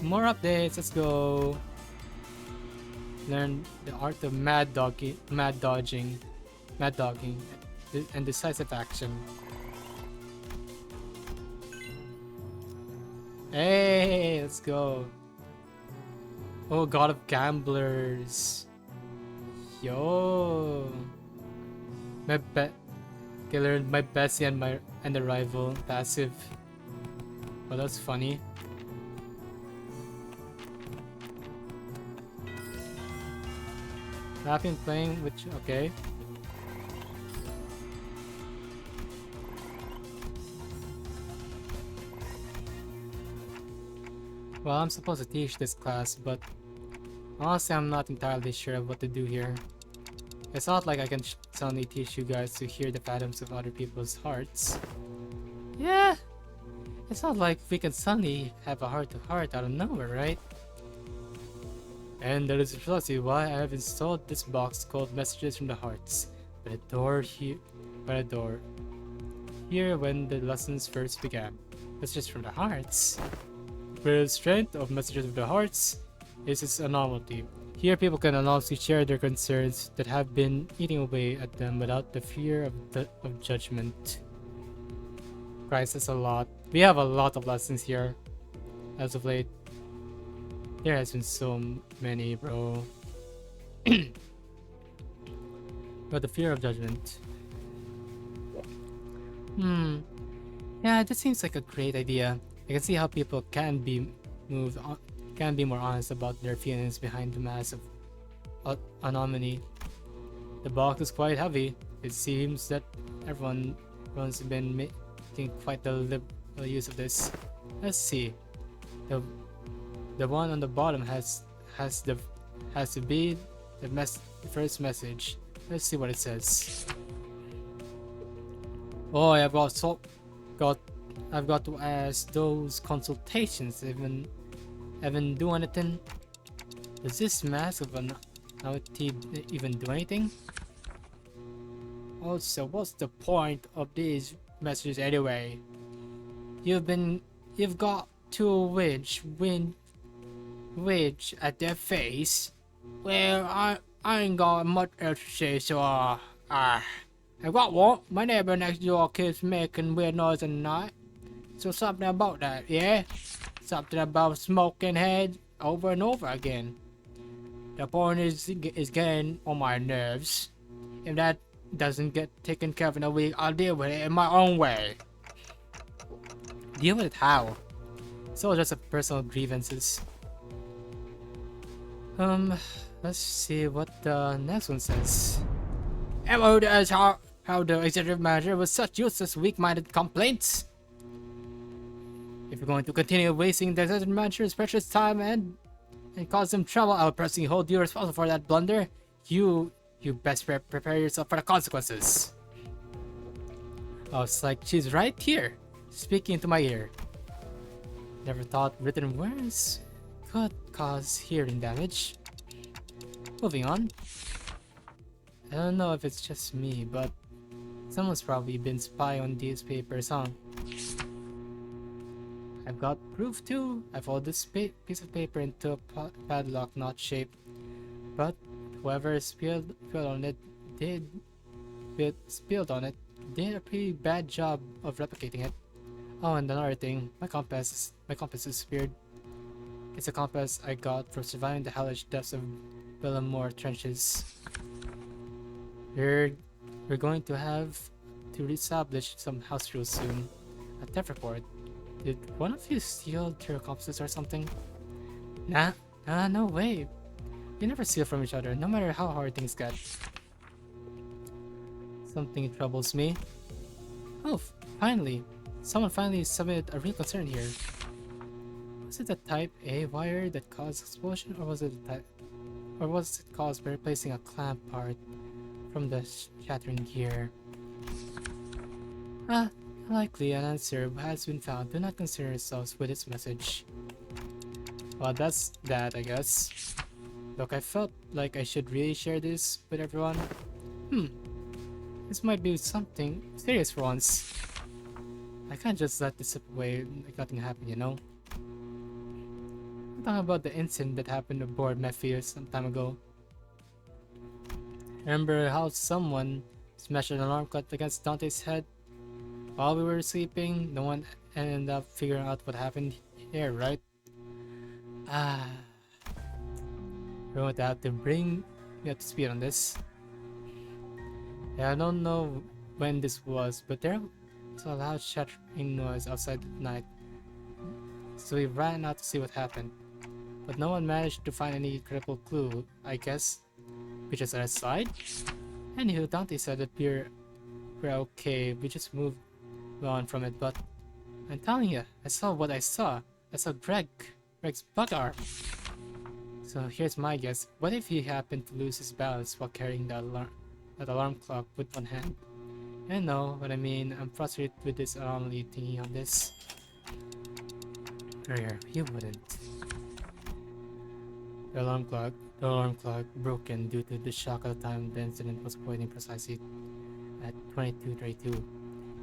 More updates, let's go! Learn the art of mad dodging. Mad dogging and decisive action. Hey, let's go. Oh, God of Gamblers. Yo. My bet. I learned my Bessie and the rival passive. Oh, that's funny. I've been playing with. Okay. Well, I'm supposed to teach this class, but honestly, I'm not entirely sure of what to do here. It's not like I can suddenly teach you guys to hear the phantoms of other people's hearts. Yeah, it's not like we can suddenly have a heart-to-heart out of nowhere, right? And that is precisely why I have installed this box called Messages from the Hearts. By the door here when the lessons first began. Messages from the Hearts. The strength of Messages of the Hearts is its anomaly. Here people can anonymously share their concerns that have been eating away at them without the fear of judgment. Christ, that's a lot. We have a lot of lessons here as of late. There has been so many, bro. But the fear of judgment. Yeah, that seems like a great idea. I can see how people can be more honest about their feelings behind the mask of anonymity. The box is quite heavy. It seems that everyone's been making quite the liberal use of this. Let's see. The one on the bottom has to be the first message. Let's see what it says. Oh, I've got to ask those consultations even do anything. Does this mask of anonymity even do anything? Also, what's the point of these messages anyway? You've got to witch at their face. Well, I ain't got much else to say, so I got one. My neighbor next door keeps making weird noise at night. So something about that, yeah? Something about smoking heads over and over again. The point is getting on my nerves. If that doesn't get taken care of in a week, I'll deal with it in my own way. Deal with it how? So just a personal grievances. Let's see what the next one says. Emma, that's how the executive manager with such useless, weak-minded complaints. If you're going to continue wasting the executive manager's precious time and cause him trouble, I'll personally hold you responsible for that blunder. You best prepare yourself for the consequences. Oh, it's like she's right here, speaking into my ear. Never thought written words could cause hearing damage. Moving on. I don't know if it's just me, but someone's probably been spying on these papers, huh? I've got proof too. I folded this piece of paper into a padlock knot shape, but whoever spilled on it did a pretty bad job of replicating it. Oh, and another thing, my compass is disappeared. It's a compass I got for surviving the hellish depths of Bellamore trenches. We're going to have to reestablish some house rules soon. A theft report. Did one of you steal your compasses or something? Nah, no way. We never steal from each other, no matter how hard things get. Something troubles me. Oh, finally. Someone finally submitted a real concern here. Was it the Type A wire that caused explosion, or was it caused by replacing a clamp part from the shattering gear? Likely an answer has been found. Do not concern yourselves with its message. Well, that's that, I guess. Look, I felt like I should really share this with everyone. This might be something serious for once. I can't just let this slip away like nothing happened, you know? I'm talking about the incident that happened aboard Mephius some time ago. Remember how someone smashed an alarm clock against Dante's head. While we were sleeping, no one ended up figuring out what happened here, right? Ah, we're going to have to bring me up to speed on this. Yeah, I don't know when this was, but there was a loud shattering noise outside at night, so we ran out to see what happened. But no one managed to find any credible clue, I guess. We just let it slide. Anywho, Dante said that we're okay, we just moved on from it, but I'm telling you, I saw what I saw. I saw Greg's bug arm. So here's my guess. What if he happened to lose his balance while carrying that alarm clock with one hand? You know what I mean. I'm frustrated with this anomaly thingy on this. Here, you wouldn't. The alarm clock broken due to the shock at the time the incident was pointing precisely at 22:32,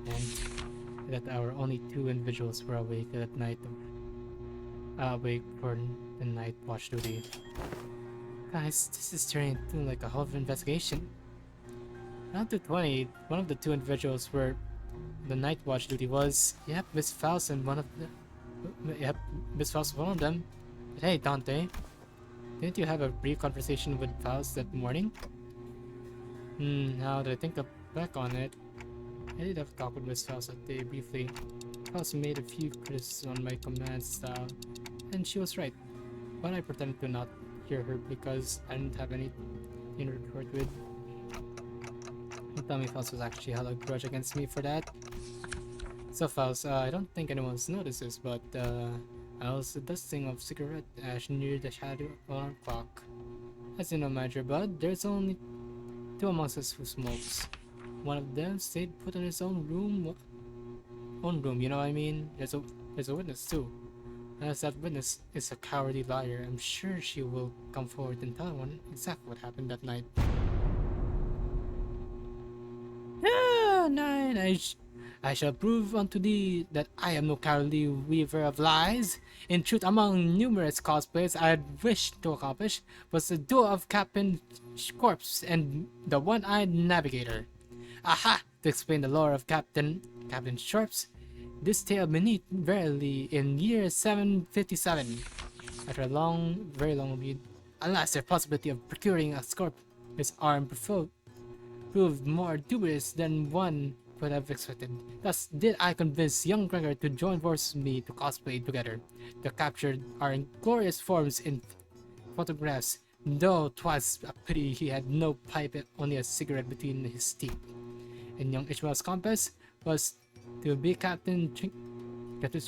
and that our only two individuals were awake that night, awake for the night watch duty. Guys, this is turning into like a whole investigation. Around 2:20, one of the two individuals where the night watch duty was, Miss Faust, and Miss Faust was one of them. But hey, Dante, didn't you have a brief conversation with Faust that morning? Now that I think back on it, I did have a talk with Miss Faust that day briefly. Faust made a few criticisms on my command style, and she was right. But I pretended to not hear her because I didn't have anything to report with. Don't tell me Faust was actually held a grudge against me for that. So Faust, I don't think anyone's noticed this, but I was dusting of cigarette ash near the shadow alarm clock. As you know, Major Bud, there's only two amongst us who smokes. One of them stayed put in his own room, you know what I mean? There's a witness too. As that witness is a cowardly liar, I'm sure she will come forward and tell everyone exactly what happened that night. Nine, I shall prove unto thee that I am no cowardly weaver of lies. In truth, among numerous cosplays I had wished to accomplish was the duel of Captain Corpse and the One-Eyed Navigator. Aha! To explain the lore of Captain Corpse, this tale beneath verily in year 757. After a very long read, alas, the possibility of procuring a Scorpius arm proved more dubious than one would have expected. Thus did I convince young Gregor to join forces with me to cosplay together, to capture our glorious forms in photographs, though 'twas a pity he had no pipe and only a cigarette between his teeth. And young Ishmael's compass was to be Captain's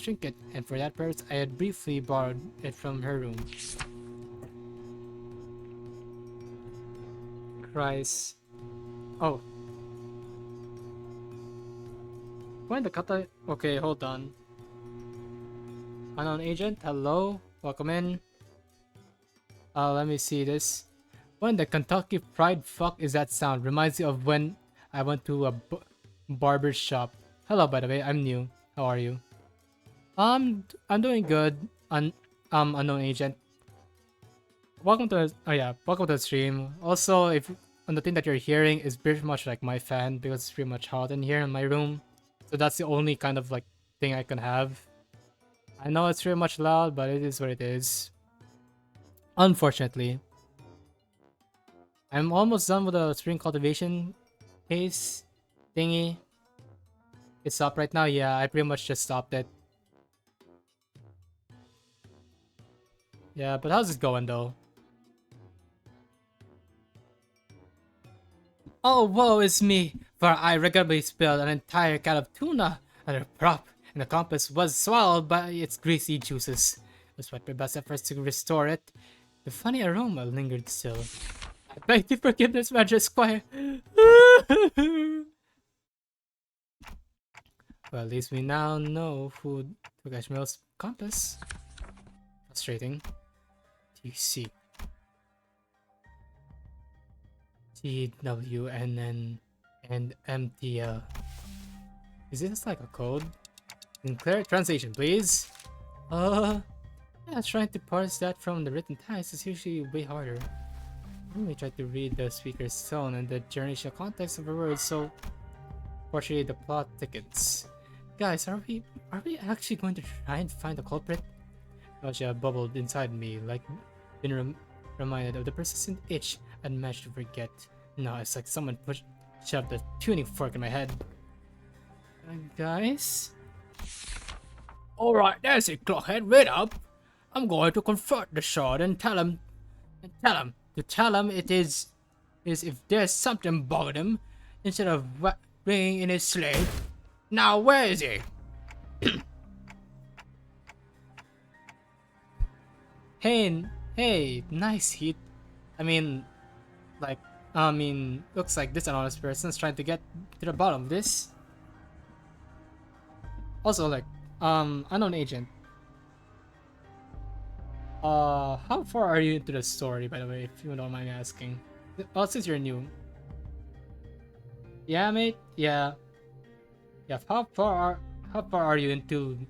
trinket, and for that purpose I had briefly borrowed it from her room. Christ. Oh. When the kata. Okay, hold on. Unknown agent, hello, welcome in. Let me see this. When the Kentucky Fried Fuck is that sound? Reminds me of when I went to a barber shop. Hello, by the way, I'm new. How are you? I'm doing good. Unknown agent. Welcome to the stream. Also, if on the thing that you're hearing is pretty much like my fan because it's pretty much hot in here in my room. So that's the only kind of like thing I can have. I know it's pretty much loud, but it is what it is. Unfortunately. I'm almost done with the spring cultivation case thingy. It's up right now. Yeah, I pretty much just stopped it. Yeah, but how's it going though? Oh, woe is me, for I regularly spilled an entire can of tuna and a prop, and the compass was swallowed by its greasy juices. Despite my best efforts to restore it, the funny aroma lingered still. I beg your forgiveness, Major Squire. Well, at least we now know who took Ishmael's compass. Frustrating. TC. TWNN and MTL. Is this like a code? Sinclair translation, please. Yeah, trying to parse that from the written text is usually way harder. Let me try to read the speaker's tone and the generational context of the words, so fortunately the plot thickens. Guys, are we actually going to try and find the culprit? Nausea bubbled inside me, like being reminded of the persistent itch I'd managed to forget. Now it's like someone shoved a tuning fork in my head. Guys? Alright, there's it, Clockhead, wait up! I'm going to confront the shard and tell him it is if there's something bothering him instead of bringing in his slave. Now where is he? Hey, nice hit. I mean, like, looks like this anonymous person's trying to get to the bottom of this. Also, like, unknown agent. How far are you into the story, by the way, if you don't mind me asking? Oh, since you're new. Yeah, mate. Yeah. How far are you into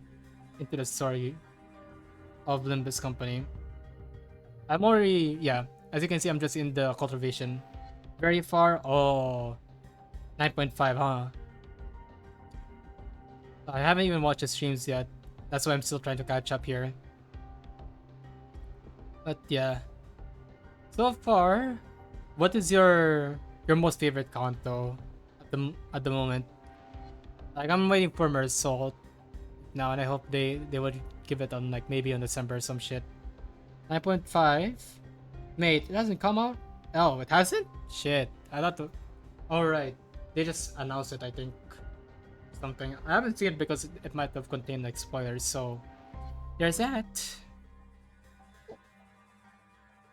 the story of Limbus Company? I'm already, yeah. As you can see, I'm just in the cultivation. Very far. Oh, 9.5, huh? I haven't even watched the streams yet. That's why I'm still trying to catch up here. But yeah. So far, what is your most favorite Kanto at the moment? Like, I'm waiting for Mersault now, and I hope they would give it on, like, maybe on December or some shit. 9.5. Mate, it hasn't come out. Oh, it hasn't? Shit. I thought to. Alright. They just announced it, I think. Something. I haven't seen it because it might have contained like spoilers, so there's that.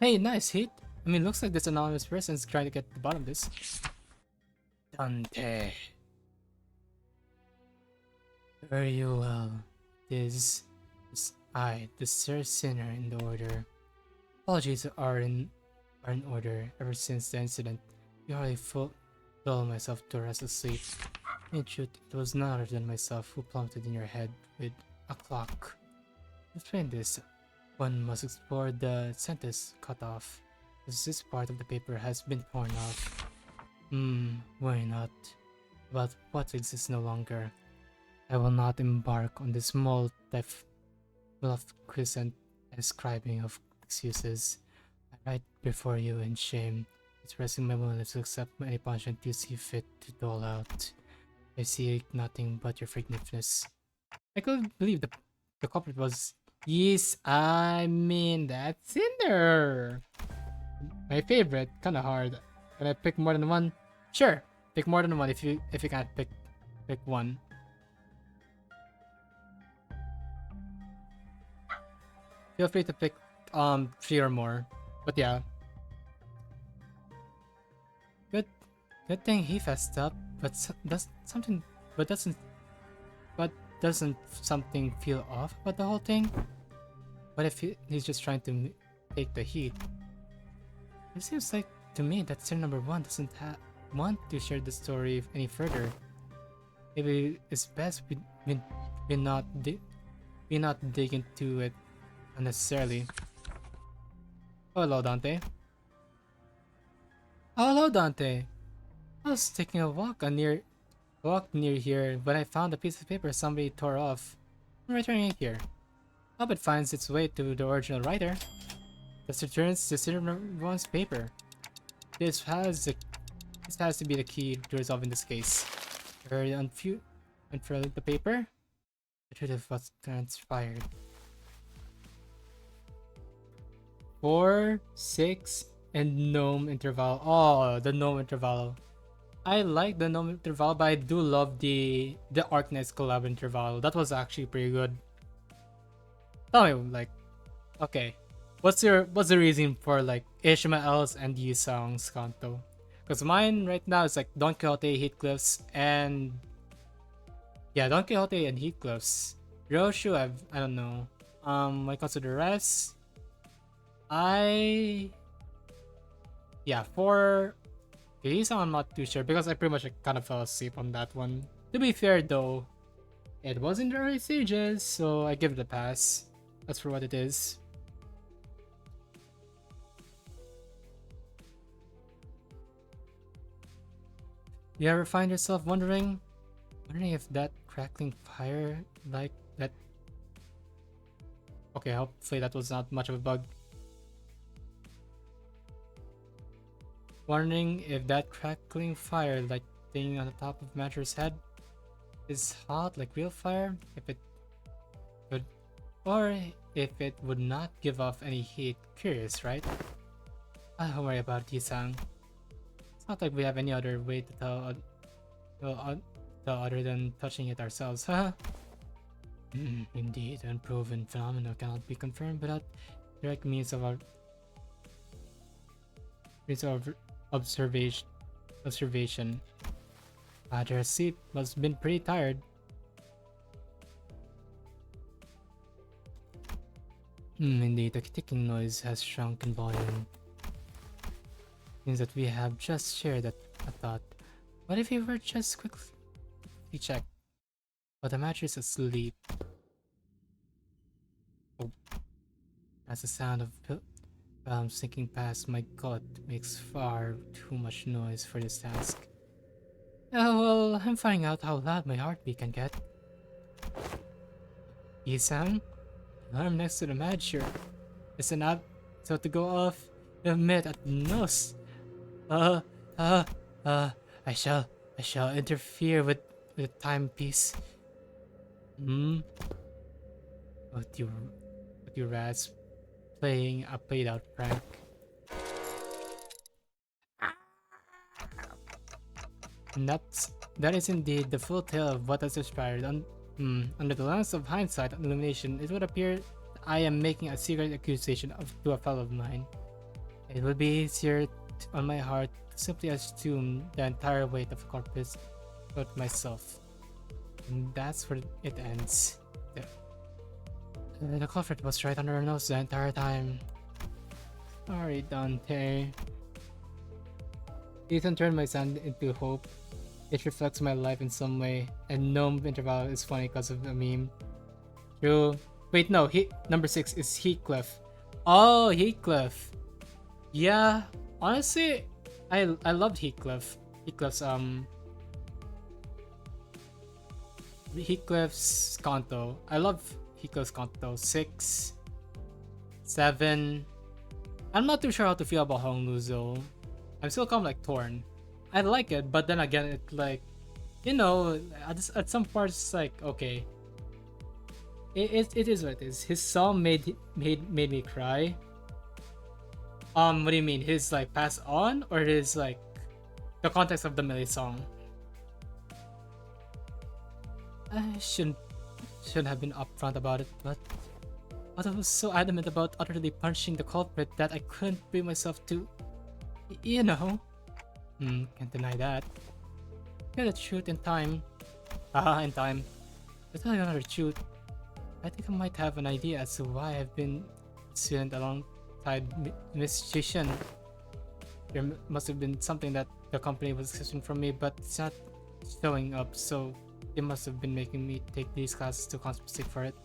Hey, nice hit. I mean, looks like this anonymous person's trying to get to the bottom of this. Dante. Very well. This I, the third sinner in the order. Apologies are in order. Ever since the incident, you hardly lull myself to restless sleep. In truth, it was none other than myself who plummeted in your head with a clock. To explain this, one must explore the sentence cut off, as this part of the paper has been torn off. Why not? But what exists no longer. I will not embark on this small crescent ascribing of excuses. I write before you in shame, expressing my willingness to accept any punishment you see fit to dole out. I see nothing but your forgiveness. I couldn't believe the culprit was. Yes, I mean that's in there. My favorite, kinda hard. Can I pick more than one? Sure, pick more than one if you can't pick one. Feel free to pick 3 or more. But yeah. Good thing he fessed up, but doesn't something feel off about the whole thing? What if he's just trying to take the heat? It seems like to me that Sir Number 1 doesn't want to share the story any further. Maybe it's best we not dig into it unnecessarily. Oh, hello, Dante. Oh, hello, Dante. I was taking a walk near here when I found a piece of paper somebody tore off. I'm returning it here. Hope it finds its way to the original writer. Just returns to Cinema One's paper. This has to be the key to resolving this case. Very unfurling the paper. The truth of what's transpired. 4, 6, and gnome interval. Oh, the gnome interval. I like the gnome interval, but I do love the Arknights collab interval. That was actually pretty good. Tell me, like, okay, what's the reason for like Ishmael's and Yusong's Kanto? Because mine right now is like Don Quixote, Heathcliff's, and yeah, Don Quixote and Heathcliff's. Roshu, I don't know. When it comes to the rest, for Yusong I'm not too sure because I pretty much kind of fell asleep on that one. To be fair though, it was in the early stages, so I give it a pass. That's for what it is. You ever find yourself wondering if that crackling fire like that? Okay, hopefully that was not much of a bug. Wondering if that crackling fire like thing on the top of Matcher's head is hot like real fire, if it would, or if it would not give off any heat. Curious, right? Don't worry about it, Yisang. It's not like we have any other way to tell other than touching it ourselves, huh? Indeed, unproven phenomena cannot be confirmed without direct means of observation. Observation. Their sleep must have been pretty tired. Indeed, the ticking noise has shrunk in volume. Means that we have just shared a thought. What if we were just quickly check? But the mattress is asleep. Oh, that's the sound of sinking past my gut makes far too much noise for this task. Oh well, I'm finding out how loud my heartbeat can get. Isang, alarm next to the matcher. It's an app so to go off the mid at the nose. Uh, uh, uh, I shall interfere with the timepiece. What you rats playing a played out prank. And that is indeed the full tale of what has transpired. Under the lens of hindsight and illumination, it would appear I am making a secret accusation to a fellow of mine. It would be easier on my heart to simply assume the entire weight of the corpus about myself. And that's where it ends. The culprit was right under our nose the entire time. Sorry, Dante. Ethan turned my sand into hope. It reflects my life in some way, and gnome interval is funny because of the meme. True. Wait, no, number 6 is Heathcliff. Oh, Heathcliff. Yeah, honestly, I loved Heathcliff. Heathcliff's Kanto. I love Heathcliff's Kanto. 6, 7. I'm not too sure how to feel about Hong Luzo. I'm still kind of like torn. I like it, but then again, it like, you know, at some parts it's like okay. It is what it is. His song made me cry. What do you mean? His like pass on or his like the context of the Millie song? I shouldn't have been upfront about it, but I was so adamant about utterly punishing the culprit that I couldn't bring myself to, you know. Can't deny that. Get the truth in time. In time. To tell you another truth, I think I might have an idea as to why I've been student alongside Miss Xichun. There must have been something that the company was expecting from me, but it's not showing up, so they must have been making me take these classes to compensate for it.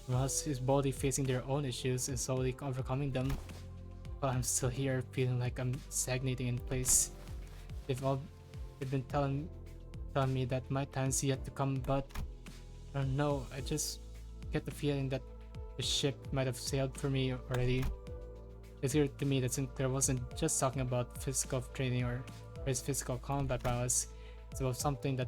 Russ is boldly facing their own issues and slowly overcoming them, while I'm still here feeling like I'm stagnating in place. They've been telling me that my time's yet to come, but I don't know. I just get the feeling that the ship might have sailed for me already. It's clear to me that Sinclair wasn't just talking about physical training or his physical combat prowess. It's about something that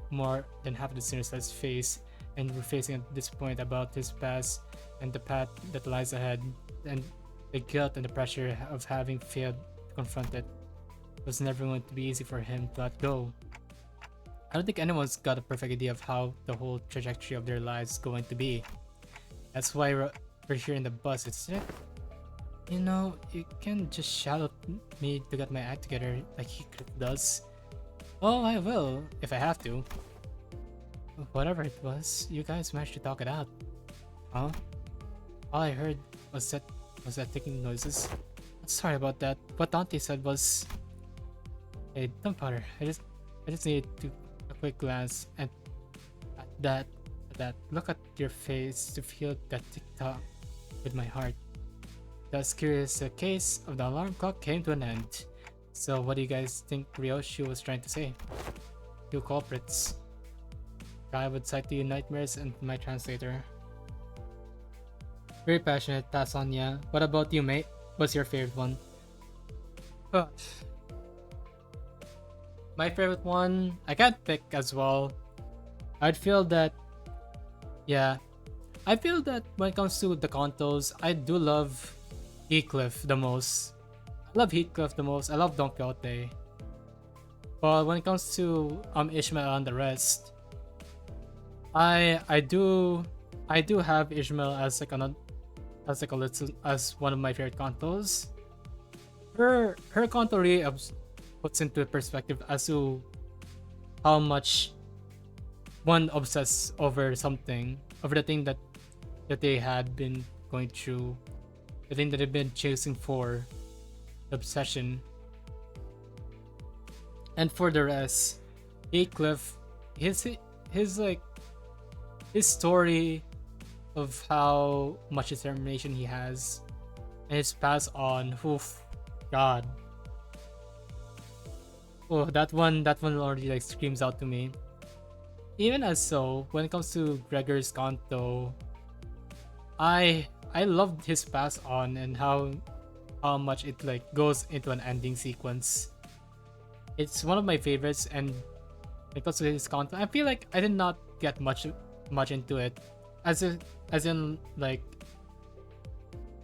more than half of the sinners let's face, and we're facing at this point about his past and the path that lies ahead, and the guilt and the pressure of having failed to confront it. It was never going to be easy for him to let go. I don't think anyone's got a perfect idea of how the whole trajectory of their lives is going to be. That's why we're here in the bus, isn't it? You know, you can just shout at me to get my act together like he does. Oh, I will, if I have to. Whatever it was, you guys managed to talk it out. Huh? All I heard was that ticking noises. Sorry about that. What Dante said was, "Hey, don't bother. I just need to a quick glance and at that look at your face to feel that tick-tock with my heart." Thus curious, the case of the alarm clock came to an end. So what do you guys think Ryoshi was trying to say? two culprits. Guy would cite to you nightmares and my translator. Very passionate, pass on, yeah. What about you, mate? What's your favorite one? Uh, my favorite one, I can't pick as well. I'd feel that, yeah. I feel that when it comes to the Contos, I do love Heathcliff the most. I love Heathcliff the most. I love Don Quixote. But when it comes to Ishmael and the rest, I do have Ishmael as like as one of my favorite Contos. Her Conto really puts into perspective as to how much one obsesses over something, over the thing that they had been going through, the thing that they've been chasing for, the obsession. And for the rest, Heathcliff, his story of how much determination he has and his pass on, oof, God. Oh, that one already like screams out to me. Even as so, when it comes to Gregor's Canto, I loved his pass on and how much it like goes into an ending sequence. It's one of my favorites, and when it comes to his content, I feel like I did not get much into it, as in like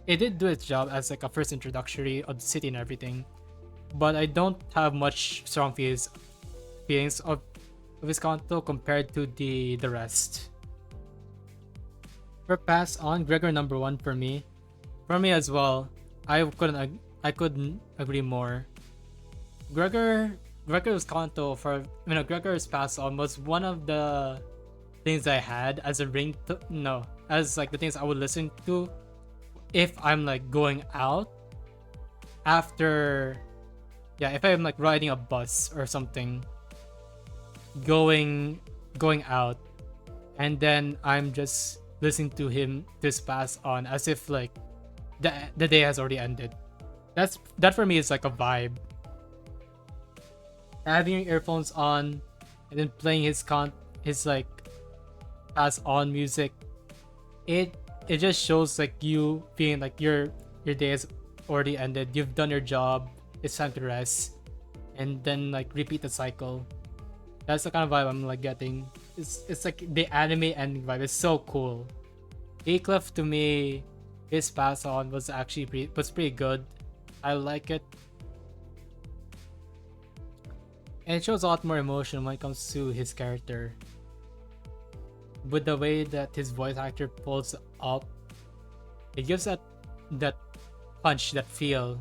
it did do its job as like a first introductory of the city and everything, but I don't have much strong feelings of his Kanto compared to the rest. For pass on, Gregor number one for me. For me as well. I couldn't agree more. Gregor's Kanto Gregor's pass on was one of the things I had as a as like the things I would listen to if I'm like going out after, if I'm like riding a bus or something, going out, and then I'm just listening to him this pass on as if like the day has already ended. That for me is like a vibe. Having your earphones on and then playing his like pass on music, it just shows like you feeling like your day has already ended. You've done your job. It's time to rest, and then like repeat the cycle. That's the kind of vibe I'm like getting. It's like the anime ending vibe. It's so cool. Heathcliff to me, his pass on was actually pretty good. I like it. And it shows a lot more emotion when it comes to his character. With the way that his voice actor pulls up, it gives that punch, that feel.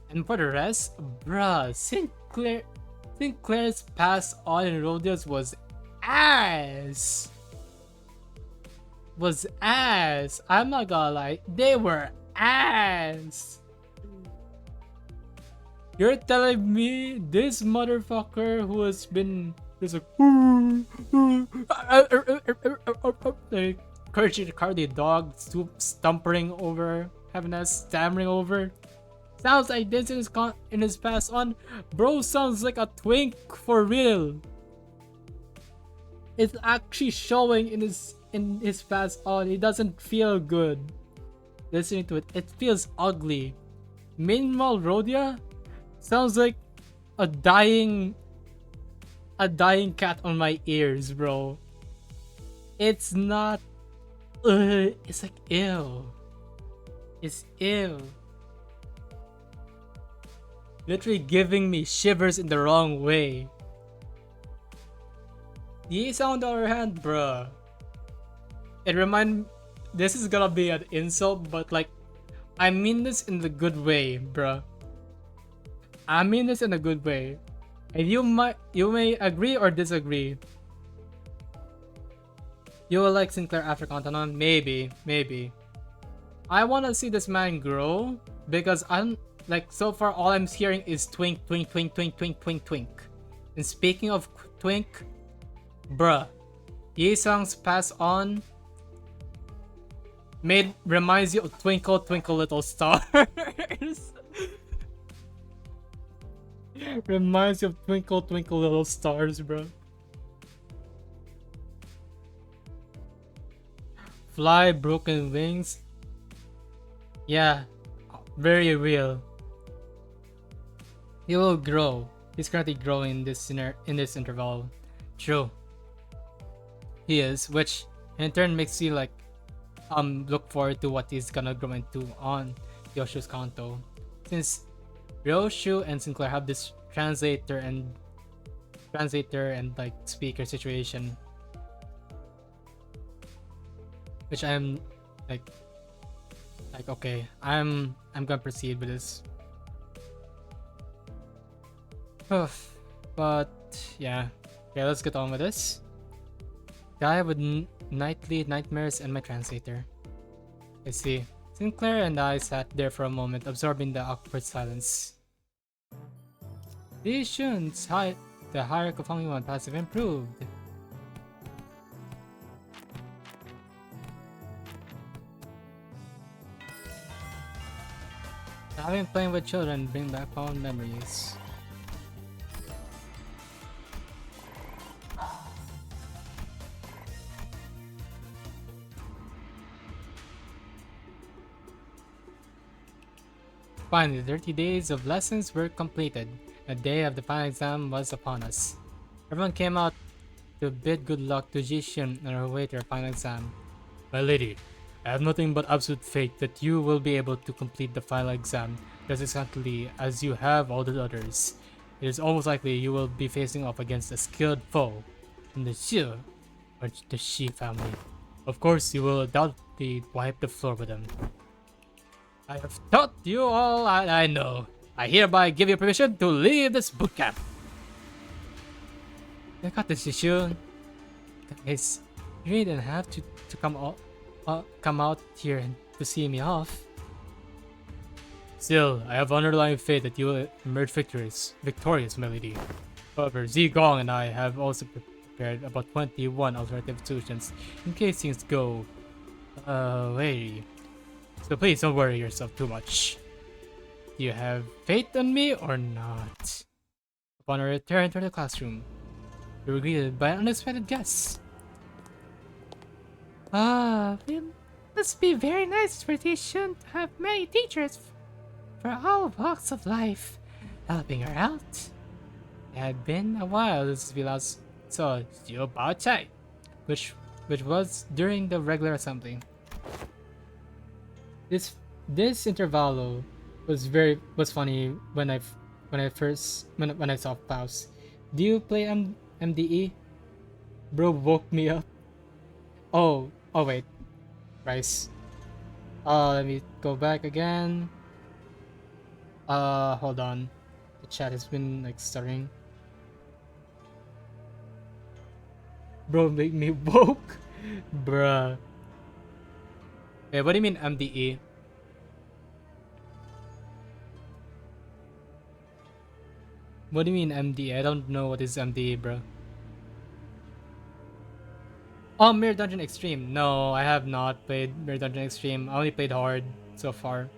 And for the rest, bruh, Sinclair's pass on in Rodeos was ass. I'm not gonna lie, they were ass. You're telling me this motherfucker who has been just like like Cardi dog stumpering over, having us stammering over, sounds like this in his pass on? Bro sounds like a twink for real. It's actually showing in his pass on. It doesn't feel good listening to it. It feels ugly. Meanwhile, Rhodia sounds like a dying cat on my ears, bro. It's not. It's like ew. It's ew. Literally giving me shivers in the wrong way. Ye on the other hand, bruh. This is gonna be an insult, but like, I mean this in the good way, bruh. I mean this in a good way. And you may agree or disagree. You will like Sinclair after Contanon? Maybe. I wanna see this man grow, because I'm like, so far all I'm hearing is twink. And speaking of twink, bruh, Yesang's pass on reminds you of Twinkle Twinkle Little Stars. Reminds you of Twinkle Twinkle Little Stars, bro. Fly broken wings. Yeah, very real. He will grow. He's currently growing in this interval. True. He is, which in turn makes you like look forward to what he's gonna grow into on Yoshu's Kanto. Since Ryoshu and Sinclair have this translator and like speaker situation, which I'm like okay, I'm gonna proceed with this. But yeah, okay, let's get on with this. Guy with nightly nightmares and my translator. I see. Sinclair and I sat there for a moment, absorbing the awkward silence. Xichun's the hierarchy of Hongyuan passive improved. Having playing with children bring back fond memories. Finally, the 30 days of lessons were completed. The day of the final exam was upon us. Everyone came out to bid good luck to Jishin on her way to her final exam. My lady, I have nothing but absolute faith that you will be able to complete the final exam just exactly as you have all the others. It is almost likely you will be facing off against a skilled foe from the Xi or the Shi family. Of course, you will undoubtedly wipe the floor with them. I have taught you all I know. I hereby give you permission to leave this boot camp. I got this, Xichun. Guys, you really didn't have to come out here and to see me off. Still, I have underlying faith that you will emerge victorious, my lady. However, Zigong and I have also prepared about 21 alternative solutions in case things go wary. So please don't worry yourself too much. Do you have faith in me or not? Upon our return to the classroom, we were greeted by an unexpected guest. It must be very nice for Xichun to have many teachers for all walks of life helping her out. It had been a while since we last saw Xiu Bao Chai, which was during the regular assembly. This intervallo was funny when I saw Faust. Do you play MDE? Bro woke me up. Oh wait, Rice. Let me go back again. Hold on. The chat has been like stuttering. Bro make me woke. Bruh. Wait, what do you mean MDE? What do you mean MDE? I don't know what is MDE, bro. Oh, Mirror Dungeon Extreme. No, I have not played Mirror Dungeon Extreme. I only played Hard so far.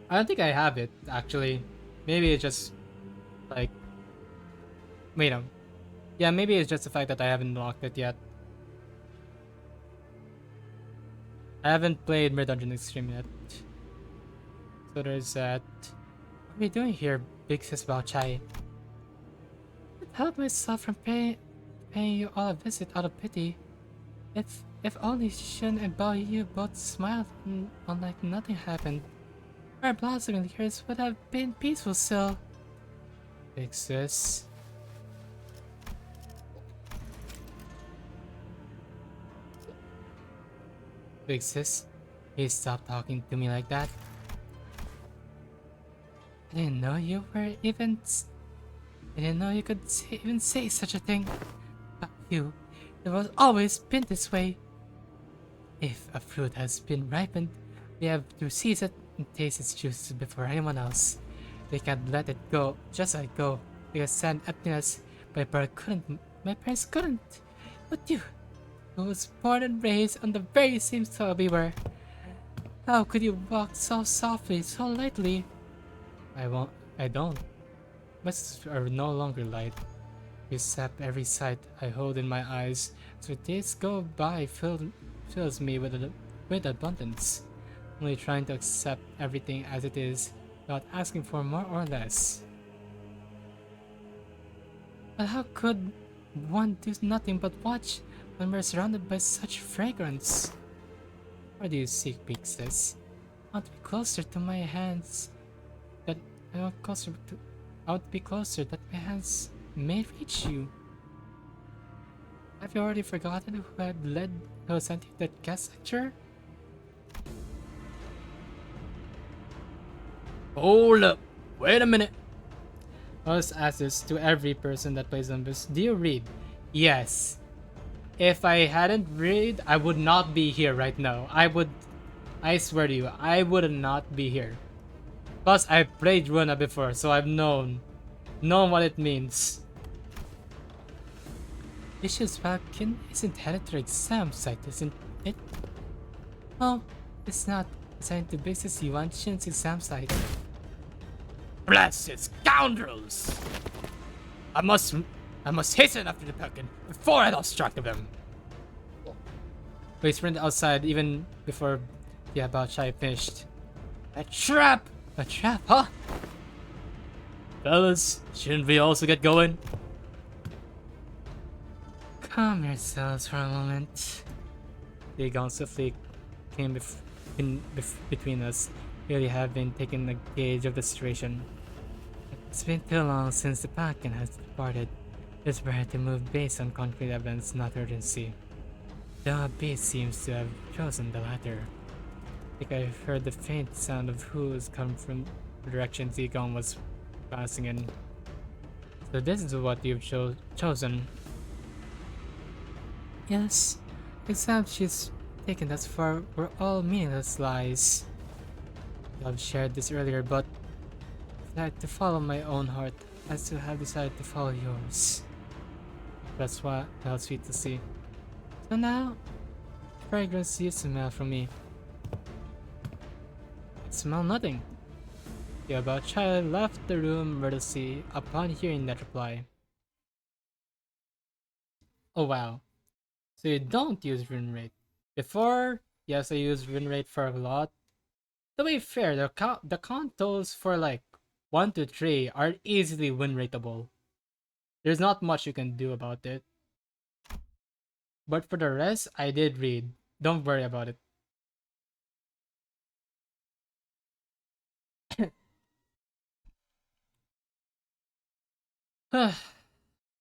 I don't think I have it, actually. Maybe it's just like... Wait, no. Yeah, maybe it's just the fact that I haven't unlocked it yet. I haven't played Mirror Dungeon Extreme yet. So there's that. What are you doing here, Big Sis Bao Chai? I help myself from paying you all a visit out of pity. If only Shun and Bao Yu both smiled and like nothing happened. Our blossoming years would have been peaceful still. Big Sis. Big Sis, please stop talking to me like that. I didn't know you were even... I didn't know you could even say such a thing. But you, it was always been this way. If a fruit has been ripened, we have to seize it and taste its juices before anyone else. We can't let it go, just let it go, because sad emptiness, my parents couldn't. But you, who was born and raised on the very same soil we were. How could you walk so softly, so lightly? I I don't. My senses are no longer light. You sap every sight I hold in my eyes, so days go by fills me with abundance, only trying to accept everything as it is, without asking for more or less. But how could one do nothing but watch when we're surrounded by such fragrance? Why do you seek me, sis? I want to be closer to my hands that I want closer to I want to be closer that my hands may reach you. Have you already forgotten who sent you that guest lecture? Hold up! Wait a minute! I always ask this to every person that plays Zombies. Do you read? Yes. If I hadn't read, I would not be here right now. I swear to you, I would not be here. Plus, I've played Runa before, so I've known what it means. Issues Falcon isn't headed to exam site, isn't it? Oh, it's not. Assigned to basis Xichun's exam site. Blasted scoundrels! I must hasten after the Falcon before I lost track of him. We sprinted outside even before the about shy finished. A trap! A trap, huh? Fellas, shouldn't we also get going? Calm yourselves for a moment. The gun swiftly came between us, really having taken a gauge of the situation. It's been too long since the Falcon has departed. It's better to move based on concrete evidence, not urgency. The beast seems to have chosen the latter. I think I heard the faint sound of hooves come from the direction Zigong was passing in. So this is what you've chosen. Yes, except she's taken thus far were all meaningless lies. I've shared this earlier, but I decided to follow my own heart as to have decided to follow yours. That's what felt sweet to see. So now, fragrance you smell from me. I smell nothing. The about child left the room wordlessly upon hearing that reply. Oh wow. So you don't use win rate. Before, yes, I used win rate for a lot. To be fair, the contos for like 1 to 3 are easily win rateable. There's not much you can do about it. But for the rest, I did read. Don't worry about it.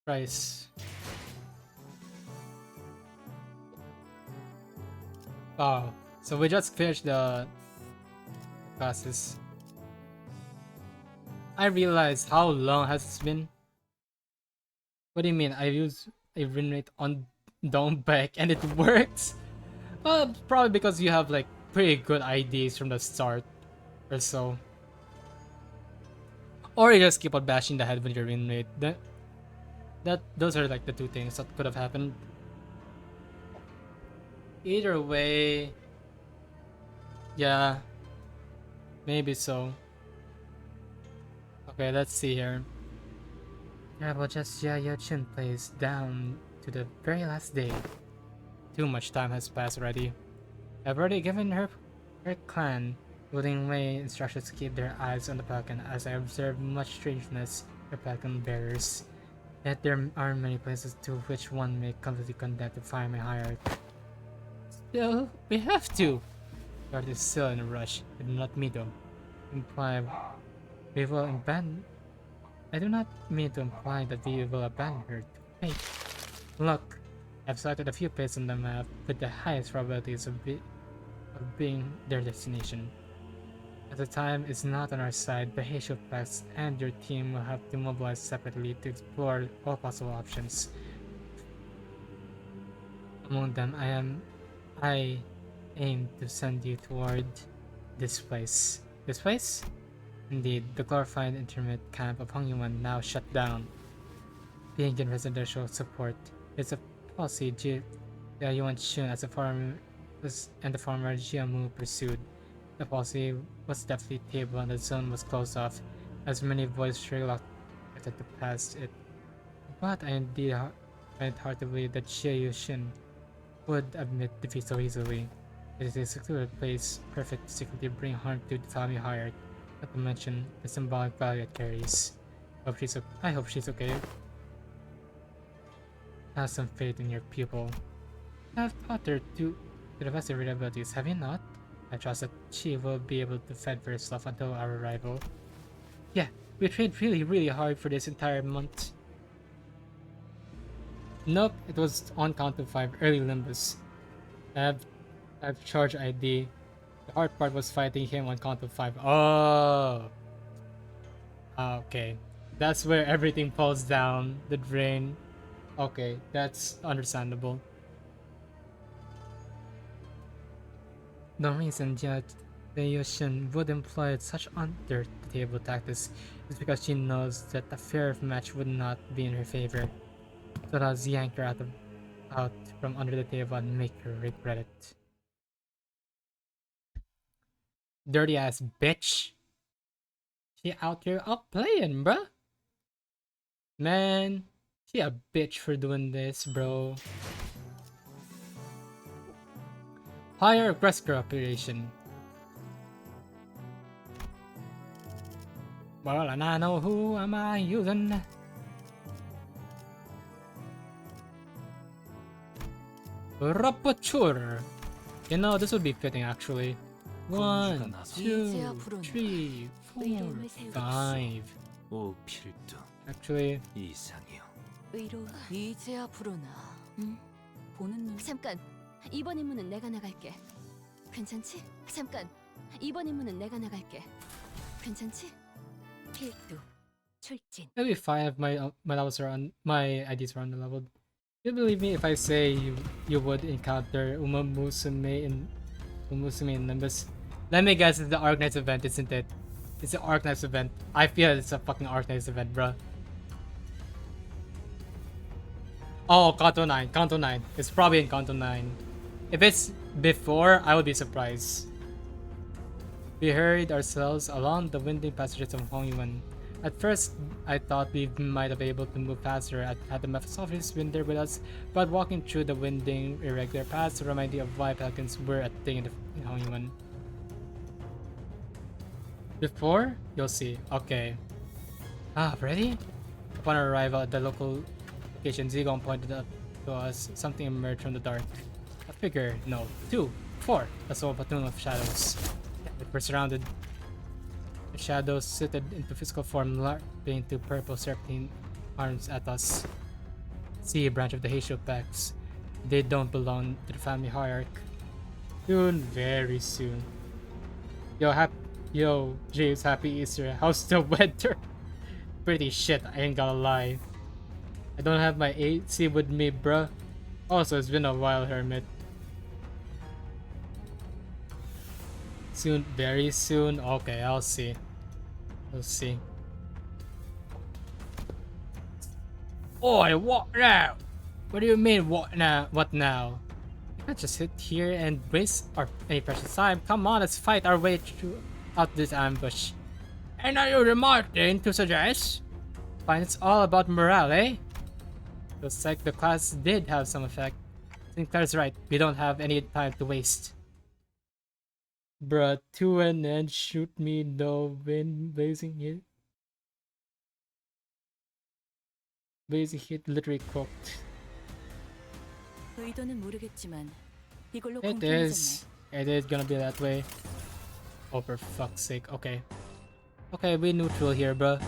Price. Oh, so we just finished the classes. I realized how long has it been. What do you mean? I use a win rate on Dome Back and it works? Well, probably because you have like pretty good IDs from the start or so. Or you just keep on bashing the head with your win rate. Those are like the two things that could have happened. Either way, yeah, maybe so. Okay, let's see here. Yeah, but just Xichun plays down to the very last day. Too much time has passed already. I've already given her clan Wooling Wei instructions to keep their eyes on the Falcon, as I observe much strangeness for Falcon bearers. Yet there are many places to which one may completely condemn to find my hierarchy. Still, we have to! Guard is still in a rush. I do not mean to imply we will abandon. I do not mean to imply that we will abandon her to fate. Look, I've selected a few places on the map with the highest probabilities of being their destination. As the time is not on our side, the Heishopax and your team will have to mobilize separately to explore all possible options. Among them, I aim to send you toward this place. This place? Indeed, the glorified interment camp of Hongyuan now shut down. Being in residential support is a policy Yuan Shun as a farmer and the farmer Jiamu pursued. The policy was definitely tabled and the zone was closed off. as many voice reluctant to pass it. But I indeed find it hard to believe that Xichun would admit defeat so easily. It is a secluded place, perfect to secretly bring harm to the family hierarchy, not to mention the symbolic value it carries. I hope she's okay. Have some faith in your pupil. I've taught her to the best of her abilities, have you not? I trust that she will be able to fend for herself until our arrival. Yeah, we trained really hard for this entire month. Nope, it was on count of 5, early Limbus. I've charge ID. The hard part was fighting him on count of 5. Oh! Okay. That's where everything falls down. The drain. Okay, that's understandable. The reason yet Xichun would employ such under-the-table tactics is because she knows that a fair match would not be in her favor. So does yank her out from under the table and make her regret it. Dirty ass bitch. She out here playing, bruh. Man, she a bitch for doing this, bro. Higher rescue operation. Well, and I know who am I using. Rapture. You know, this would be fitting actually. 1, 2, 3, 4, 5. Actually, 이상이요. 의로 이제 앞으로나. 응? 보는 눈. 잠깐. 이번 임무는 내가 나갈게. 괜찮지? 잠깐. 이번 임무는 내가 나갈게. 괜찮지? 필두. 출진. maybe 5 my levels are on my IDs are underleveled. You believe me if I say you would encounter Uma Musume in Nimbus? Let me guess, it's the Arknights event, isn't it? It's the Arknights event. I feel it's a fucking Arknights event, bruh. Oh, Kanto 9, Kanto 9. It's probably in Kanto 9. If it's before, I would be surprised. We hurried ourselves along the winding passages of Hongyuan. At first, I thought we might have been able to move faster had the Mephistopheles been there with us, but walking through the winding, irregular paths reminded me of why pelicans were a thing in Hongyuan. Before? You'll see. Okay. Ready? Upon our arrival at the local location, Zigon pointed up to us. Something emerged from the dark. A figure. No. 2. 4. A small platoon of shadows. We're surrounded. The shadows sitted into physical form, larping to purple serpentine arms at us. See a branch of the Heisho packs. They don't belong to the family hierarchy. Soon, very soon. Yo, James, happy Easter. How's the weather? Pretty shit, I ain't gonna lie. I don't have my AC with me, bruh. Also, it's been a while, Hermit. Soon, very soon. Okay, I'll see. We'll see. Oi, what now? What do you mean, what now? What now? We can't just sit here and waste any precious time. Come on, let's fight our way through out this ambush. And are you remarking to suggest? Fine, it's all about morale, eh? Looks like the class did have some effect. Sinclair's right. We don't have any time to waste. Bruh, 2 and then shoot me, no wind blazing hit. Blazing hit literally cooked. 의도는 모르겠지만 이걸로 It is. It is gonna be that way. Oh, for fuck's sake. Okay. Okay, we neutral here, bruh.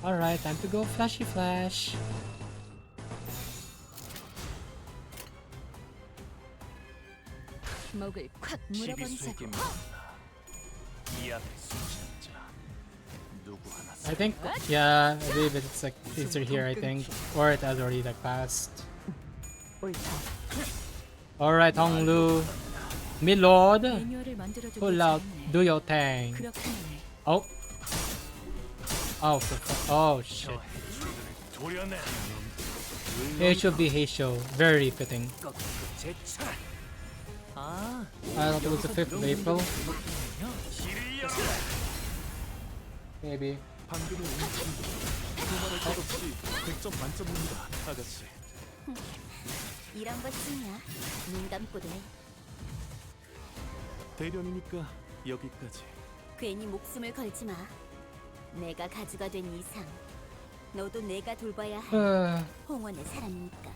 Alright, time to go flashy flash. 목을 콱 물어버리자고. 이 앞에 숨지는 자 누구 하나 I think, yeah, I believe it's like easier here, I think. Or it has already like passed. Alright, Honglu. Me lord. Pull out, do your thing. Oh. Oh, oh shit. 도려내. It should be Heisho. Very fitting. 아, I thought it was the 5th of April. 길을 이어. Maybe. 방금의 움직임도 두말할 것 없이 100점 만점입니다, 아가씨. 이런 것쯤이야. 눈 감고도 해. 대련이니까 여기까지. 괜히 목숨을 걸지 마. 내가 가주가 된 이상 너도 내가 돌봐야 할 홍원의 사람이니까.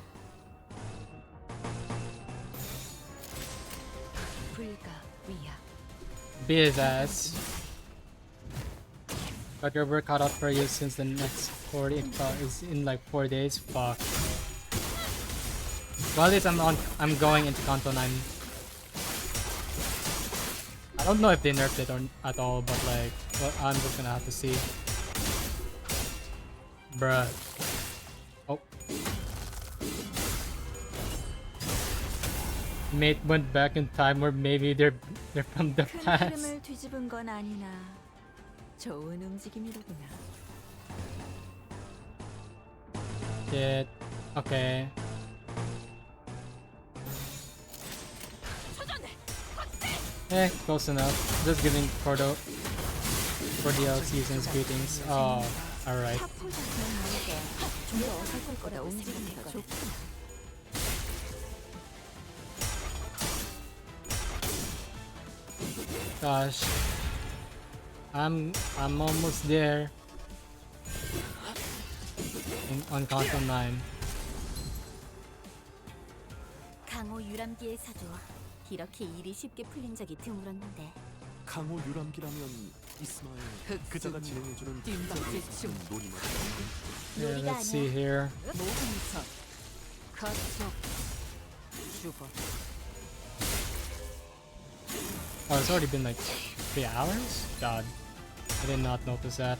불가위야. Beat his ass. Got your work cut out for you since the next 40 is in like 4 days. Fuck. Well, at least I'm going into Kanto 9. I don't know if they nerfed it or at all, but like, well, I'm just gonna have to see. Bruh. Oh. Mate went back in time, or maybe they're from the 큰 past. 흐름을 뒤집은 건 아니나 좋은 움직임이로구나. Shit. Okay. Close enough. Just giving Cordial seasons greetings. Oh, alright. 파포 자체는 모르게 좀더 어설플 거라 움직이기가 좋구나. Gosh. I'm almost there. On Kanto 9. 강호 유람기에서도 이렇게 일이 쉽게 풀린 적이 드물었는데. 강호 유람기라면 이스마엘 그자가 진행해주는 뒷박질충. 놀이만. Yeah, 놀이가 let's see 아니야. here. 모금선. 거쪽. 주보. Oh, it's already been like 3 hours? God. I did not notice that.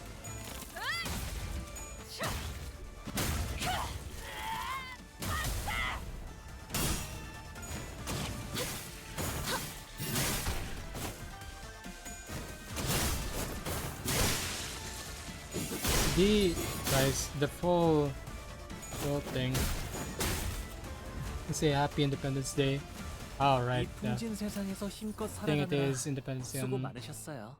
The full thing. Let's say Happy Independence Day. Oh, right. 이 Yeah. 풍진 세상에서 힘껏 I think it 살아가느라 is Independence Day 수고 in 많으셨어요.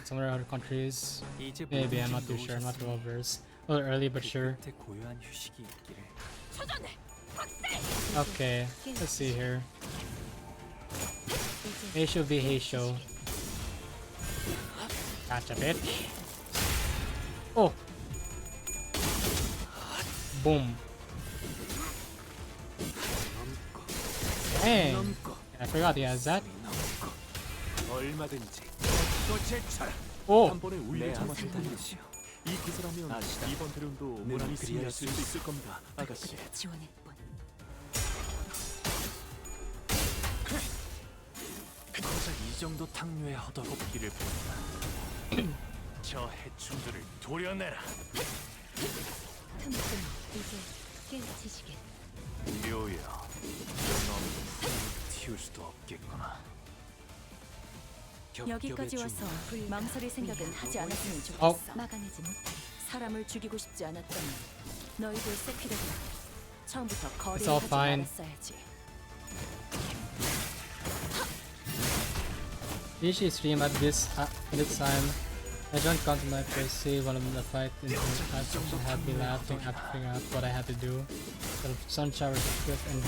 some other countries. 이제 Maybe, I'm not too sure. I'm not well versed. A little early, but sure. 끝에 고요한 휴식이 있기를. Okay, let's see here. 이제 Heisho v Heisho. Gotcha, bitch. Oh! Boom. Dang! 넘고 I forgot he has that. 넘고 얼마든지 또 제쳐라. Oh! 한 번에 울려자마자 달리시오. 이 기세라면 이번 대련도 무난히 승리하실 수 있을 겁니다, 아가씨. 지원일 뿐. 고작 이 정도 탕류에 허덕없기를 본다. 저 해충들을 도려내라. 틈틈 이제 깨우치시게. 묘야, 넌 풍을 틔울 수도 없겠구나. 여기까지 와서 망설일 생각은 하지 않았으면 좋겠어. 어. 막아내지 못해. 사람을 죽이고 싶지 않았다면 너희들 세피르가 처음부터 It's 거리를 all 하지 fine. 말았어야지. Usually stream at this time. I joined Content Night to see one of the fight and I had me laughing after figuring out what I had to do. The sun shower swift and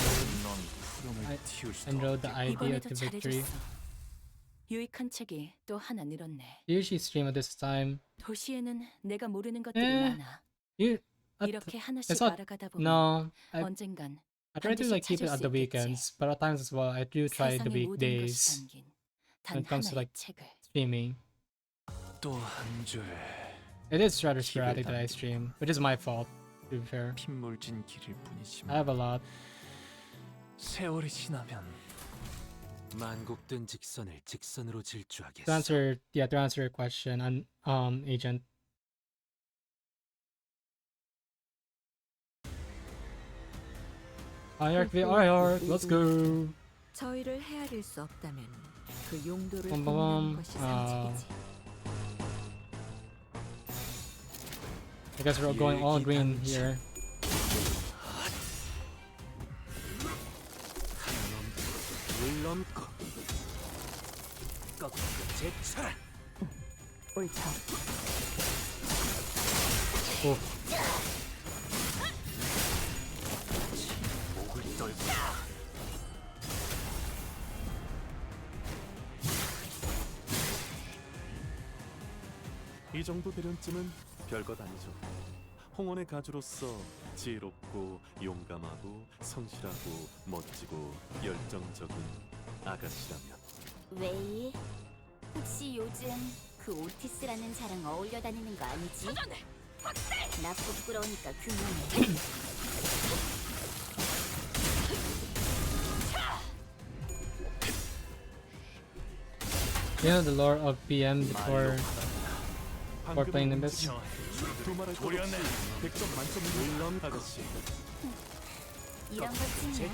넌 푸름을 틔울 수도 rode the idea 이번에도 to victory. 잘해줬어. 유익한 책이 또 하나 늘었네. Usually stream at this time. 도시에는 내가 모르는 것들이 에? 많아. I 이렇게 하나씩 it's not- 알아가다 보면 No, 언젠간 I try to 반드시 like keep it 찾을 at the 수 있겠지. weekends, but at times as well I do try the 세상의 모든 것이 weekdays 담긴 단 when it comes to 하나의 like 책을. streaming. 또한 줄 It is rather sporadic that I stream, which is my fault, to be fair. 핏물진 길일 I 뿐이지만 have a lot. 세월이 지나면 만국된 직선을 직선으로 질주하겠어. To answer your question, Agent. IARC, let's go. 저희를 헤아릴 수 없다면 그 용도를 빰빰빰. 공유하는 것이 상책이지. I guess we're going all green here. 물 넘고 꺾고 제쳐라. 옳다. Oh, 목을 떨고 이 정도 대련쯤은 별것 아니죠. 홍원의 가주로서 지혜롭고 용감하고 성실하고 멋지고 열정적인 아가씨라면 웨이, 혹시 요즘 그 오티스라는 자랑 어울려 다니는 거 아니지? 나 부끄러우니까 그만해. you know the lore of PM before playing Nimbus? 두말할 것 없이 100점 만점인 아가씨. 이런 거 찍냐?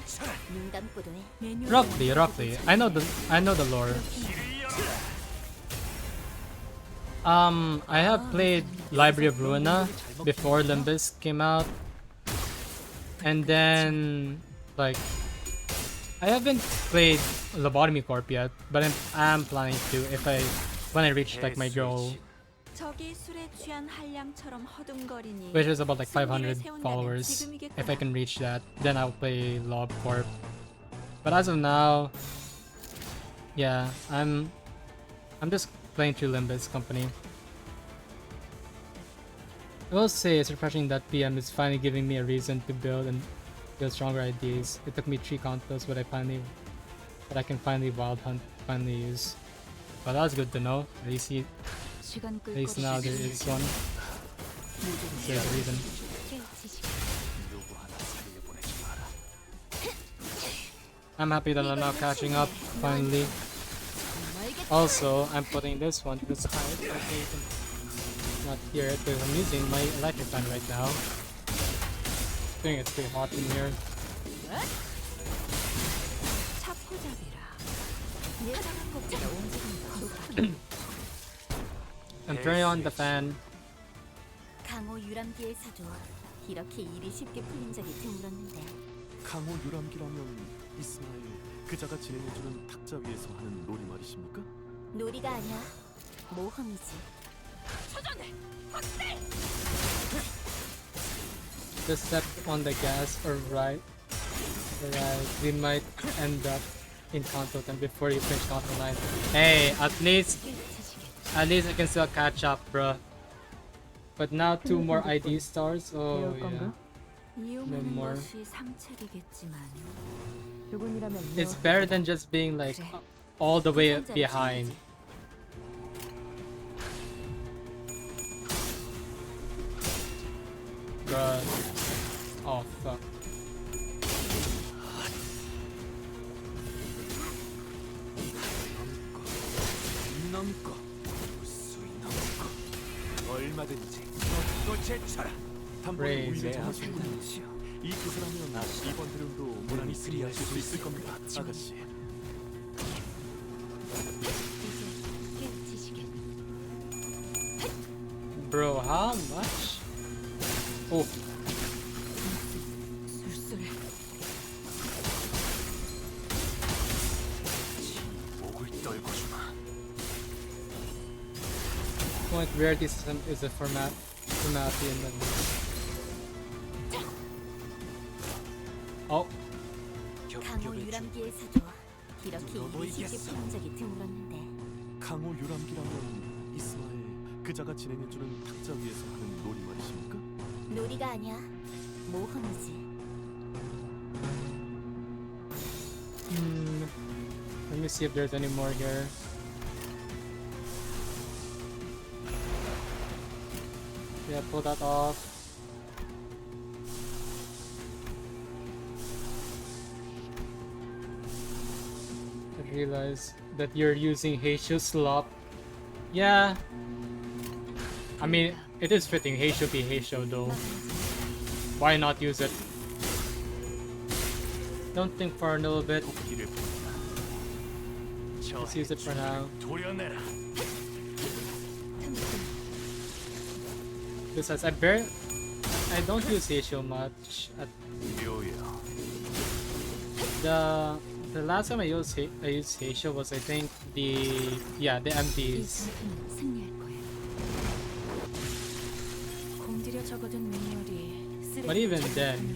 눈 감고도 해. Roughly. I know the lore. I have played Library of Ruina before Limbus came out, and then like I haven't played Lobotomy Corp yet, but I'm planning to when I reach like my goal, 저기 술에 취한 한량처럼 허둥거리니 which is about like 500 followers. If I can reach that, then I'll play Lob Corp. But as of now, yeah, I'm just playing through Limbus Company. I will say it's refreshing that PM is finally giving me a reason to build and build stronger ideas. It took me 3 contests, but I can finally wild hunt, finally use. But that's good to know. At least now there is one. There's a reason. 누구 하나 살려보내지 마라. I'm happy that I'm now catching up, finally. Also, I'm putting this one to the side. Okay, you can not hear it because I'm using my electric fan right now. I think it's pretty hot in here. 차포잡이라 예상한 것보다 움직임이 I'm turning on the fan. 강호 유람기에서도 이렇게 일이 쉽게 풀린 적이 드물었는데. 강호 유람기라면 이스마엘 그자가 진행해주는 탁자 위에서 하는 놀이 말이십니까? 놀이가 아니야. 모험이지. Just step on the gas or right. We might end up in Kanto 10 before you finish Kanto 9. Hey, at least I can still catch up, bruh. But now 2 more ID stars. Oh yeah. 이용하는 more. 것이 상책이겠지만 It's better than just being like all the way behind. Bruh. Oh fuck. 넘고 무수히 넘고 얼마든지 꺾고 제쳐라. 단번에 Praise 우위를 God. 점하시는 분이시여. 이 기세라면 이번 드림도 무난히 승리하실 수 있을 겁니다, 아가씨. Bro, how much? Oh, 술술 목을 떨고 주마. point rarity system is a formality in the Oh, 강호 유람기에서도 이렇게 일이 쉽게 풀린 적이 드물었는데. 강호 유람기라면 이스마엘 그자가 진행해주는 탁자 위에서 하는 놀이 말이십니까? 놀이가 아니야. 모험이지. let me see if there's any more here. Yeah, pull that off. I realize that you're using Heishu slop. Yeah. I mean, it is fitting. Heishu be Heishu though. Why not use it? Don't think for a little bit. 길을 본다. Let's use it for now. 도려내라. Besides, I don't use Heishu much. 묘여. The The last time I used Heisho was I think the 이 MDs. 전투는 승리할 거야. 공들여 적어둔 매뉴얼이 But even then,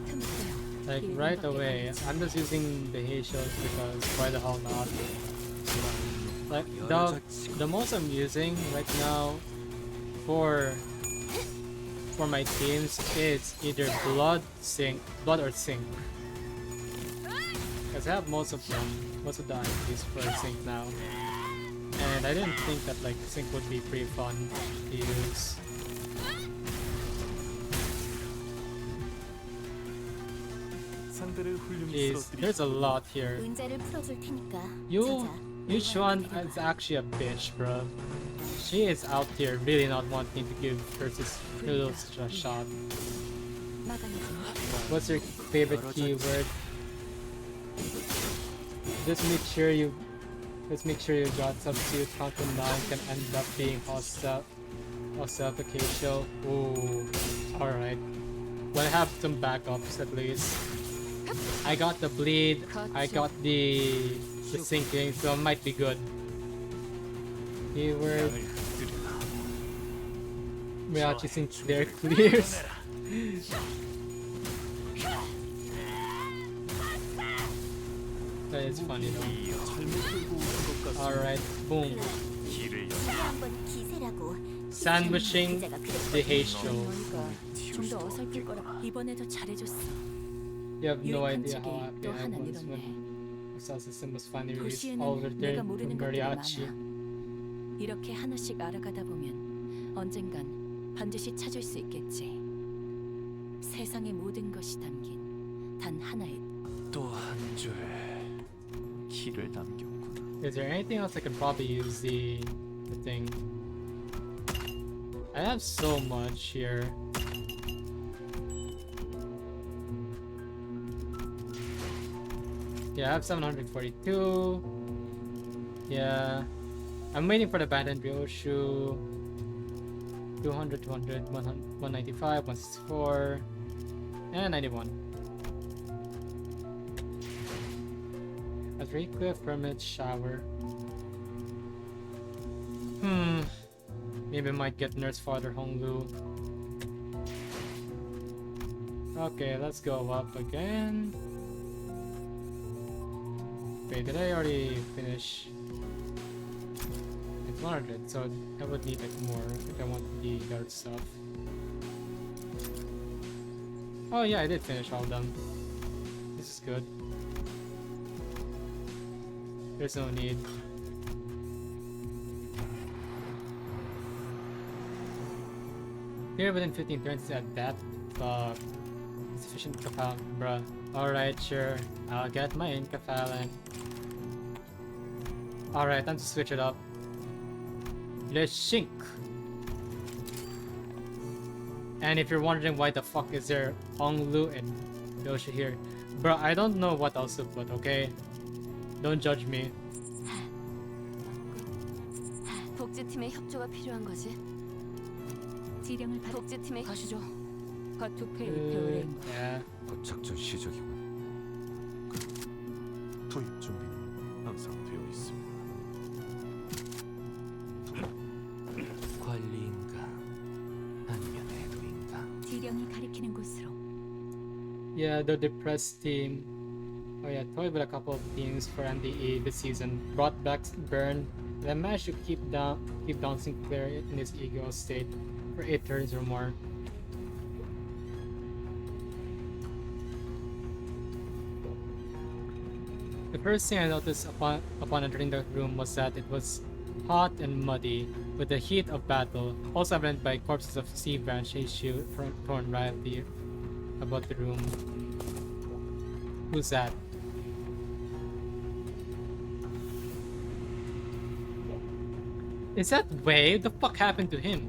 틈새요. like right away, I'm just using the Heishos because why the hell not? Like the most I'm using right now for my teams is either blood or sync. Because I have most of the IPs for sync now. And I didn't think that like sync would be pretty fun to use. 상대를 훌륭히 Jeez, 쓰러뜨리. there's a lot here. 문제를 풀어줄 테니까. You 자자. Xichun is actually a bitch, bro. She is out here really not wanting to give versus Lulu such a shot. 막아내지. What's your favorite keyword? Just make sure you got substitute counter 9 can end up being hostile Acacia. Ooh. Alright. Well, I have some backups at least. I got the bleed, I got the sinking, so it might be good. Keyword Miyachi since they're clears. That is funny though. 잘못 들고 오신 것 같습니다. Alright, boom. 길을 한번 기세라고. Sandwiching 기자가 그랬거든. the Heisho. 너희가 좀 더 어설플 거라 이번에도 잘해줬어. You have no 유익한 idea 책이 how happy 또 I 하나 was when 늘었네. the Star System was finally released. All 도시에는 returned 내가 from 모르는 것들이 Mariachi. 많아. 이렇게 하나씩 알아가다 보면 언젠간 반드시 찾을 수 있겠지. 세상의 모든 것이 담긴 단 하나의 또 한 줄 길을 남겼구나. Is there anything else I could probably use the thing? I have so much here. Yeah, I have 742. Yeah. I'm waiting for the abandoned Ryoshu. 200, 200, 195, 164, and 91. A Dracliff Permit Shower. Maybe I might get Nurse Father Honglu. Okay, let's go up again. Wait, did I already finish? It's 100, so I would need like more if I want the guard stuff. Oh yeah, I did finish all of them. This is good. There's no need. Here within 15 turns at that. Insufficient Kafal, bruh. Alright, sure. I'll get my Inkafalin. Alright, time to switch it up. Let's sink. And if you're wondering why the fuck is there Onglu and Yoshi here, bruh, I don't know what else to put, okay? Don't judge me. 복지팀의 협조가 필요한 거지. 지령을 받 복지팀의 가시죠. 과투페 의뢰인 거. Yeah. 곧 작전 시작이군. 투입 준비는 항상 되어 있습니다. 관리인가 아니면 애도인가? 지령이 가리키는 곳으로. Yeah, the depressed team. Oh yeah, toyed with a couple of teams for MDE this season. Brought back Burn. Then managed to keep down Sinclair in his ego state for 8 turns or more. The first thing I noticed upon entering the room was that it was hot and muddy, with the heat of battle, also evident by corpses of Sea Branch Heishu thrown wildly about the room. Who's that? Is that Wei? What the fuck happened to him?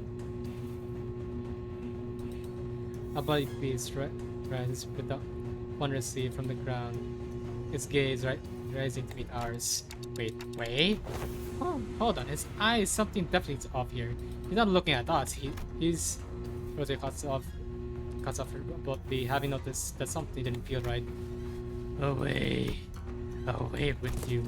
A bloody beast rises wondrously from the ground. Its gaze rising to meet ours. Wait, Wei? Oh, hold on, his eyes, something definitely is off here. He's not looking at us. He's Rose cuts off abruptly, having noticed that something didn't feel right. Away. Away with you.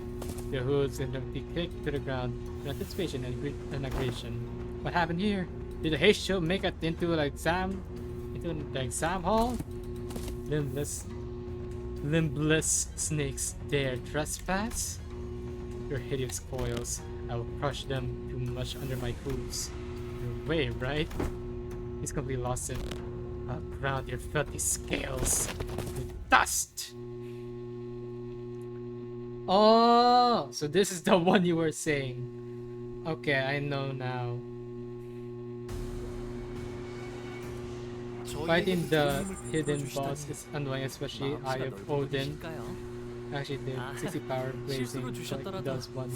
The hoods and the kick to the ground in anticipation and aggression. What happened here? Did the haste show make it into the exam hall? Limbless snakes dare trespass? Your hideous coils. I will crush them too much under my hooves. Your way, right? He's completely lost it. I'll ground your filthy scales with dust! Oh, so this is the one you were saying. Okay, I know now. Fighting the hidden boss is annoying, especially Eye of Odin. Actually, the 60 power blazing like does one.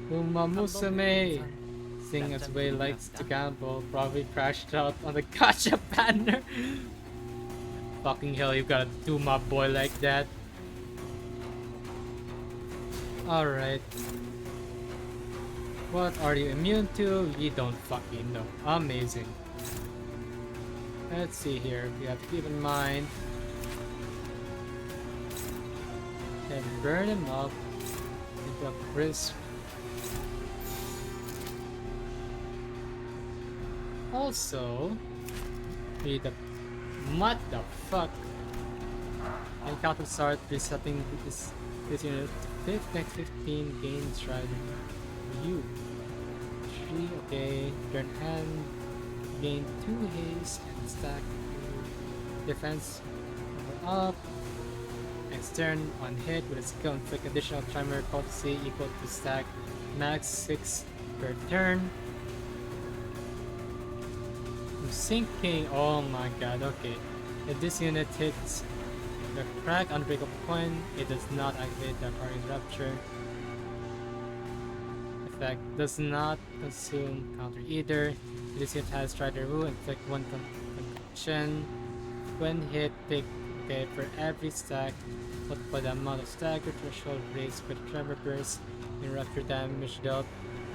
Uma Musume! Seeing as Wei likes to gamble, probably crashed out on the gacha banner. Fucking hell, you gotta do my boy like that. Alright. What are you immune to? You don't fucking know. Amazing. Let's see here. We have to keep in mind. And burn him up into a crisp. Also, read the what the fuck? Encounter start resetting this unit to 5th next 15 gain stride. You 3 okay. Turn hand gain 2 haste and stack defense up. Next turn on hit with a skill inflict additional tremor potency equal to stack max 6 per turn. I'm sinking. Oh my god, okay. If this unit hits the crack unbreakable point, it does not activate the target rupture. Effect does not consume counter either. This unit has Strider Rule, inflict 1 concussion. When hit, take okay for every stack, multiply the amount of stagger threshold raised with tremor burst and rupture damage dealt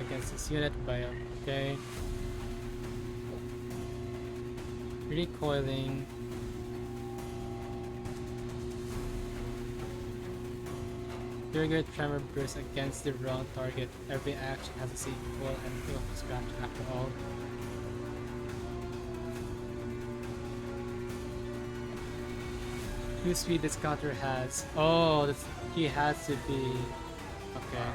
against this unit by okay. Recoiling. Trigger tremor burst against the wrong target. Every action has a sequel and feel scratch after all. Whose speed this counter has? Oh, this he has to be okay.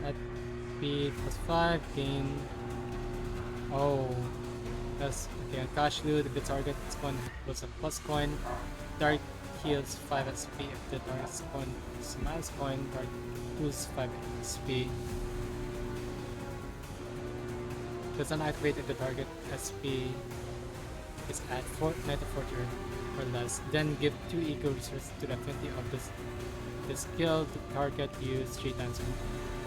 At speed +5 gain. Oh, that's okay. On Cash Loot, if the target's coin was a plus coin, Dark heals 5 SP. If the target's coin is a minus coin, Dark loses 5 SP. Does not activate if the target SP is at 94 or less. Then give 2 equal resources to the affinity of the skill the target used 3 times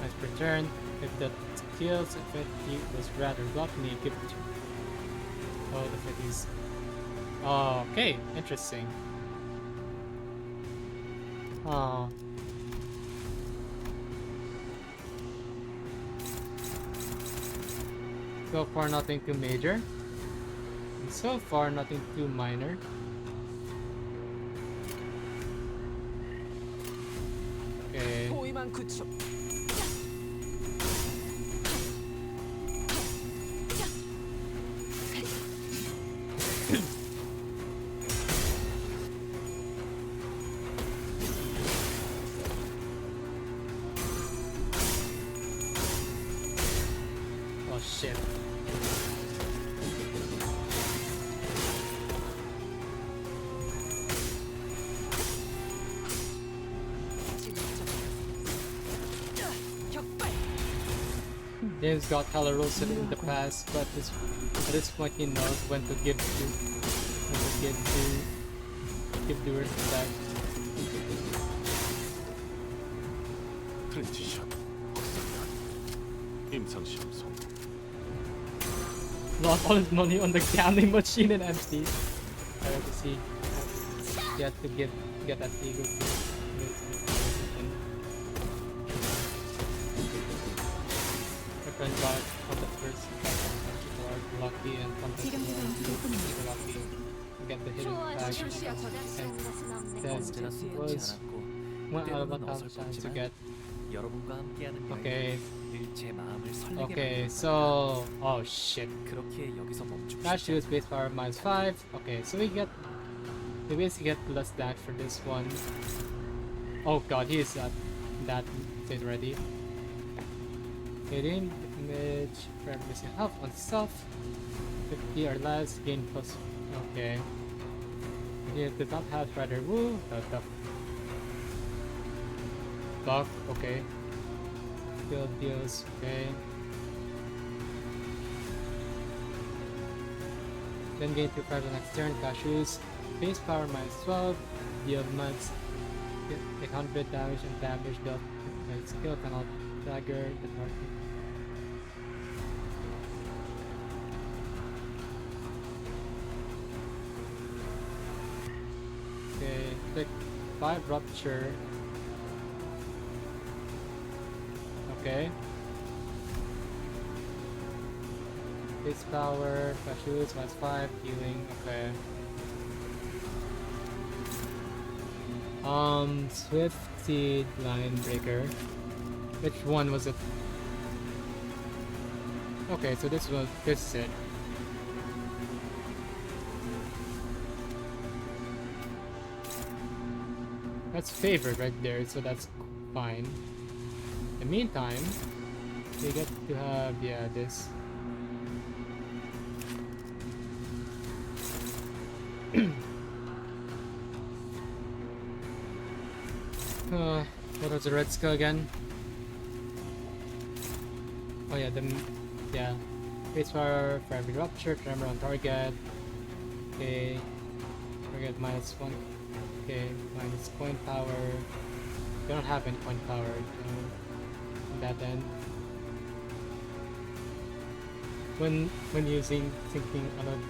per turn. If the skill's affinity was rather lofty, give 2. Oh, the affinities. Oh, okay, interesting. Oh. So far nothing too major. And so far nothing too minor. Okay. Oh shit. Dave's got Calarosa in the past, but at this point he knows when to give doers back. 트랜지션 임상시험 성 Lost all his money on the gambling machine and empty. I have to see. He had to get that ego boost. My friend bought on the first lucky and sometimes super lucky to get the hidden tag. And says 언제나 it 수놓지 was 않았고 1 out of 때로는 1,000 chance to 어설펐지만 get. 여러분과 함께하는 Okay, 늘 제 마음을 설레게 okay, 만들었습니다. so oh shit. 그렇게 여기서 멈추고 Dash 싶지 use base power -5. Okay, so we basically get less dash for this one. Oh god, he is at that state already. Hitting damage for missing health on stuff. 50 or less, gain plus. Okay. He does not have Shredder Woo. The fuck, okay. Skill deals, okay. Then gain 2 the next turn, cashews. Base power -12, deal max 800 damage and damage dealt by skill cannot dagger the target. Okay, click 5 rupture. Okay. Base power, cashews -5, healing, okay. Swift Seed Line Breaker. Which one was it? Okay, so this is it. That's favored right there, so that's fine. In the meantime, we get to have, yeah, this. What was the red skill again? Oh yeah, yeah. Base power for every rupture, tremor on target. Okay. Target -1. Okay, minus point power. We don't have any point power on that end. When using thinking another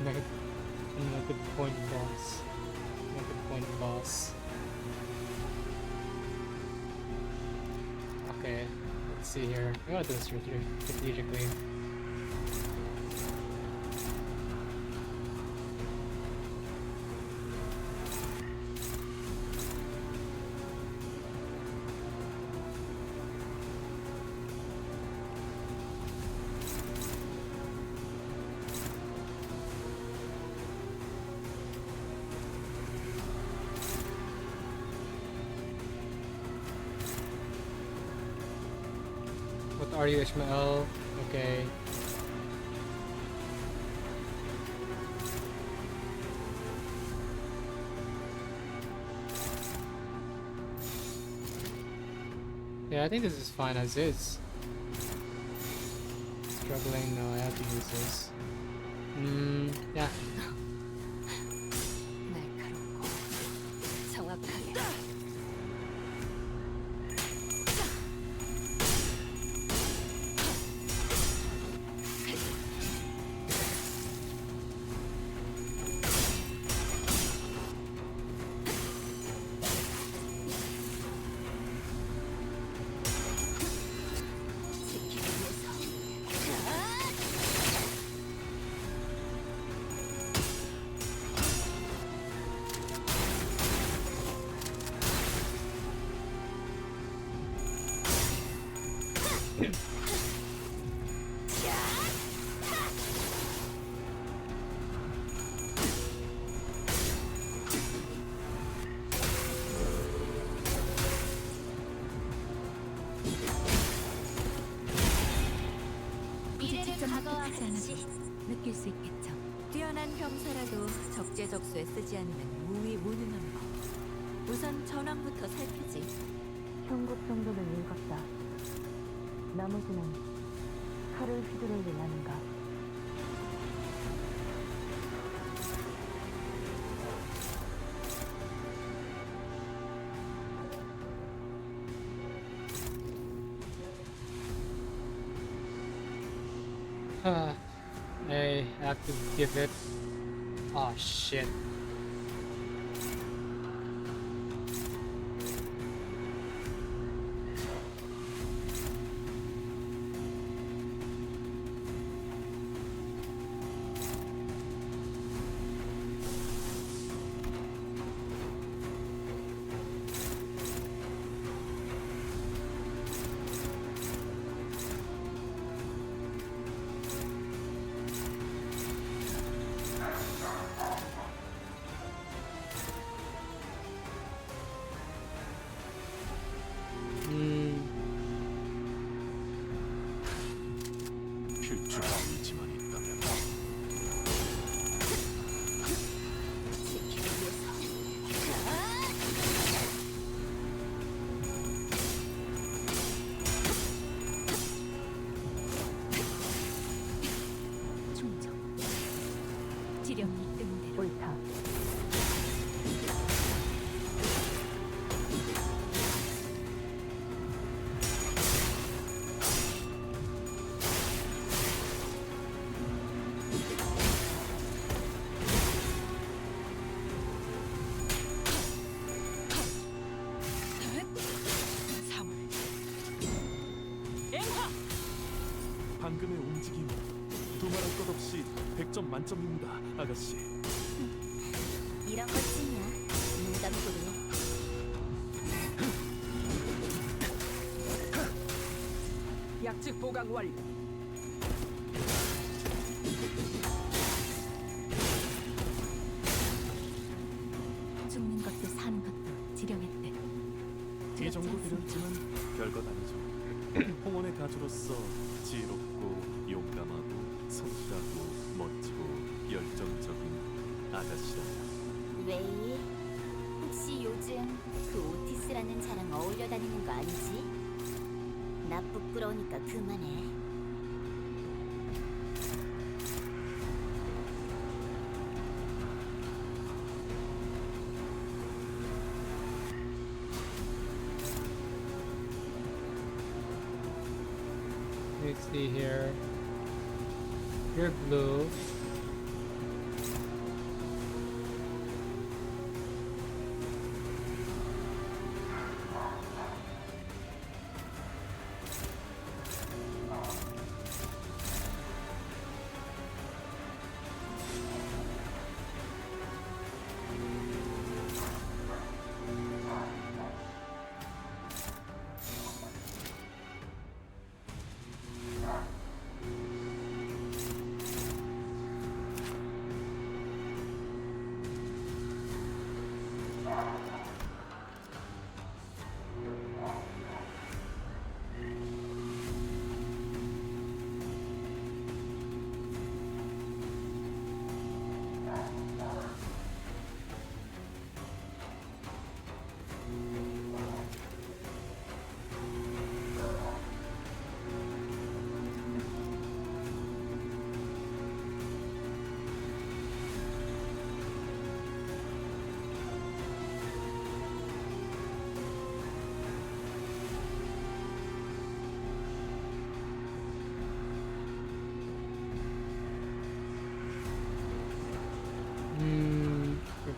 point boss. Another point boss. Okay, let's see here. I gotta do this strategically. What are you, Ishmael? Okay. Yeah, I think this is fine as is. Struggling, no, I have to use this. Yeah. 날카롭고 정확하게. 지키기 위해서. 이제 직접 하지 않아도 느낄 수 있겠죠. 뛰어난 병사라도 적재적소에 쓰지 않으면 무위무능한 법. 우선 전황부터 살피지. 형국 정도는 읽었다. 나머지는 칼을 휘두를 일 아닌가. I have to give it. Oh shit. 방금의 움직임 두말할 것 없이 100점 만점입니다, 아가씨. 이런 것쯤이야. 농담으로. 약직 보강 완료. 죽는 것도 사는 것도 지령했대. 이 정도 되렸지만 별것 아니죠. 홍원의 가주로서 지혜롭고 용감하고 성실하고 멋지고 열정적인 아가씨라면 왜? 혹시 요즘 그 오티스라는 자랑 어울려 다니는 거 아니지? 나 부끄러우니까 그만해. Let's see here. You're blue.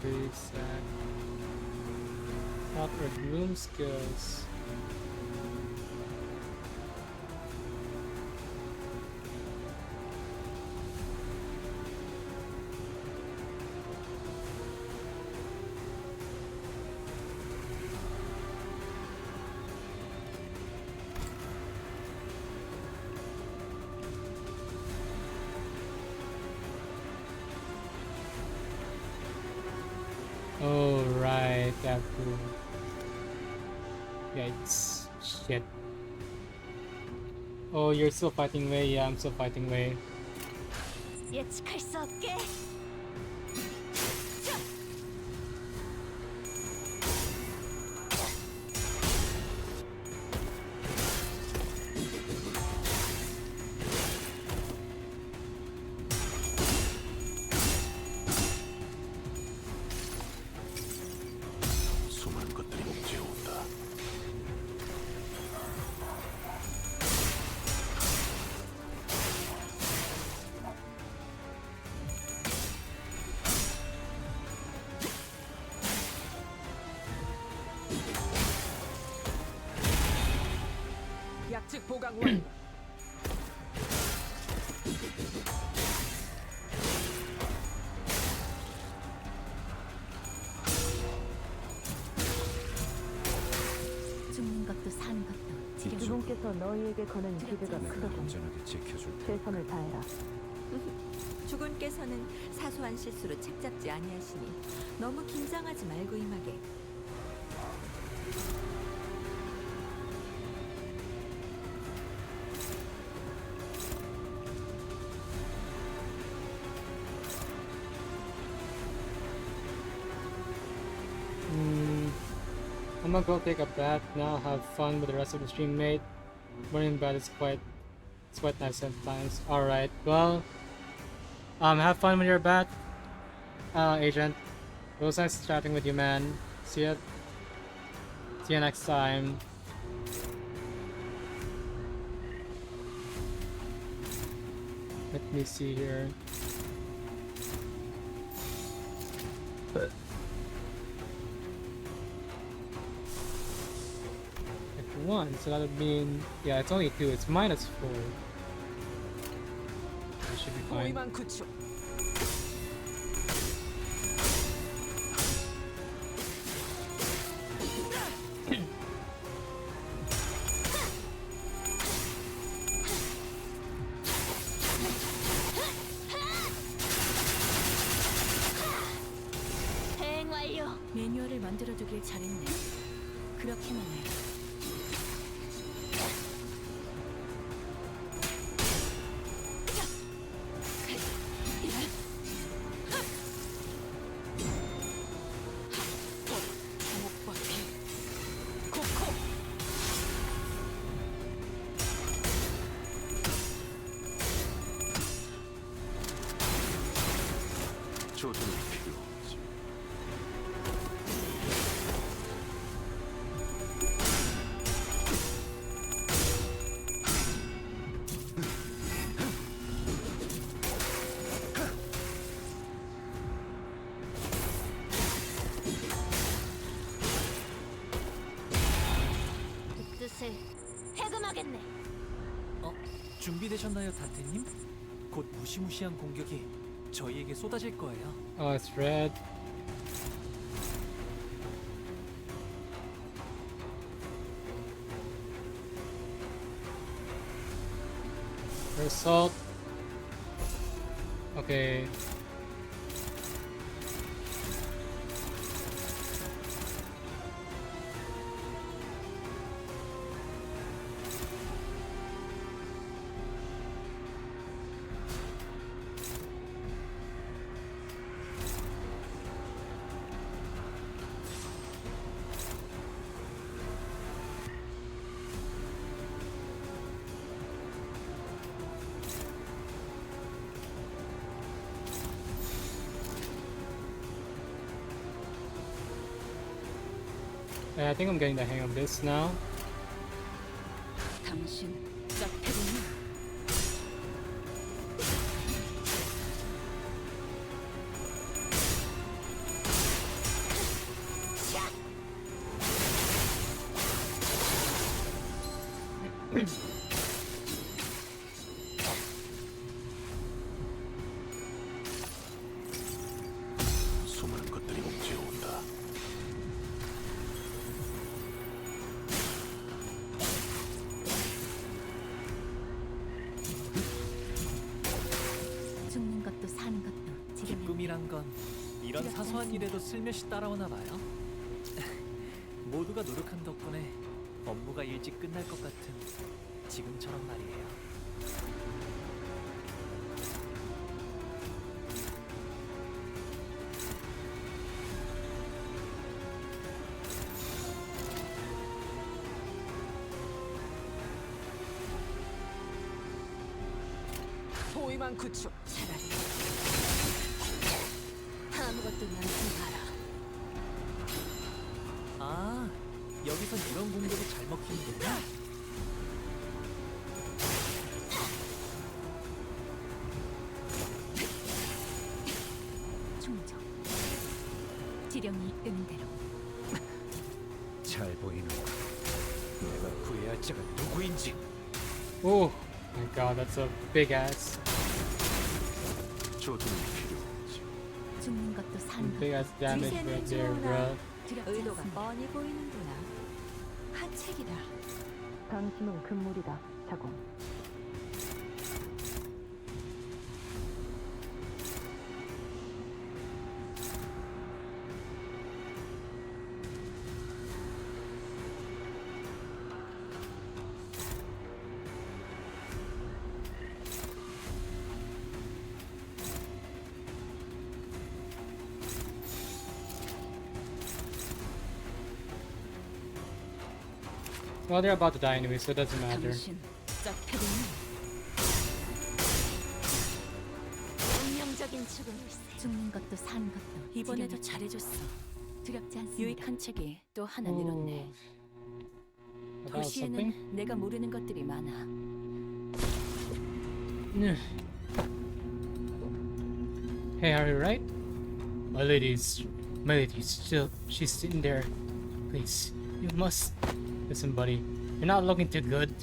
Very sad. Not our groom skills. Oh, right, that fool. Yikes. Shit. Oh, you're still fighting Wei? Yeah, I'm still fighting Wei. 예측할 수 없게. 수많은 것들이 옥죄어온다. 약직 보강 완료. 죽는 것도 사는 것도 지령했대. 그분께서 너희에게 거는 기대가 내가 크더군. 안전하게 지켜줄 테니 최선을 다해라. 주군께서는 사소한 실수로 책잡지 아니하시니 너무 긴장하지 말고 임하게. I'm gonna go take a bath now, have fun with the rest of the stream, mate. Morning bath is quite nice sometimes. Alright, well, have fun with your bath, agent. It was nice chatting with you, man. See you next time. Let me see here. One, so that would mean, yeah, it's only 2, it's -4. It should be fine. 포위망 구축. 대행 완료. 매뉴얼을 만들어두길 잘했네. 그렇게만 해. 주목받기. 코코. 조준이 필요하지. 그 뜻을 해금하겠네. 준비되셨나요, 다테님? 곧 무시무시한 공격이 저희에게 쏟아질 거예요. Oh, it's red. There's salt. Okay. I think I'm getting the hang of this now. 당신 짝패군이 수많은 것들이 옥죄어온다. 죽는 것도 사는 것도 지금 기쁨이란 건 이런 그렇지 사소한 않습니다. 일에도 슬며시 따라오나 봐요. 모두가 노력한 덕분에 업무가 일찍 끝날 것 같은 지금처럼 말이에요. 포위망 구축. 차라리 아무것도 남지 마라. 아, 여기선 이런 공격이 잘 먹히는구나. 충족. 지령이 응대로. 잘 보이는군. 내가 구해야 할 자가 누구인지. Oh my god, that's a big ass. 조준이 필요하지. 죽는 것도 사는 Big 것도 ass damage right there, bro. 두렵지 의도가 않습니다. 뻔히 보이는구나. 하책이다. 당신은 금물이다. 자공. Well, they're about to die anyway, so it doesn't matter. 당신 짝패군이 운명적인 죽음일세. 죽는 것도 사는 것도 이번에도 지령이 잘해줬어. 두렵지 않습니다. 유익한 책이 또 하나 Ooh. 늘었네. About something? 도시에는 내가 모르는 것들이 많아. Hey, are you right? My lady's still, she's sitting there. Please, you must. Listen, buddy, you're not looking too good.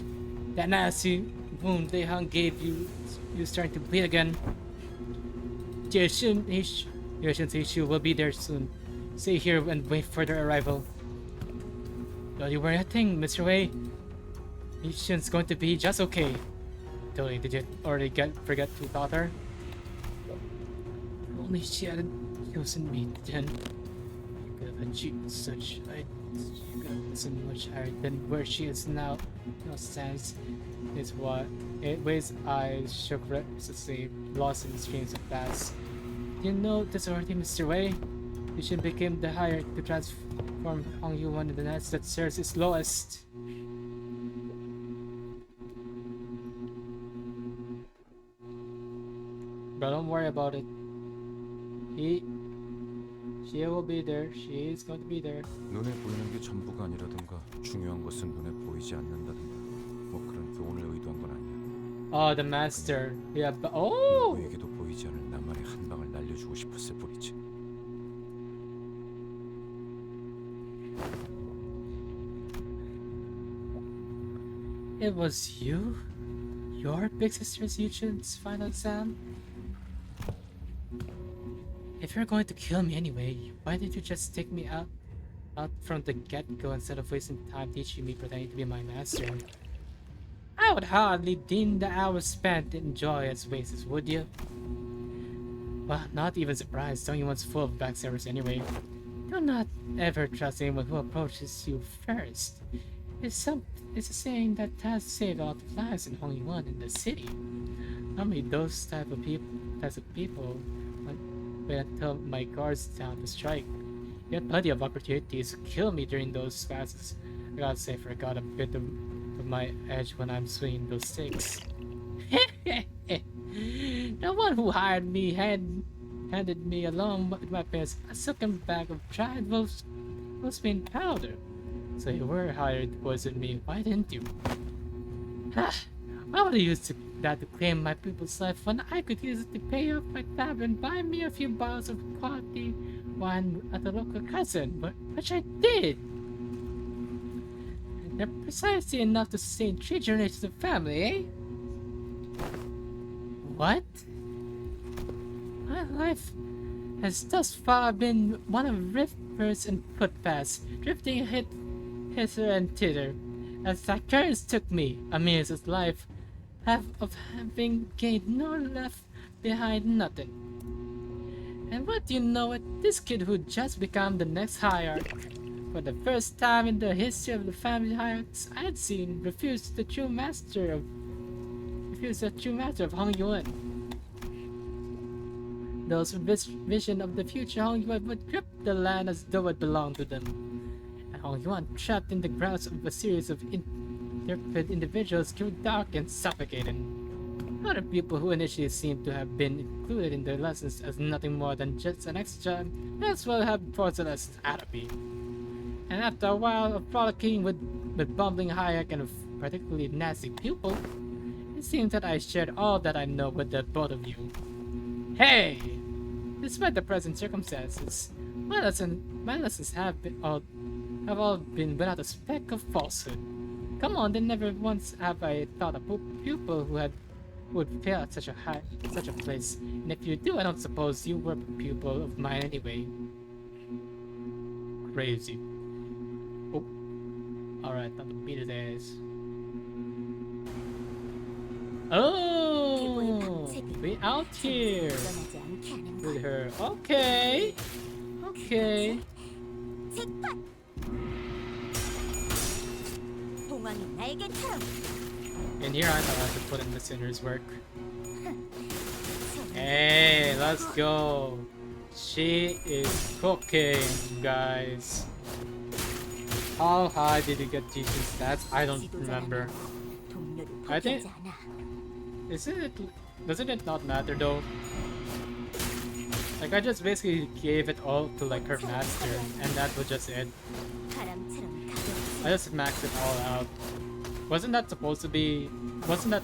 That nasty wound they gave you You're starting to bleed again. Xichun Xichun will be there soon. Stay here and wait for their arrival. Don't you worry a thing, Mr. Wei. Xichun's going to be just okay. Totally, did you already forget to daughter? Only she hadn't chosen me then. She could have achieved such height. She could have been much higher than where she is now. No sense is what it Wei's eyes shook restlessly, lost in streams of past. You know this already, Mr. Wei? Xichun became the higher to transform Hong Yuan in the nest that serves its lowest. But don't worry about it. She will be there. She is going to be there. 눈에 보이는 게 전부가 아니라든가 중요한 것은 눈에 보이지 않는다든가 뭐 그런 교훈을 의도한 건 아니야. Oh, the master. Yeah, but oh! 누구에게도 보이지 않을 나만의 한 방을 날려주고 싶었을 뿐이지. It was you? Your big sister Xichun's final exam? If you're going to kill me anyway, why didn't you just take me out from the get-go instead of wasting time teaching me pretending to be my master? I would hardly deem the hours spent in joy as wastes, would you? Well, not even surprised. Don't you one's full of backstabbers anyway. Do not ever trust anyone who approaches you first. It's a saying that has saved a lot of lives in Hong Yuan in the city. Normally those types of people wait until my guard's down to strike. You had plenty of opportunities to kill me during those classes. I gotta say, I forgot a bit of my edge when I'm swinging those sticks. The one who hired me handed me along with my parents a silken bag of dried wolfsbane powder. So you were hired to poison me, why didn't you? Why would I use that to claim my people's life when I could use it to pay off my tab and buy me a few bottles of quality wine at the local cousin, which I did. And they're precisely enough to sustain 3 generations of family, eh? What? My life has thus far been one of rivers and footpaths, drifting hither and thither, as the currents took me, a meaningless life of having gained nor left behind nothing. And what do you know it? This kid who just became the next hierarch. For the first time in the history of the family hierarchs I'd seen, refused the true master of Hong Yuan. Those vision of the future Hong Yuan would grip the land as though it belonged to them. And Hong Yuan, trapped in the grasp of a series of intrepid individuals, grew dark and suffocating. Other people who initially seemed to have been included in their lessons as nothing more than just an extra, as well have forced the lessons out of me. And after a while of frolicking with bumbling hierarch and a particularly nasty pupil, it seems that I shared all that I know with the both of you. Hey! Despite the present circumstances, my lessons have all been without a speck of falsehood. Come on, then never once have I thought a pupil who would fail at such a place. And if you do, I don't suppose you were a pupil of mine anyway. Crazy. Oh. Alright, not to beat his ass. Oh! We out here! With her. Okay! Okay. And here I'm allowed to put in the sinner's work. Hey, let's go! She is cooking, guys. How high did you get Xichun's stats? I don't remember. I think... Doesn't it not matter though? Like I just basically gave it all to like her master and that was just it. I just maxed it all out. Wasn't that supposed to be... Wasn't that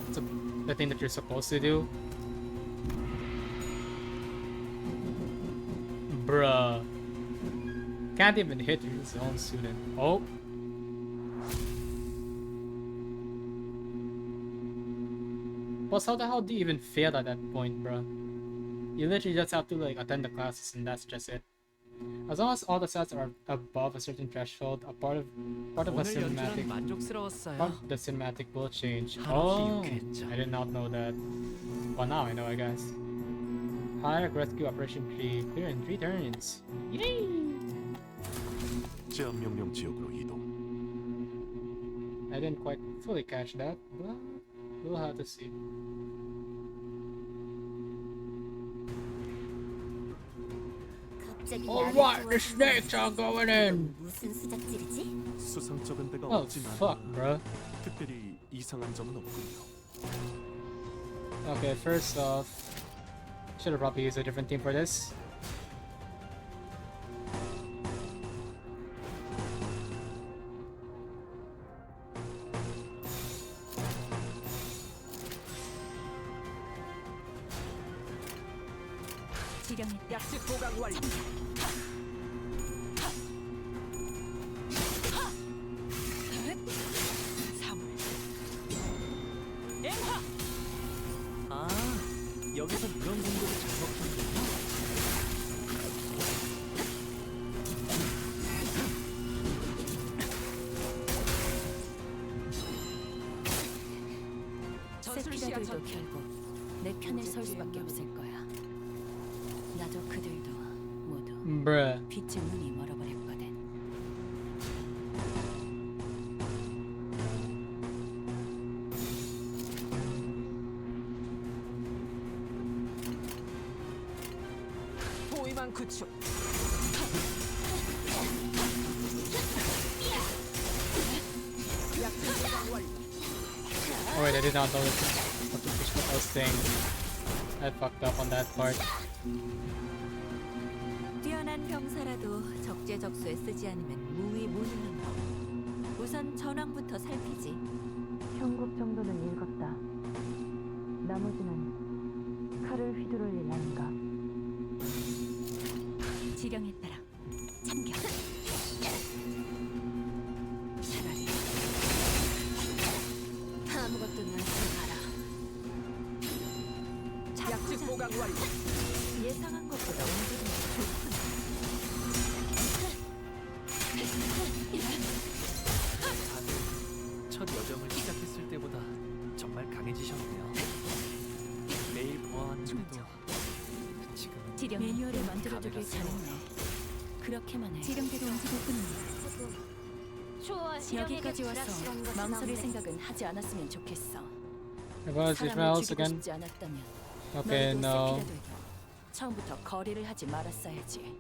the thing that you're supposed to do? Bruh. Can't even hit his own student. Oh. Plus, how the hell do you even fail at that point, bro? You literally just have to like attend the classes and that's just it. As long as all the stats are above a certain threshold, a part of the 오늘 cinematic 연주는 만족스러웠어요. part of the cinematic will change. 한없이 Oh, 유쾌했죠. I did not know that. Well, now I know, I guess. High rescue operation 3 clear in 3 turns. Yay! 제한 명령 지역으로 이동. I didn't quite fully catch that, but we'll have to see. 갑자기 All 나를 right, the 도와주는 snakes are going in. 무슨 수작질이지? 수상쩍은 데가 Oh 없진 fuck, 않아. bro. 특별히 이상한 점은 없군요. Okay, first off, should have probably used a different team for this. 지령했다. 약식 보강 완료. 아, 여기서 무런 공격을 잘 먹었군요. 전술 시야 세피라들도 전. 결국 내 편에 설 수밖에 없을 거야. 나도 그들도 모두 Bruh. 빛의 눈이 멀어버렸거든. 포위망 구축. 약식 보강 완료. Oh wait, I did not know what I was saying. I fucked up on that part. 뛰어난 병사라도 적재적소에 쓰지 않으면 무위무능한 법. 우선 전황부터 살피지. 형국 정도는 읽었다. 나머지는 칼을 휘두를 일 아닌가. 지령에 따라 참견. 차라리 아무것도 나지 마라. 약식 보강 완료. 예상한 것보다 움직임이 좋군. 다들 첫 여정을 시작했을 때보다 정말 강해지셨네요. 매일 보아하는데도 지금은 지령 매뉴얼을 만들어두길 잘했네. 그렇게만 해. 지령대로 움직일 뿐이야. 좋아, 여기까지 와서 망설일 생각은 하지 않았으면 좋겠어. About 사람을 Israel's 죽이고 again. 싶지 않았다면 Okay, 너희도 no. 세피라들도 처음부터 거래를 하지 말았어야지.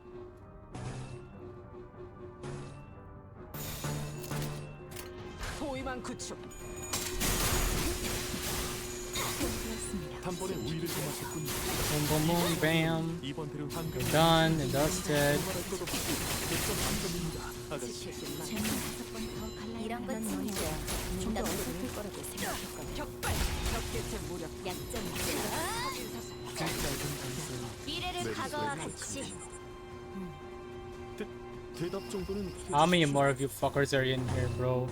포위망 구축. 그렇습니다. 단번에 우위를 점하셨군요. Boom, boom, boom, bam. 이번 대로 황금. Done and dusted. 말할 것 없이 백점 만점입니다, 아가씨. 이런 것 난 치면 너희가 좀더 농담을 어설플 거라고 생각했거든. 격발. 적개체 무력. 약점이 미래를 과거와 같이 대답 정도는 How many more of you fuckers are in here, bro?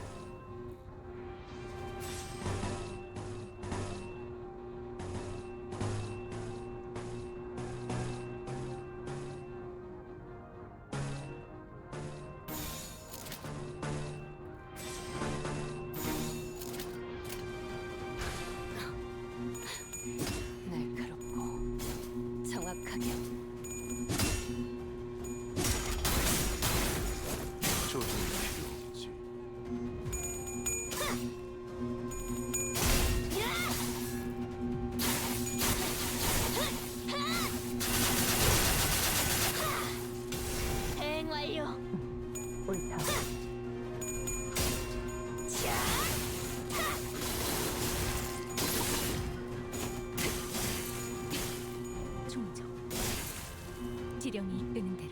날카롭고 정확하게. 조준이 필요 없지. 대응 완료. 옳다. 충정. 지령이 이끄는 대로.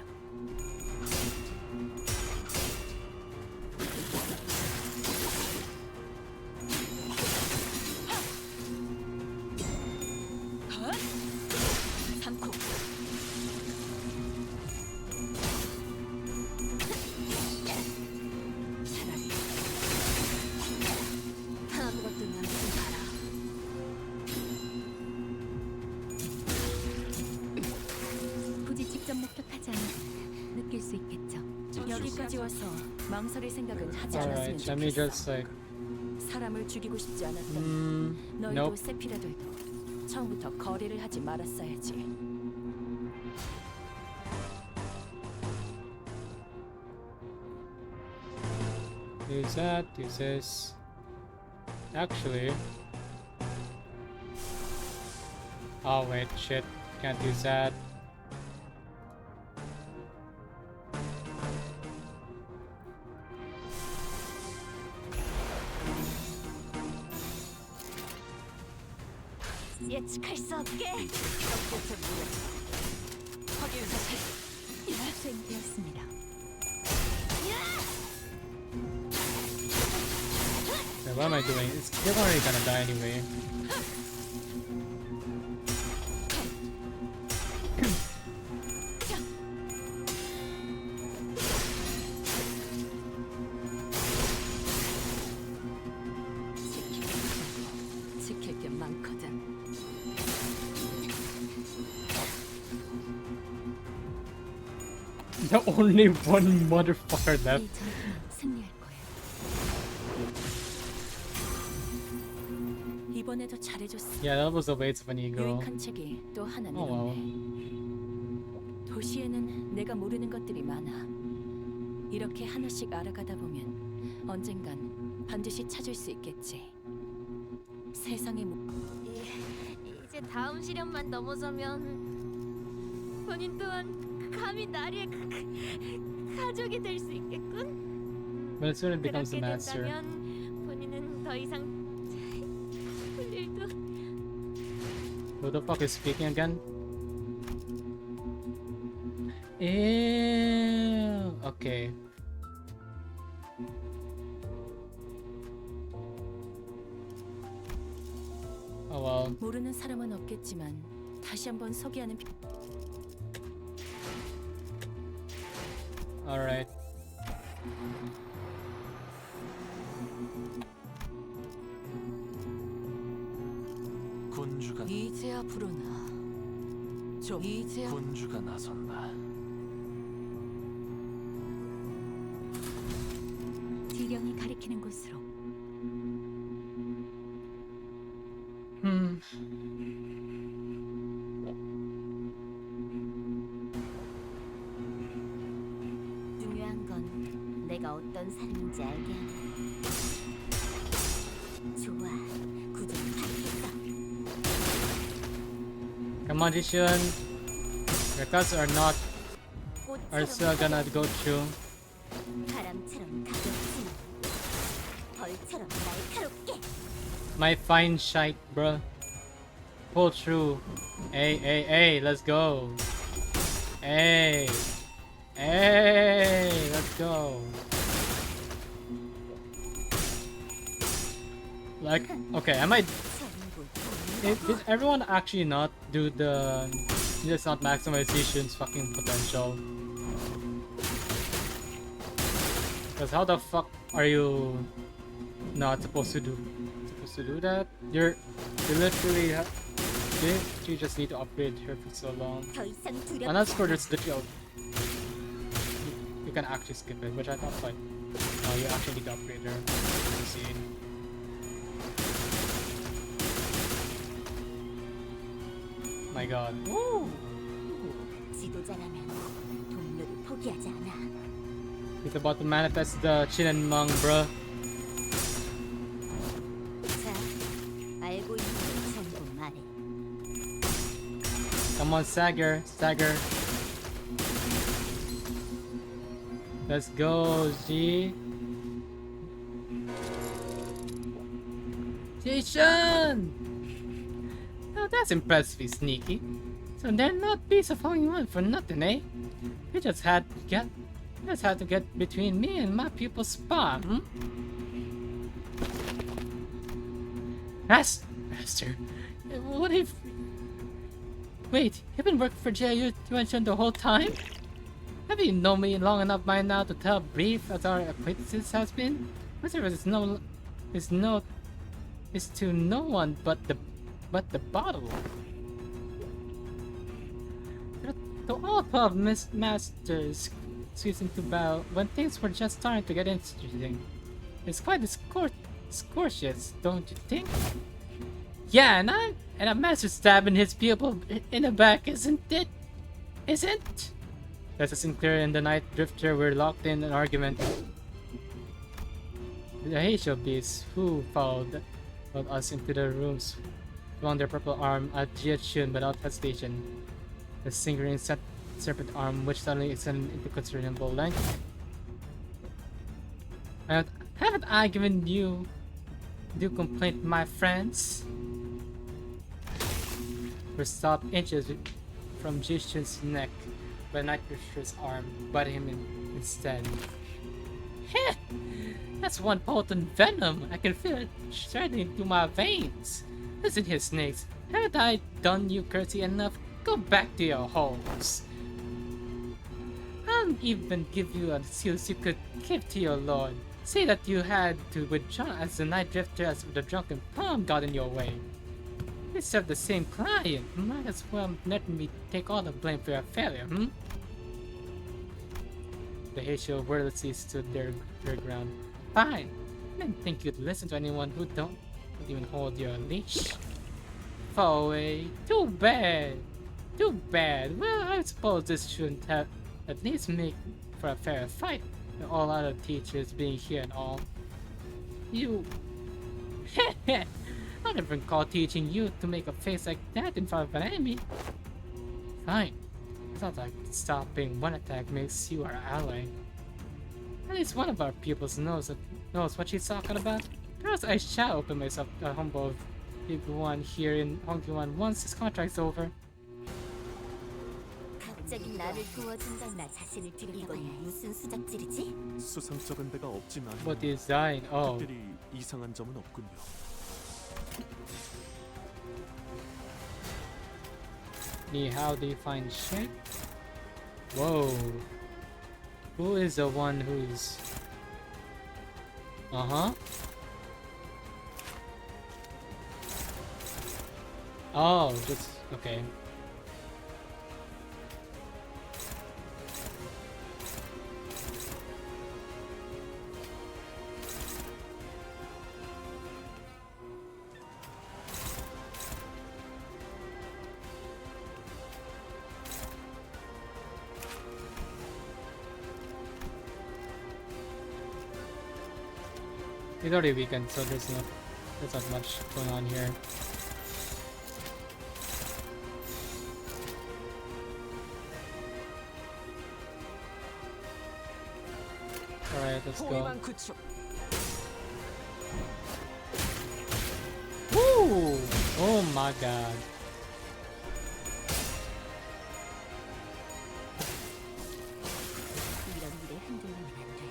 삼코. 차라리 아무것도 남지 마라. 키워서 망설일 생각은 하지 않았으면 Alright, let me 좋겠어. just like. 사람을 죽이고 싶지 않았다면 너희도 Nope. 세피라들도 처음부터 거래를 하지 말았어야지. Use that, use this. Actually. Oh wait, shit. Can't use that. 예측할 수 없게 적대체 무력. 확인 사실. 수행되었습니다. Wait, what am I doing? They're already gonna die anyway. 지킬 게 많거든. The only one motherfucker left. 이 전투는 승리할 거야. 이번에도 잘해줬어. Yeah, that was a waste of an eagle. 유익한 책이 또 하나 Oh well. 늘었네. 도시에는 내가 모르는 것들이 많아. 이렇게 하나씩 알아가다 보면 언젠간 반드시 찾을 수 있겠지. 세상의 이제 다음 시련만 넘어서면 본인 또한 감히 나리의 가족이 될 수 있겠군. But as soon as it becomes 그렇게 the master. 된다면 본인은 더 이상 할 일도 Who the fuck is speaking again? Ew. Okay. Oh well. 모르는 사람은 없겠지만 다시 한번 소개하는 Alright. 군주가 이제야 부르나. 좀 이제야 군주가 나선다. 지령이 가리키는 곳으로. Hmm. 중요한 건 내가 어떤 사람인지 알게 하는. 좋아, 구조 받겠어. Come on, Xichun. Your cuts are still gonna go through. 바람처럼 가볍지만 벌처럼 날카롭게. My fine shite, bruh. Pull through. Hey, let's go. Hey, let's go. Like, okay, I might. Did everyone actually not do the? Just not maximize Xichun's fucking potential? Because how the fuck are you not supposed to do that? You literally you just need to upgrade her for so long. 더 이상 두렵지 And that's for 않아. this literally you can actually skip it, which I thought like no, you actually need to upgrade her to see. My god. Woo! 지도자라면 동료를 포기하지 않아. He's about to manifest the Chin Mung, bruh. 자, 알고 있는 걸 전부 말해. Come on, Stagger. Let's go, G. Xichun! Now that's impressively sneaky. So they're not piece of following one for nothing, eh? You just had to get between me and my pupil's spa, hmm? Master, what if... Wait, you've been working for J.U. the whole time? Have you known me long enough by now to tell brief as our acquaintances has been? My service is to no one but the bottle. To all pub masters, season 2 battle when things were just starting to get interesting. It's quite scorcious, don't you think? Yeah, and a master stabbing his pupil in the back, isn't it? Isn't? As Sinclair and the Night Drifter were locked in an argument. The Heisho beasts who followed us into the rooms flung their purple arm at Xichun without hesitation. The singering serpent arm, which suddenly extended into considerable length. Haven't I given you due complaint, my friends? Were stopped inches from Xichun's neck by Night Drifter's arm, biting him instead. Heh! That's one potent venom. I can feel it shredding through my veins. Listen here, snakes. Haven't I done you courtesy enough? Go back to your holes. I'll even give you an excuse you could give to your lord. Say that you had to withdraw as the Night Drifter as the drunken palm got in your way. We serve the same client. Might as well let me take all the blame for your failure, hmm? The Heisho wordlessly stood their ground. Fine. I didn't think you'd listen to anyone who don't even hold your leash. Fall away. Too bad. Too bad. Well, I suppose this shouldn't have at least make for a fair fight. With all other teachers being here and all. You. I don't even recall teaching you to make a face like that in front of an enemy. Fine. It's not like stopping one attack makes you our ally. At least one of our pupils knows what she's talking about. Perhaps I shall open myself to humble big one here in Hongjuan once his contract's over. 갑자기 나를 도와준다. 나 자신을 들여다봐야 이건 무슨 수작질이지? 수상쩍은 데가 없지만 What design? Oh. 특별히 이상한 점은 없군요. How do you find shape? Whoa. Who is the one who's... Uh-huh. Oh, just... okay. It's already weekend, so there's not much going on here. Alright, let's go. Woo! Oh my god. 이런 일에 흔들리면 안 돼.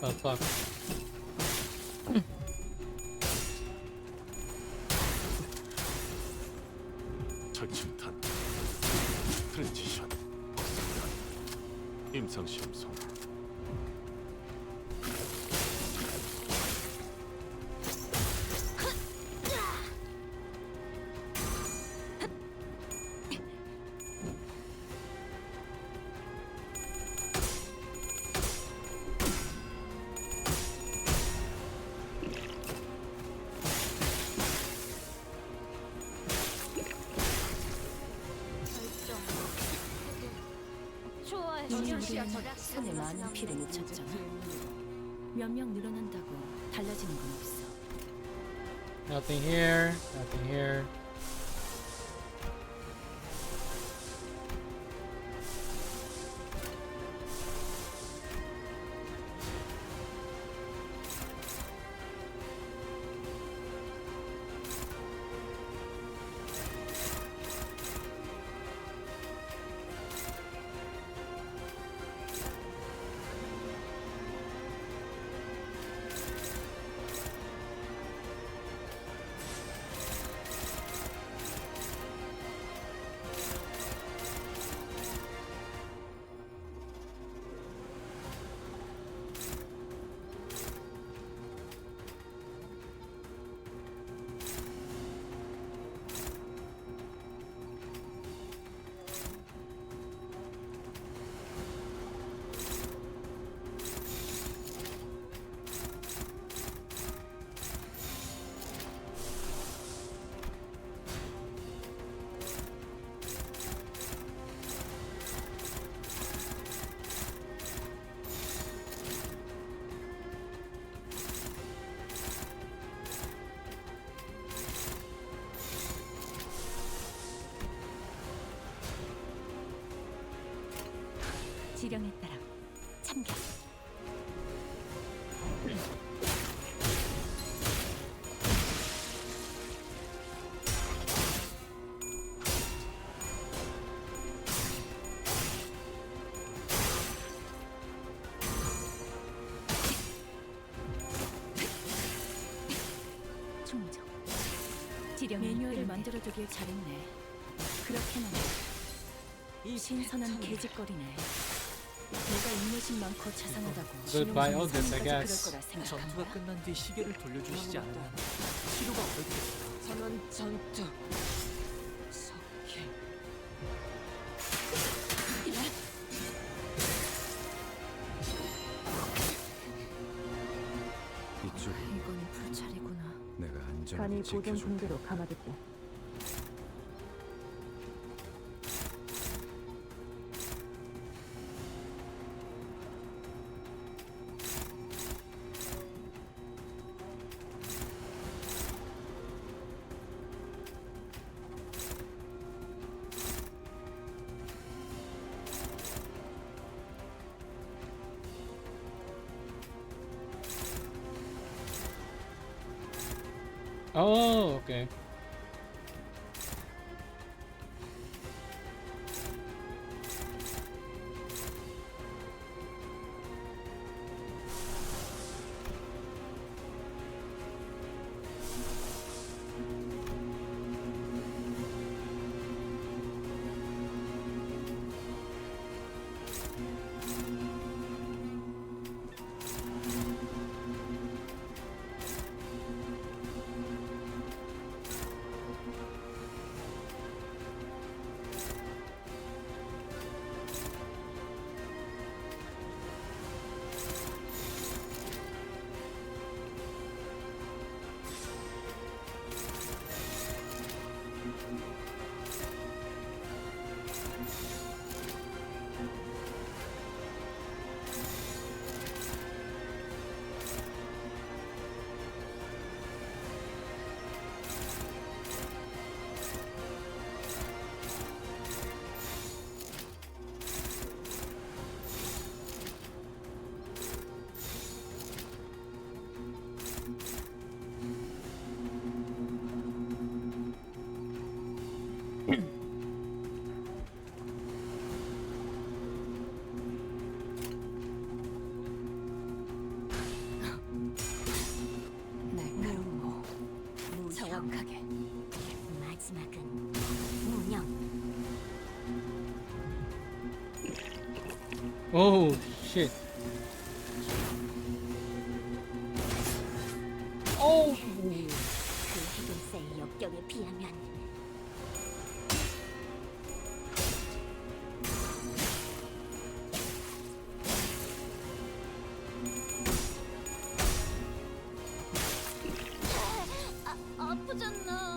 Oh fuck. 절침탄, 트랜지션, 임상시험소. 우리는 손에 많은 피를 묻혔잖아. 몇 명 늘어난다고 달라지는 건 없어. Nothing here, nothing here. 지령에 따라 참견. 충정. 지령 매뉴얼을 만들어두길 잘했네. 그렇게는 이 신선한 개짓거리네. 내가 인내심 많고 자상하다고 Goodbye, all this, I 신용심이 guess. 그럴 거라 생각한 전투가 거야? 끝난 뒤 시계를 돌려주시지 않으면 치료가 어렵겠어요. 저는 전투 석행 이쪽 이건 불찰이구나. 내가 안전하게 간이 보존 지켜줄 붕대로 감아둘게. Oh, okay. 날카롭고 정확하게. 마지막은 무념. Oh, shit. 그 해금사의 역경에 비하면 아프잖아.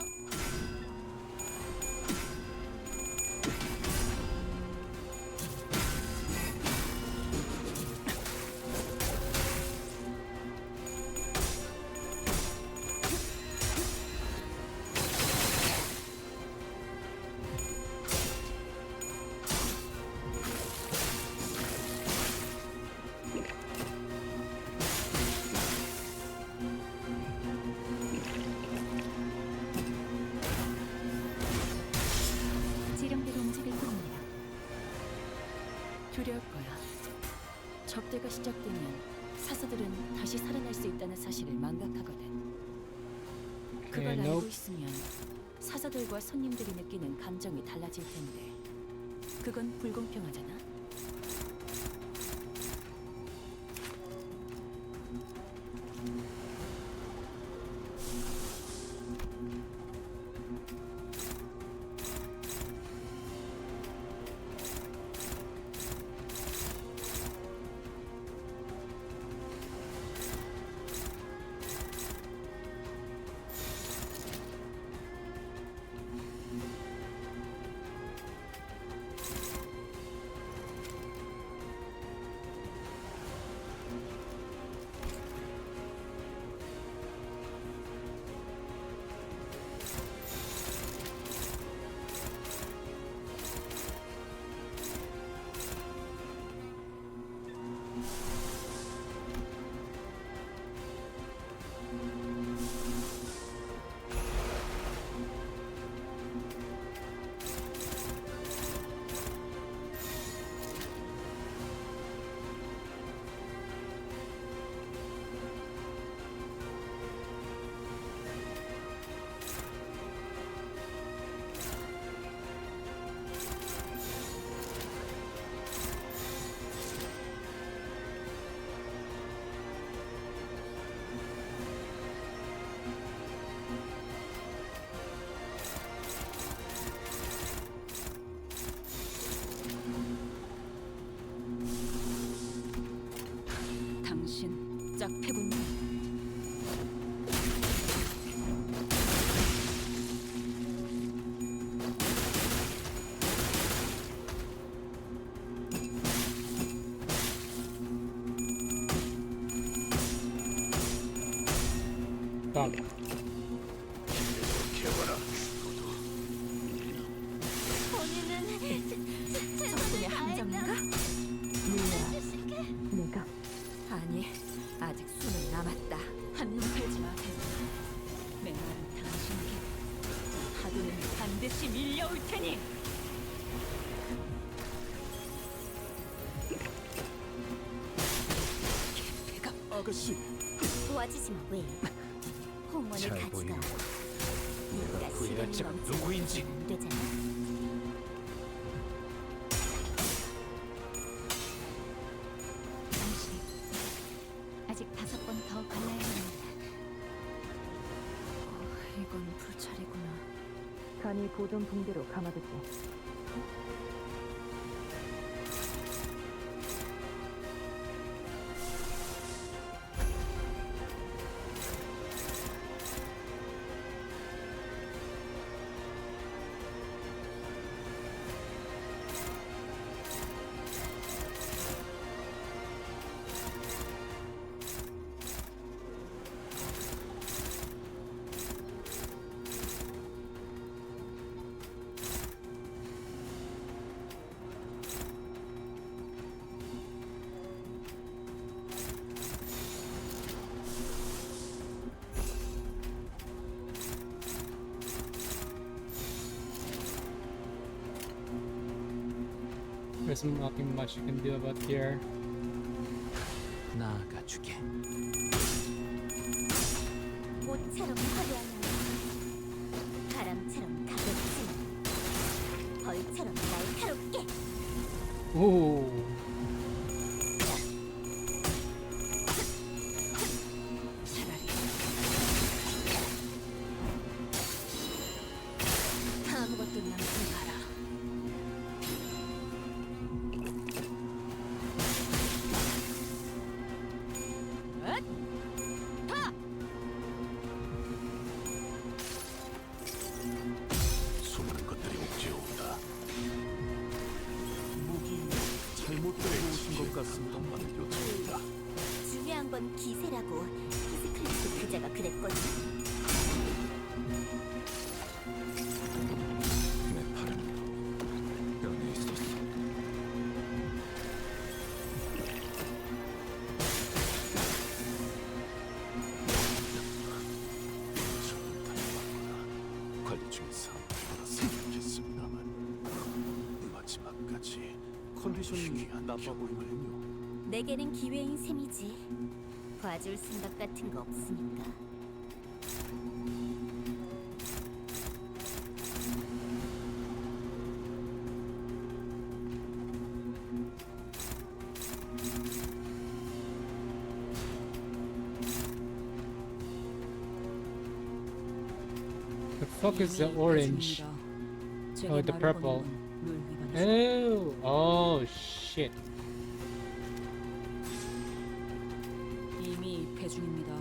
지령대로 움직일 뿐입니다. 두려울 거야. 접대가 시작되면 사서들은 다시 살아날 수 있다는 사실을 망각하거든. 그걸 Okay, 알고 nope. 있으면 사서들과 손님들이 느끼는 감정이 달라질 텐데 그건 불공평하잖아. 짝패군요. Stop. 적군의 함정인가? 내가 아니, 아직 수는 남았다. 한눈 팔지 마세요. 메말은 당신에게 파도는 반드시 밀려올 테니. 개패가 아가씨, 도와주지 마, 왜? 홍원을 잘 가져가. 보이는 네가 후회할 시간이 자가 멈추면 누구인지. 안 되잖아. 잠시. 아직 5번 더 갈라야 합니다. 이건 불찰이구나. 간이 보던 붕대로 감아두지. There's nothing much you can do about here. 나아가 주게. 꽃처럼 화려한 날, 바람처럼 가볍지만 벌처럼 날카롭게. Ooh. 아무것도 남지 마라. 수많은 것들이 옥죄어온다. 무기 잘못되어 오신 것 같습니다. 요청입니다. 중요한 건 기세라고. 히스클리스 그자가 그랬거든. 내 팔은 뼈에 있었어. 관리 중인 상태라 생각했습니다만 마지막까지 컨디션이 나빠 보이는군요. 내게는 기회인 셈이지. 봐줄 생각 같은 거 없으니까. The fuck is the orange? Oh, the purple. Oh, oh shit. 이미 배중입니다.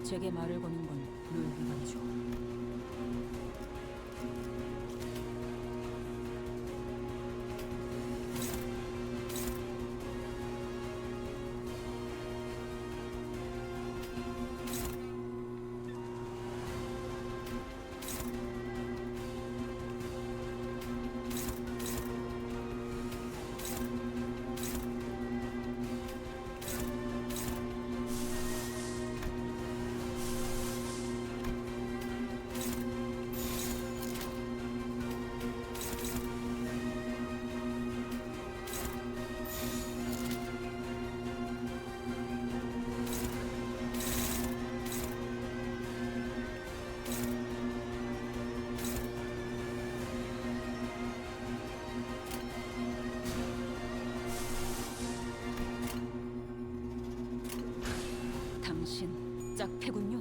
제게 말을 거는 건 룰 위반이죠. 당신 짝패군요.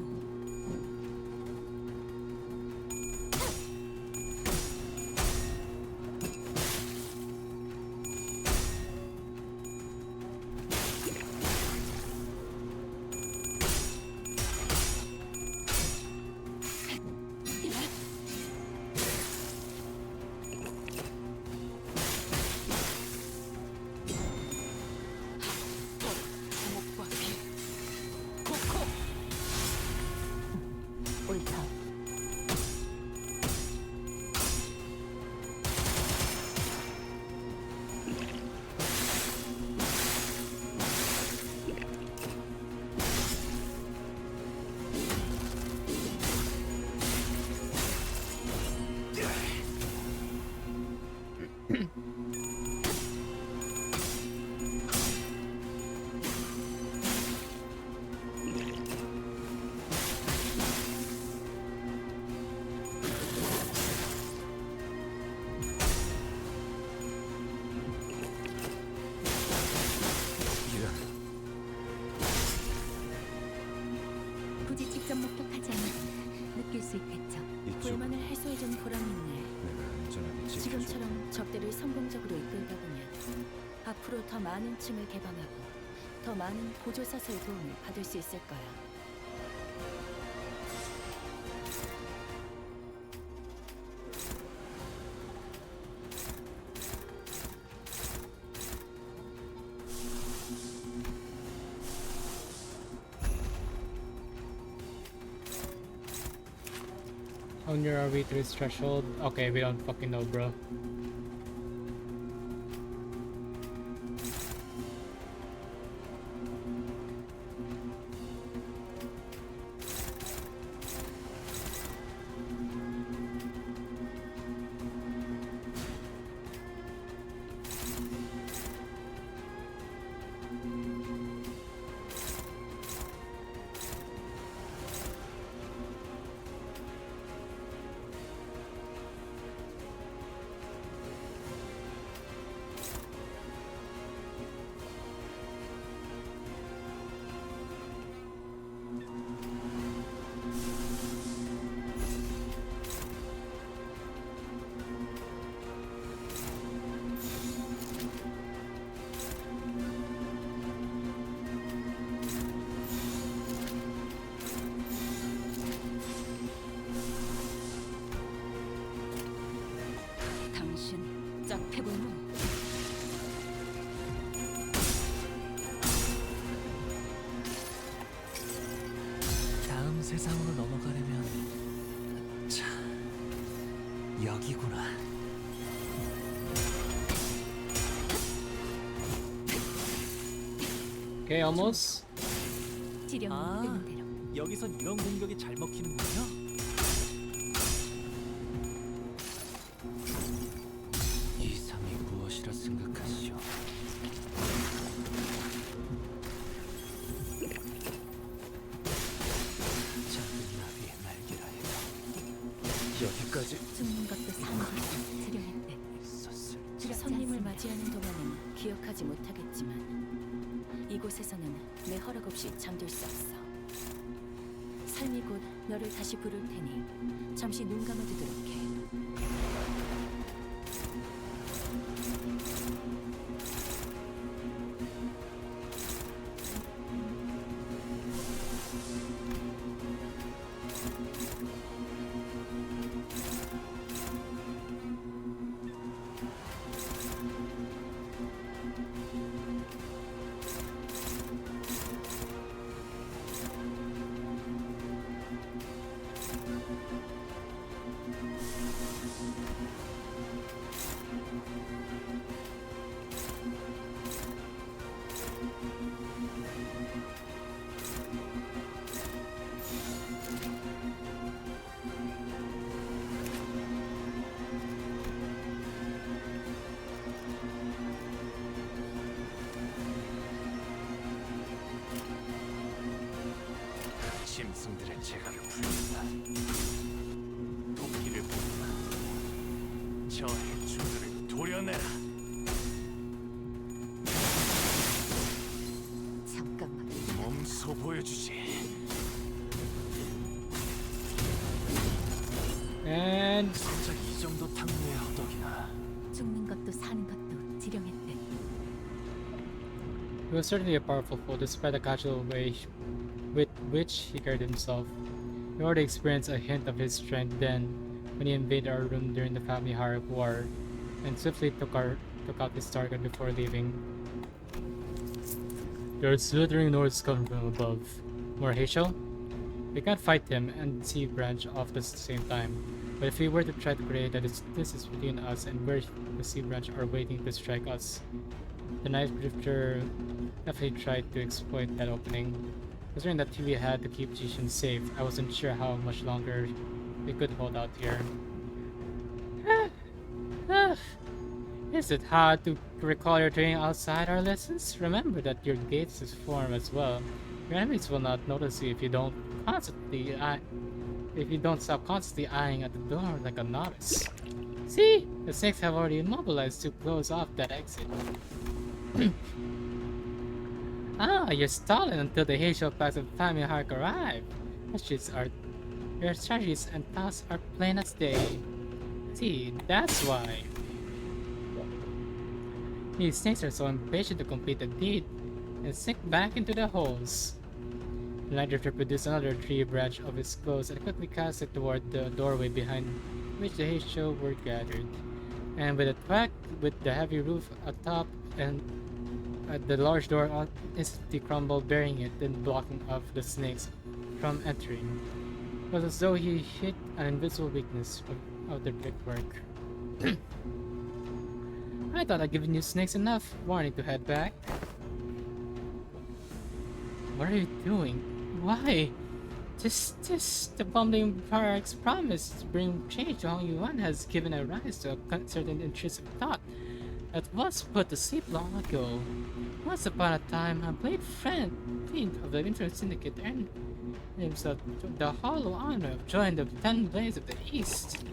수 있겠죠. 이쪽 불만을 해소해준 보람이 있네. 내가 안전하게 지켜줘. 지금처럼 적들을 성공적으로 이끌다 보면 앞으로 더 많은 층을 개방하고 더 많은 보조사서의 도움을 받을 수 있을 거야. How near are we to this threshold? Okay, we don't fucking know, bro. 당신 짝패불모. 다음 세상으로 넘어가려면 자, 여기구나. Okay, almost. 지령 아. 되는 대로. 여기선 이런 공격이 잘 먹히는군요. 이상이 무엇이라 생각하시오? 작은 나비의 날개라 해도 여기까지 죽는 것도 사는 것도 지령했대. 있었을. 두렵지 손님을 않습니다. 맞이하는 동안은 기억하지 못하겠지만 이곳에서는 내 허락 없이 잠들 수 없어. 삶이 곧 너를 다시 부를 테니 잠시 눈 감아두도록 해. 짐승들의 재갈을 풀린다. 도끼를 뽑아 저 해충들을 도려내라. 잠깐만. 몸소 보여주지. And 진짜 이 정도 탕후에 허덕이나. 죽는 것도 사는 것도 지령했대. he was certainly a powerful foe despite the casual way with which he carried himself. We already experienced a hint of his strength then when he invaded our room during the family hierarchy war and swiftly took out his target before leaving. There are slithering noise coming from above. More Heishel? We can't fight him and see branch off at the same time. But if we were to try to create a distance between us and where the sea branch are waiting to strike us, the knife drifter definitely tried to exploit that opening. Considering that we had to keep Xichun safe, I wasn't sure how much longer we could hold out here. Is it hard to recall your training outside our lessons? Remember that your gaze is formed as well. Your enemies will not notice you if you don't stop constantly eyeing at the door like a novice. See? The snakes have already immobilized to close off that exit. You're stalling until the Heishel packs of family Hark arrive. Your strategies and tasks are plain as day. See, that's why. These snakes are so impatient to complete the deed and sink back into the holes. The night drifter produced another tree branch of his clothes and quickly cast it toward the doorway behind which the Heisho were gathered. And with a thwack with the heavy roof atop and the large door instantly crumbled, burying it and blocking off the snakes from entering. It was as though he hit an invisible weakness of the brickwork. I thought I'd given you snakes enough warning to head back. What are you doing? Why? The Bumbling Park's promise to bring change to Hong Yuan has given a rise to a certain intrusive thought that was put to sleep long ago. Once upon a time, a blade friend of the Infernal Syndicate earned himself the hollow honor of joining the 10 Blades of the East.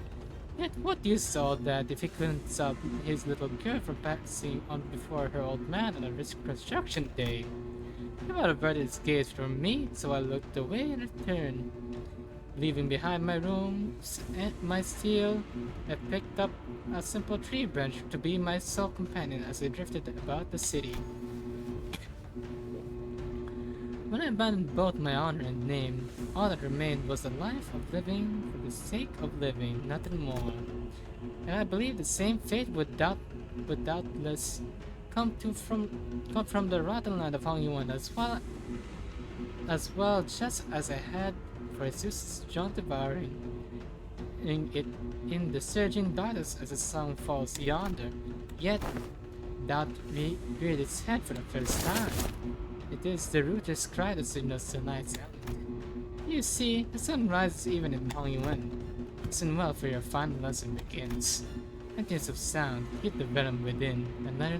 Yet what use all that if he couldn't stop his little girl from passing on before her old man on a reconstruction day? He might have averted his gaze from me, so I looked away and returned. Leaving behind my rooms and my steel, I picked up a simple tree branch to be my sole companion as I drifted about the city. When I abandoned both my honor and name, all that remained was a life of living for the sake of living, nothing more. And I believe the same fate would doubtless come from the rotten land of Hong Yuan as well, just as I had for Zeus' John devouring it in the surging darkness as the sun falls yonder. Yet doubt reared its head for the first time. It is the rooter's cry that signals the night's end. You see, the sun rises even in Hong Yuan. Listen well, for your final lesson begins. Emptiness of sound, keep the venom within, and let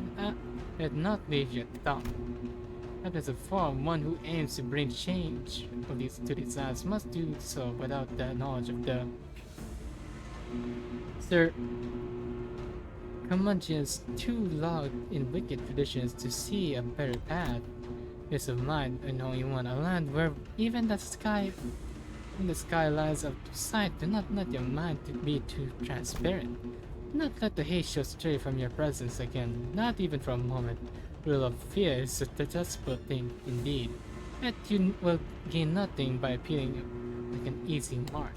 it not leave your tongue. Emptiness of form, one who aims to bring change to these lands must do so without the knowledge of the Sir Curmudgeon's too logged in wicked traditions to see a better path. Peace of mind in Hong Yuan, a land where even the sky lies out of sight. Do not let your mind be too transparent. Do not let the hate show stray from your presence again, not even for a moment. Rule of fear is a detestable thing indeed, yet you will gain nothing by appearing like an easy mark.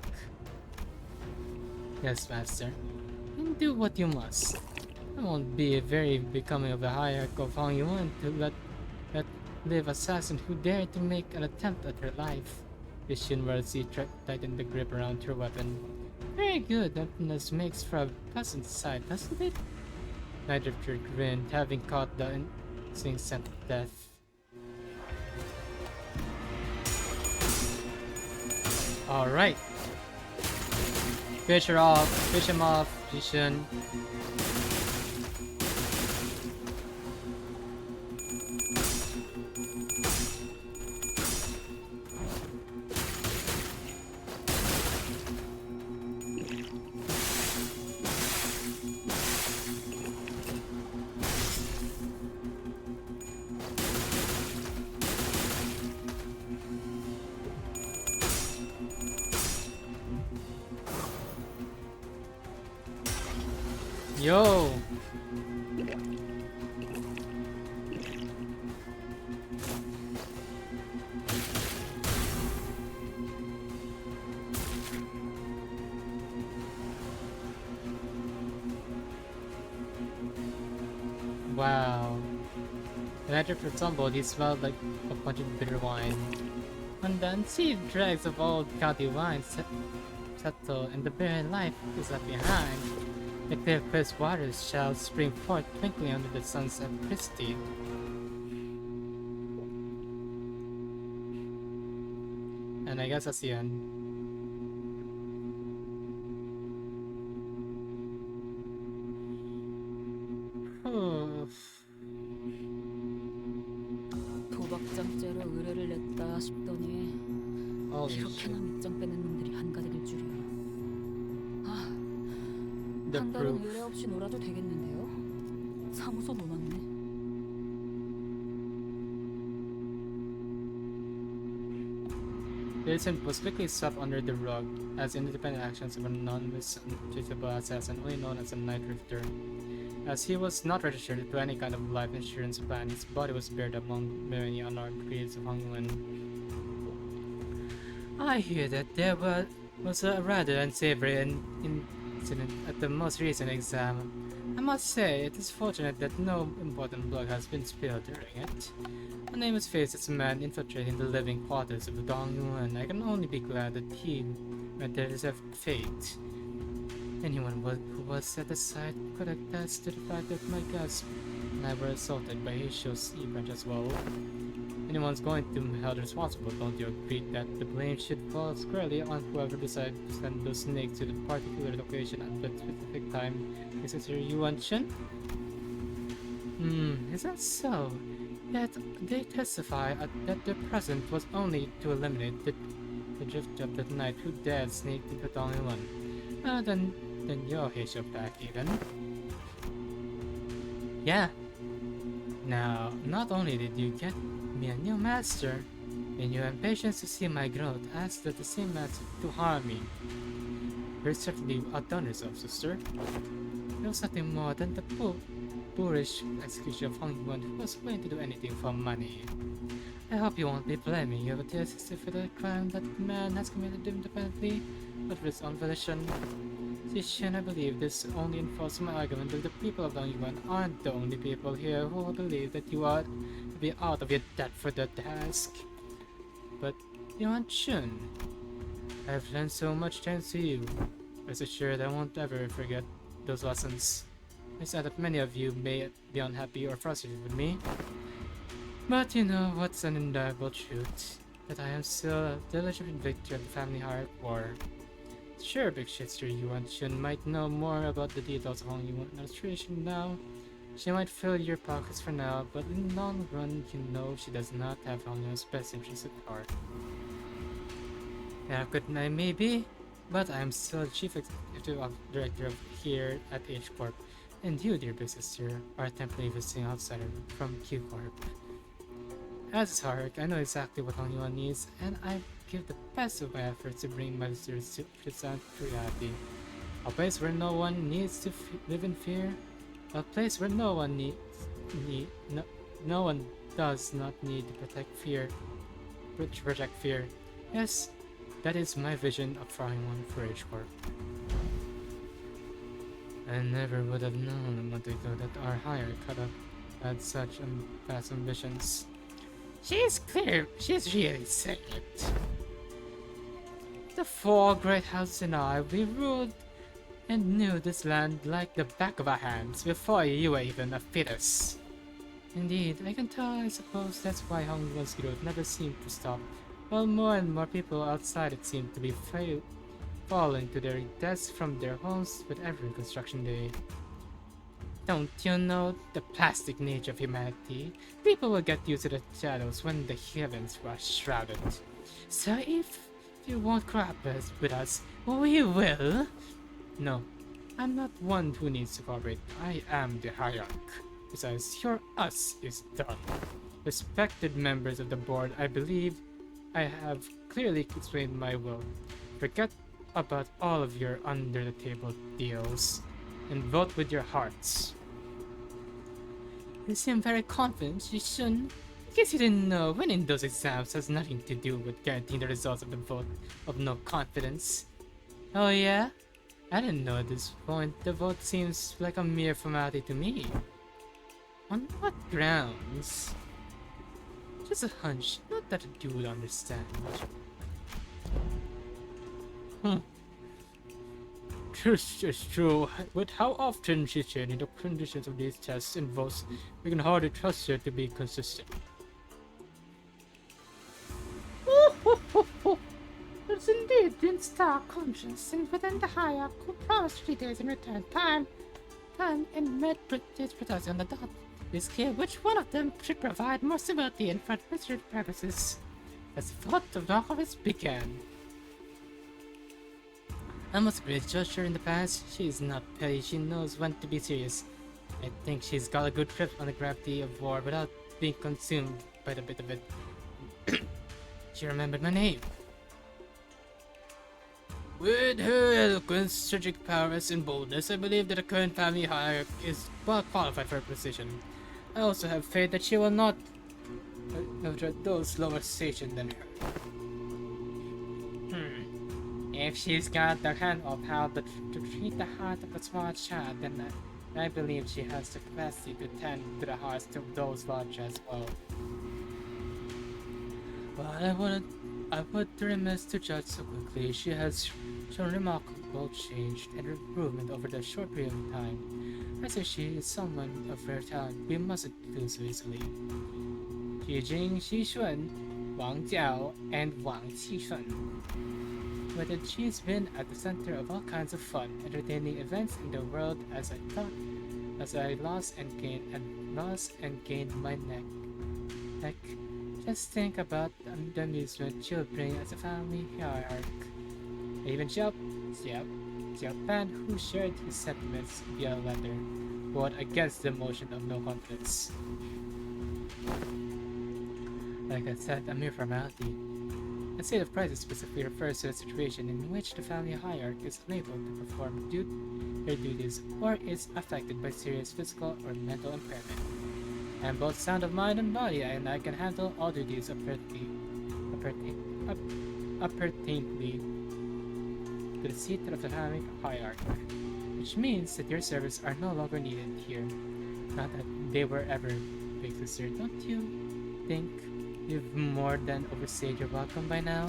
Yes, master, and do what you must. It won't be very becoming of the hierarch of Hong Yuan to let live assassin who dared to make an attempt at her life. Xichun words tightened the grip around her weapon. Very good, emptiness makes for a pleasant sight, doesn't it? Night Drifter grinned, having caught the instinct scent of death. Alright. Fish her off, fish him off, Xichun. Yo! Wow. When I drifted tumbled, he smelled like a bunch of bitter wine. When the unseen dregs of old county wine settle and the barren life is left behind, the clear crisp waters shall spring forth twinkling under the sun's electricity. And I guess that's the end. 도박장죄로 의뢰를 냈다 싶더니 이렇게나 밑장 빼는 놈들이 한가득일 줄이야. 한 달은 의뢰 없이 놀아도 되겠는데요? 사무소 놓았네. The incident was quickly swept under the rug as independent actions of an anonymous, untraceable assassin only known as a Night Rifter. As he was not registered to any kind of life insurance plan, his body was buried among many unarmed creeds of Hongwen. I hear that there was a rather unsavory incident at the most recent exam. I must say, it is fortunate that no important blood has been spilled during it. A nameless face is a man infiltrating the living quarters of the Dongyuan. I can only be glad that he met their deserved fate. Anyone who was set aside could attest to the fact that my guests and I were assaulted by Heisho's E-branch as well. Anyone's going to be held responsible, don't you agree that the blame should fall squarely on whoever decided to send those snakes to the particular location at that specific time? Is it Xichun? Is that so? Yet they testify that their presence was only to eliminate the drift of that knight who dared sneak into Donghyun. Than your Heisho pack even. Yeah. Now, not only did you get me a new master, in your impatience to see my growth, asked that the same master to harm me. You're certainly outdone yourself, sister. It was nothing more than the boorish execution of Hongwen who was willing to do anything for money. I hope you won't be blaming your dear sister for the crime that man has committed independently, but for his own volition. Xichun, I believe this only enforces my argument that the people of Dongyuan aren't the only people here who will believe that you are to be out of your depth for the task. But Xichun, I've learned so much thanks to you. Rest assured I won't ever forget those lessons. I said that many of you may be unhappy or frustrated with me, but you know what's an undeniable truth? That I am still a diligent victor of the family heart war. Sure, big sister Xichun might know more about the details of Hongyuan administration now. She might fill your pockets for now, but in the long run, you know she does not have Hongyuan's best interests at heart. Yeah, good night maybe, but I am still the chief executive director of here at H Corp, and you, dear big sister, are a temporary visiting outsider from Q Corp. As is Haruka, I know exactly what Hongyuan needs, and I give the best of my efforts to bring my visitors to present reality. A place where no one needs to live in fear. A place where no one no one does not need to protect fear. Yes, that is my vision of Hongyuan for H Corp. I never would have known a month ago that our higher cut-up had such vast ambitions. She's really saying it. The four great houses and I, we ruled and knew this land like the back of our hands before you were even a fetus. Indeed, I can tell. I suppose that's why Hongwen's growth never seemed to stop, while more and more people outside it seemed to be falling to their deaths from their homes with every construction day. Don't you know the plastic nature of humanity? People will get used to the shadows when the heavens are shrouded. So if you won't cooperate with us, we will. No, I'm not one who needs to cooperate. I am the hierarch. Besides, your us is done. Respected members of the board, I believe I have clearly explained my will. Forget about all of your under-the-table deals and vote with your hearts. You seem very confident, Xichun. In case you didn't know, winning those exams has nothing to do with guaranteeing the results of the vote of no confidence. Oh yeah? I didn't know at this point. The vote seems like a mere formality to me. On what grounds? Just a hunch, not that you would understand. This is true, but how often she's changing the conditions of these tests and votes, we can hardly trust her to be consistent. There's indeed in stark conscience, and within the hierarchy who promised 3 days in return time and met British precisely on the dot. It's clear which one of them should provide more stability and for administrative purposes. As the thought of the office began. I must agree with Joshua in the past. She is not petty, she knows when to be serious. I think she's got a good grip on the gravity of war without being consumed by the bit of it. She remembered my name. With her eloquence, strategic prowess, and boldness, I believe that the current family hierarch is well qualified for her position. I also have faith that she will not dread those lower stationed than her. If she's got the hand of how to treat the heart of a small child, then I believe she has the capacity to tend to the hearts of those larger as well. But I would be remiss to judge so quickly. She has shown remarkable change and improvement over the short period of time. I say she is someone of rare talent we mustn't lose so easily. Jing, Xichun, Wang Jiao, and Wang Xichun. But she's been at the center of all kinds of fun, entertaining events in the world as I lost and gained my neck. Just think about the amusement she'll bring as a family hierarch. Even Xiaopan, who shared his sentiments via letter, fought against the motion of no conflicts. Like I said, a mere formality. A state of crisis specifically refers to a situation in which the family hierarch is unable to perform their duties or is affected by serious physical or mental impairment. I am both sound of mind and body, and I can handle all duties appertainingly to the seat of the family hierarch, which means that your services are no longer needed here. Not that they were ever big sister, don't you think you've more than overstayed your welcome by now?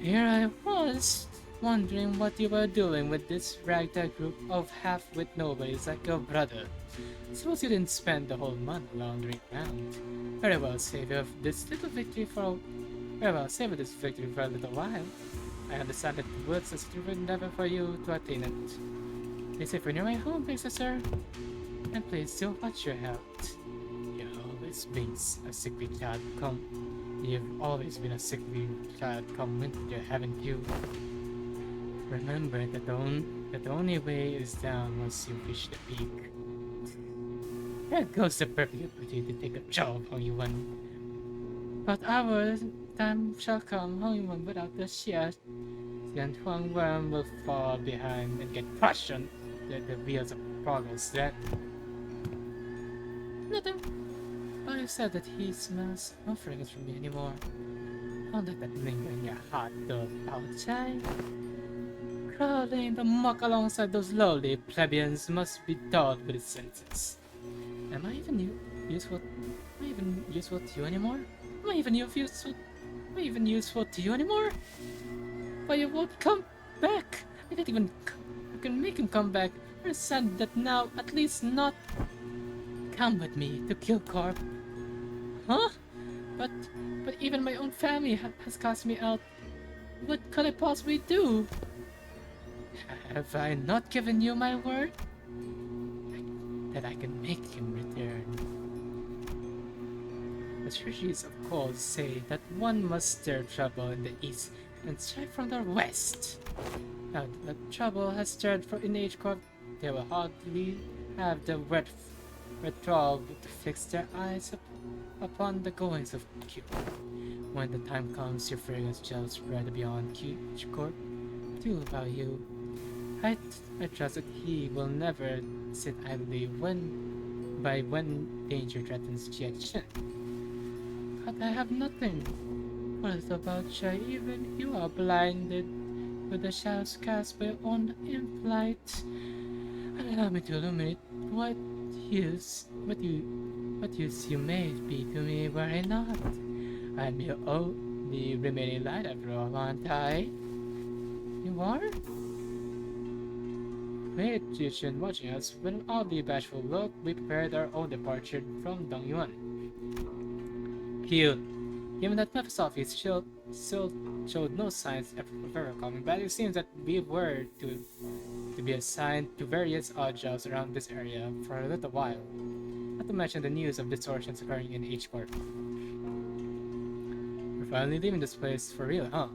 Here I was, wondering what you were doing with this ragtag group of half-wit nobodies like your brother. Suppose you didn't spend the whole month laundering around. Very well, save this victory for a little while. I understand that the woods is a true endeavor for you to attain it. Be safe on your way home, big sister. And please do watch your health. You've always been a sickly child come winter, haven't you? Remember that the only way is down once you reach the peak. There goes the perfect opportunity to take a job, Hong Yuan. But our time shall come, Hong Yuan, without the Xia. Xian Huang Wen will fall behind and get crushed on the wheels of progress then. Nothing. Oh, you said that he smells no fragrance from me anymore. Don't let that linger in your heart, though, Bao Crawling the muck alongside those lowly plebeians must be dulled with its senses. Am I even useful? Am I even useful to you anymore? Am I even useful to you anymore? But you won't come back. I can make him come back. Understand that now, at least not. Come with me to kill Corp. Huh? But even my own family has cast me out. What could I possibly do? Have I not given you my word? That I can make him return. The treasuries of course say that one must stir trouble in the east and strike from the west. Now that trouble has stirred in Age Corp, they will hardly have the resolve to fix their eyes upon the goings of Q. When the time comes, your fragrance shall spread beyond Age Corp too about you. I trust that he will never sit idly when danger threatens Xichun. But I have nothing. What is about Chai? Even you are blinded with the shadows cast by your own implight. Allow me to illuminate what use you may be to me were I not. I'm your only remaining light after all, aren't I? You are? Wait, Xichun, watching us. With an oddly bashful look, we prepared our own departure from Dongyuan. Cute. Given that Mephistopheles still showed no signs of ever coming back, it seems that we were to be assigned to various odd jobs around this area for a little while. Not to mention the news of distortions occurring in H Corp. We're finally leaving this place for real, huh?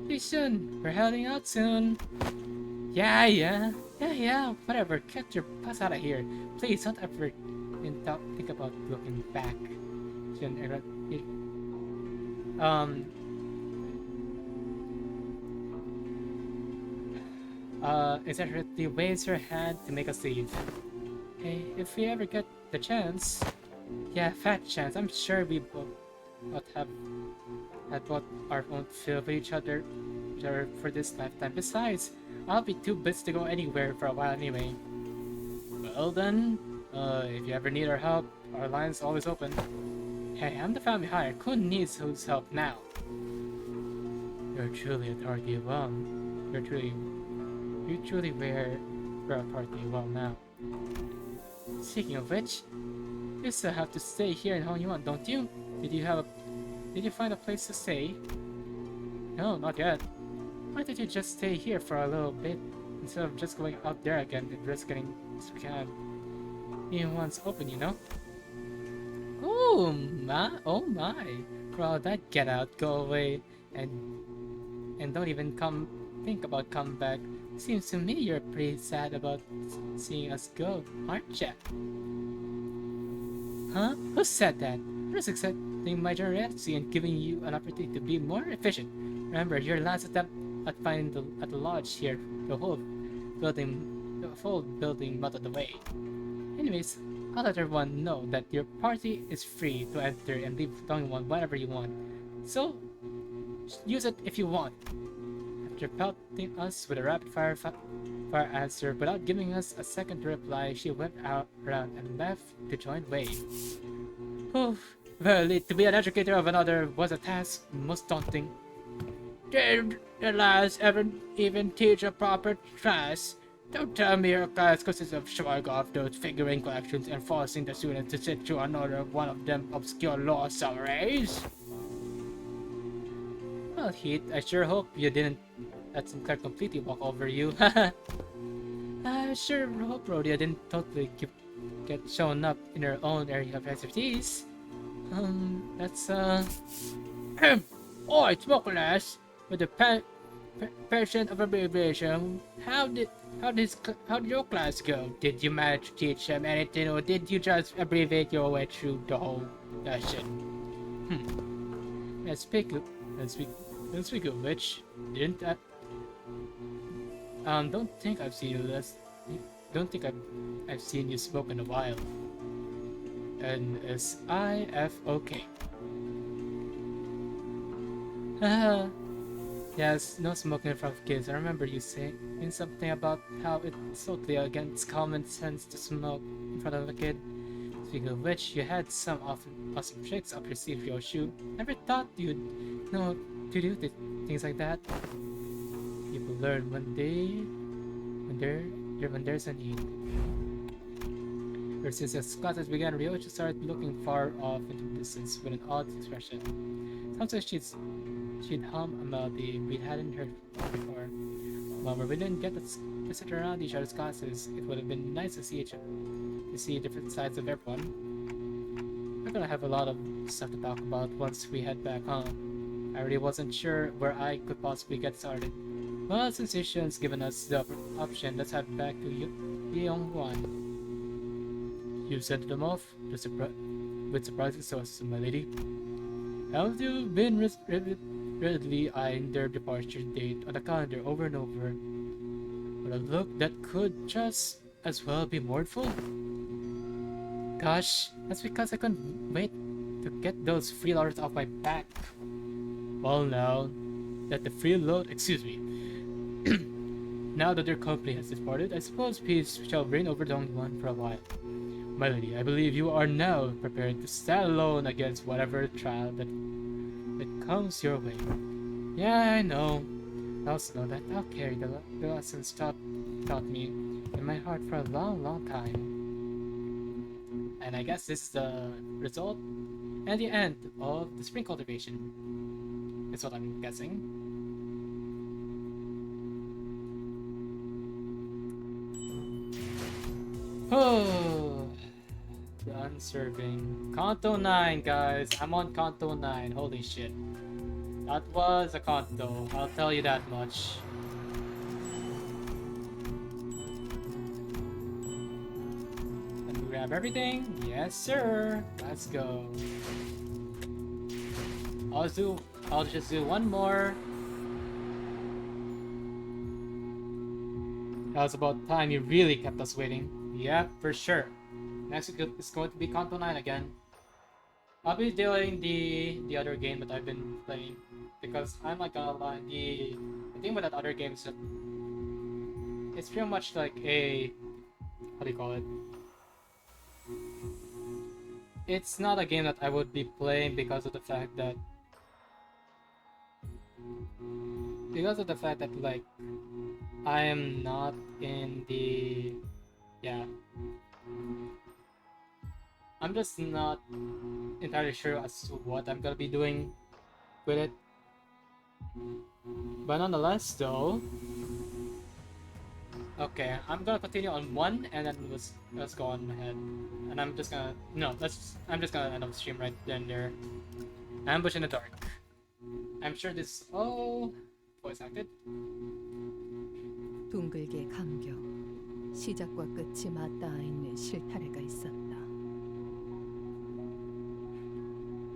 Xichun, we're heading out soon. Yeah, whatever, get your butts out of here. Please don't ever think about looking back. exaggeratedly waves her hand to make us leave. Hey, if we ever get the chance, yeah, fat chance, I'm sure we both have had both our own fill with each other for this lifetime. Besides, I'll be too busy to go anywhere for a while anyway. Well then, if you ever need our help, our line's always open. Hey, I'm the family hire. Who needs whose help now? You're truly a party well. You truly wear a party well now. Speaking of which, you still have to stay here in Hongyuan, don't you? Did you find a place to stay? No, not yet. Why did you just stay here for a little bit instead of just going out there again and risk getting scammed? Once open, you know? Oh my! For all that, get out, go away, and don't even think about coming back. Seems to me you're pretty sad about seeing us go, aren't ya? Huh? Who said that? I'm just accepting my generosity and giving you an opportunity to be more efficient. Remember, your last attempt at finding the lodge here, the whole building melted away. Anyways, I'll let everyone know that your party is free to enter and leave Dongwon whenever you want. So, use it if you want. After pelting us with a rapid-fire answer without giving us a second to reply, she went around and left to join Wei. Well, to be an educator of another was a task most daunting. Did the lads ever even teach a proper class? Don't tell me your class consists of showing off those figurine collections and forcing the students to sit through another one of them obscure law summaries. Well, Heath, I sure hope you didn't let Sinclair completely walk over you. I sure hope Rhodia didn't totally get shown up in her own area of expertise. That's Oi, Smokeless! With the patient of abbreviation, how did your class go? Did you manage to teach them anything, or did you just abbreviate your way through the whole lesson? Let's speak of which, didn't I? Don't think I've seen you Don't think I've seen you smoke in a while. NSIFOK. Yes, no smoking in front of kids. I remember you saying something about how it's totally against common sense to smoke in front of a kid. Speaking of which, you had some awesome tricks up your sleeve, Yoshu. Never thought you'd know to do things like that. People learn when there's a need. Ever since as classes began, Ryoichi started looking far off into the distance with an odd expression. Sometimes she'd hum a melody we hadn't heard before. When we didn't get to sit around each other's classes, it would have been nice to see different sides of everyone. We're gonna have a lot of stuff to talk about once we head back home. I really wasn't sure where I could possibly get started. Well, since Xichun's given us the option, let's head back to Yongguan. You sent them off with surprising sauce, my lady. Haven't you been readily eyeing their departure date on the calendar over and over? With a look that could just as well be mournful? Gosh, that's because I couldn't wait to get those freeloaders off my back. Well now that the now that their company has departed, I suppose peace shall reign over Dongwon for a while. My lady, I believe you are now prepared to stand alone against whatever trial that comes your way. Yeah, I know. I also know that I'll carry the lessons taught me in my heart for a long, long time. And I guess this is the result and the end of the spring cultivation. Is what I'm guessing. Oh, done serving. Kanto 9, guys. I'm on Kanto 9. Holy shit. That was a Kanto. I'll tell you that much. Let me grab everything. Yes, sir. Let's go. I'll just do one more. That was about time you really kept us waiting. Yep, for sure. Next week is going to be Kanto 9 again. I'll be dealing the other game that I've been playing because I'm not gonna lie, the thing with that other game is that it's pretty much like a, how do you call it? It's not a game that I would be playing because of the fact that like I am not in the, yeah, I'm just not entirely sure as to what I'm gonna be doing with it. But nonetheless, though, okay, I'm gonna continue on one, and then let's go on ahead. And I'm just gonna I'm just gonna end up the stream right then there. Ambush in the dark. I'm sure this voice acted. 둥글게 감겨 시작과 끝이 맞닿아 있는 실타래가 있었다.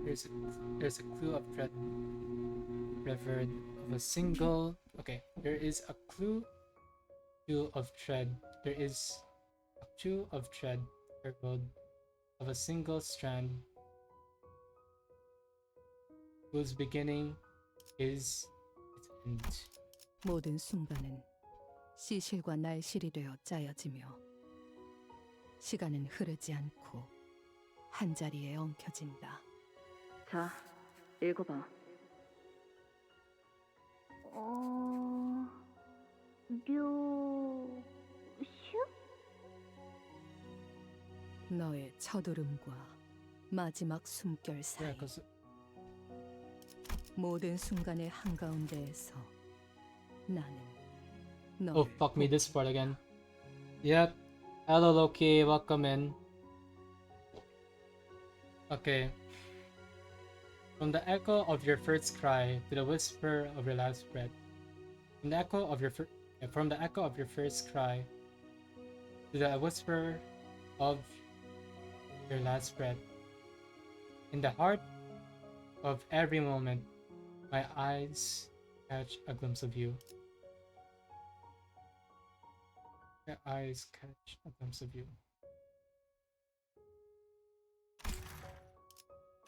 There's a clue of thread revered of a single. Okay, there is a clue of thread. There is a clue of thread revered of a single strand whose beginning is its end. 모든 순간은 시실과 날실이 되어 짜여지며 시간은 흐르지 않고 한자리에 엉켜진다. 자, 읽어봐. 너의 첫울음과 마지막 숨결 사이 Yeah, cause 모든 순간의 한가운데에서 나는 너를 oh fuck me, this part again. Yep. Hello Loki, welcome in. Okay. From the echo of your first cry to the whisper of your last breath. From the echo of your first cry to the whisper of your last breath. In the heart of every moment, my eyes catch a glimpse of you. My eyes catch a glimpse of you.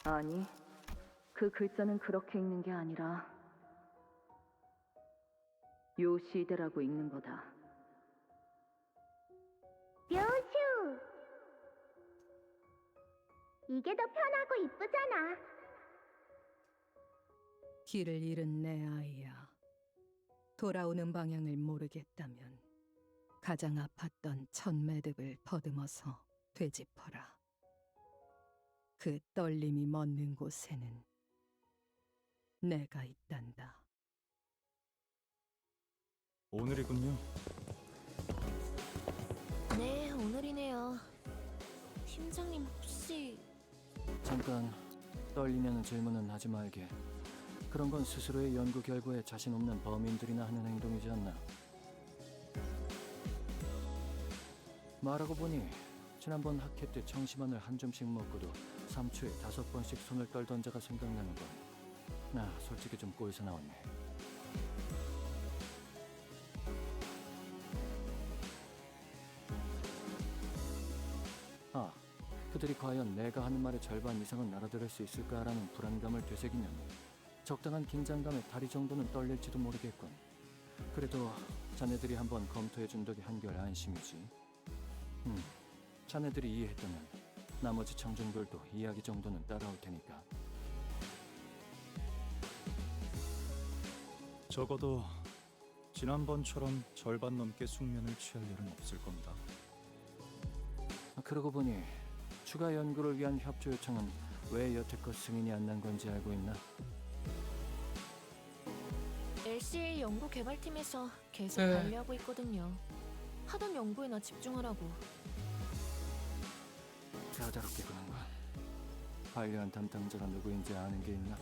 아니, 그 글자는 그렇게 읽는 게 아니라 요시대라고 읽는 거다. 묘슈! 이게 더 편하고 이쁘잖아. 길을 잃은 내 아이야. 돌아오는 방향을 모르겠다면 가장 아팠던 첫 매듭을 더듬어서 되짚어라. 그 떨림이 멎는 곳에는 내가 있단다. 오늘이군요. 네, 오늘이네요. 팀장님 혹시 잠깐 떨리냐는 질문은 하지 말게. 그런 건 스스로의 연구 결과에 자신 없는 범인들이나 하는 행동이지 않나. 말하고 보니 지난번 학회 때 청심환을 한 줌씩 먹고도 3초에 5번씩 손을 떨던 자가 생각나는 건 나 솔직히 좀 꼬여서 나왔네. 아, 그들이 과연 내가 하는 말의 절반 이상은 알아들을 수 있을까라는 불안감을 되새기면 적당한 긴장감에 다리 정도는 떨릴지도 모르겠군. 그래도 자네들이 한번 검토해준 덕에 한결 안심이지. 자네들이 이해했다면 나머지 청중들도 이야기 정도는 따라올 테니까. 적어도 지난번처럼 절반 넘게 숙면을 취할 일은 없을 겁니다. 그러고 보니 추가 연구를 위한 협조 요청은 왜 여태껏 승인이 안 난 건지 알고 있나? LCA 연구 개발팀에서 계속 네. 관리하고 있거든요. 하던 연구에나 집중하라고. 까다롭게 구는군. 관리한 담당자가 누구인지 아는 게 있나?